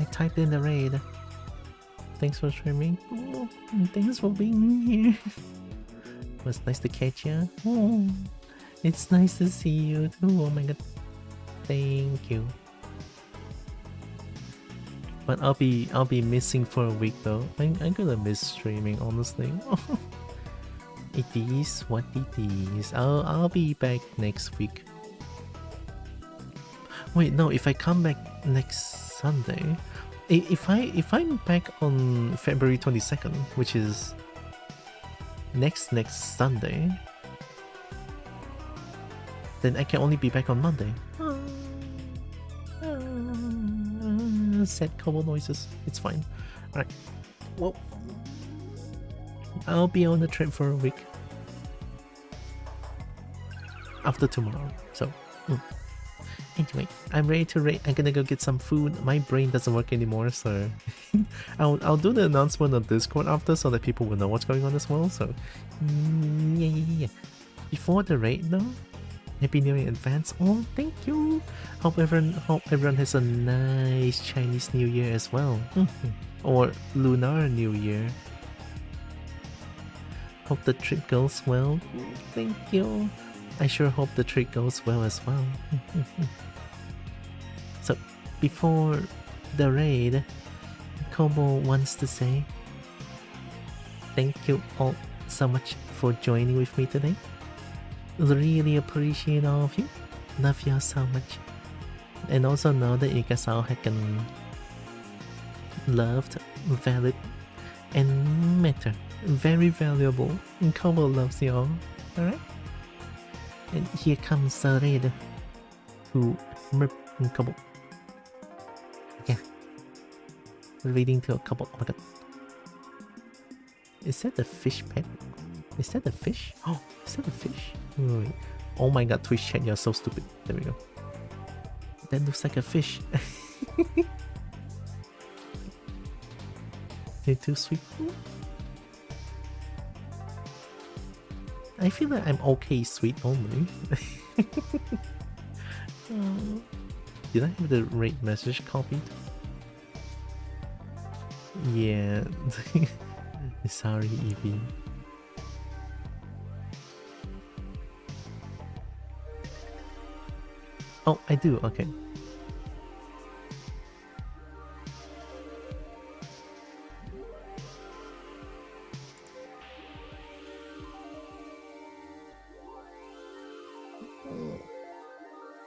I typed in the raid. Thanks for streaming. Oh, thanks for being here. It was nice to catch you. Oh, it's nice to see you too. Oh my god. Thank you. But I'll be missing for a week though. I'm gonna miss streaming, honestly. It is what it is. I'll be back next week. Wait, no, if I come back next Sunday, If I'm back on February 22nd, which is next Sunday, then I can only be back on Monday. Sad Kobo noises. It's fine. Alright. Well, I'll be on the trip for a week after tomorrow. So, anyway, I'm ready to rate. I'm gonna go get some food. My brain doesn't work anymore, so I'll do the announcement on Discord after so that people will know what's going on as well. So, yeah. Before the raid though, Happy New Year in advance. Oh, thank you. Hope everyone has a nice Chinese New Year as well. Or Lunar New Year. Hope the trip goes well. Thank you. I sure hope the trip goes well as well. So, before the raid, Kobo wants to say thank you all so much for joining with me today. Really appreciate all of you. Love you all so much. And also know that you guys all have been loved, valid, and matter. Very valuable. And Kobo loves you all. Alright? And here comes the raid. Who Merp and Kobo. Yeah. Reading to a couple. Oh my god. Is that the fish pet? Is that a fish? Oh, is that a fish? Wait. Oh my god, Twitch chat, you're so stupid. There we go. That looks like a fish. You're too sweet. I feel like I'm okay sweet only. Did I have the right message copied? Yeah. Sorry, Evie. Oh, I do, okay.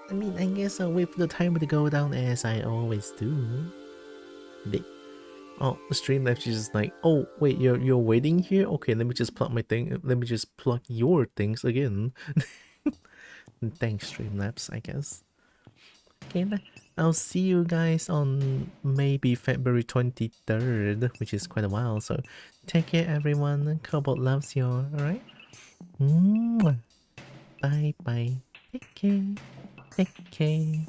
I mean, I guess I'll wait for the timer to go down as I always do. Oh, Streamlabs is just like, oh wait, you're waiting here? Okay, let me just plug my thing. Let me just plug your things again. Thanks, Streamlabs, I guess. Okay, I'll see you guys on maybe February 23rd, which is quite a while. So take care, everyone. Kobo loves you. All right. Bye bye. Take care. Take care.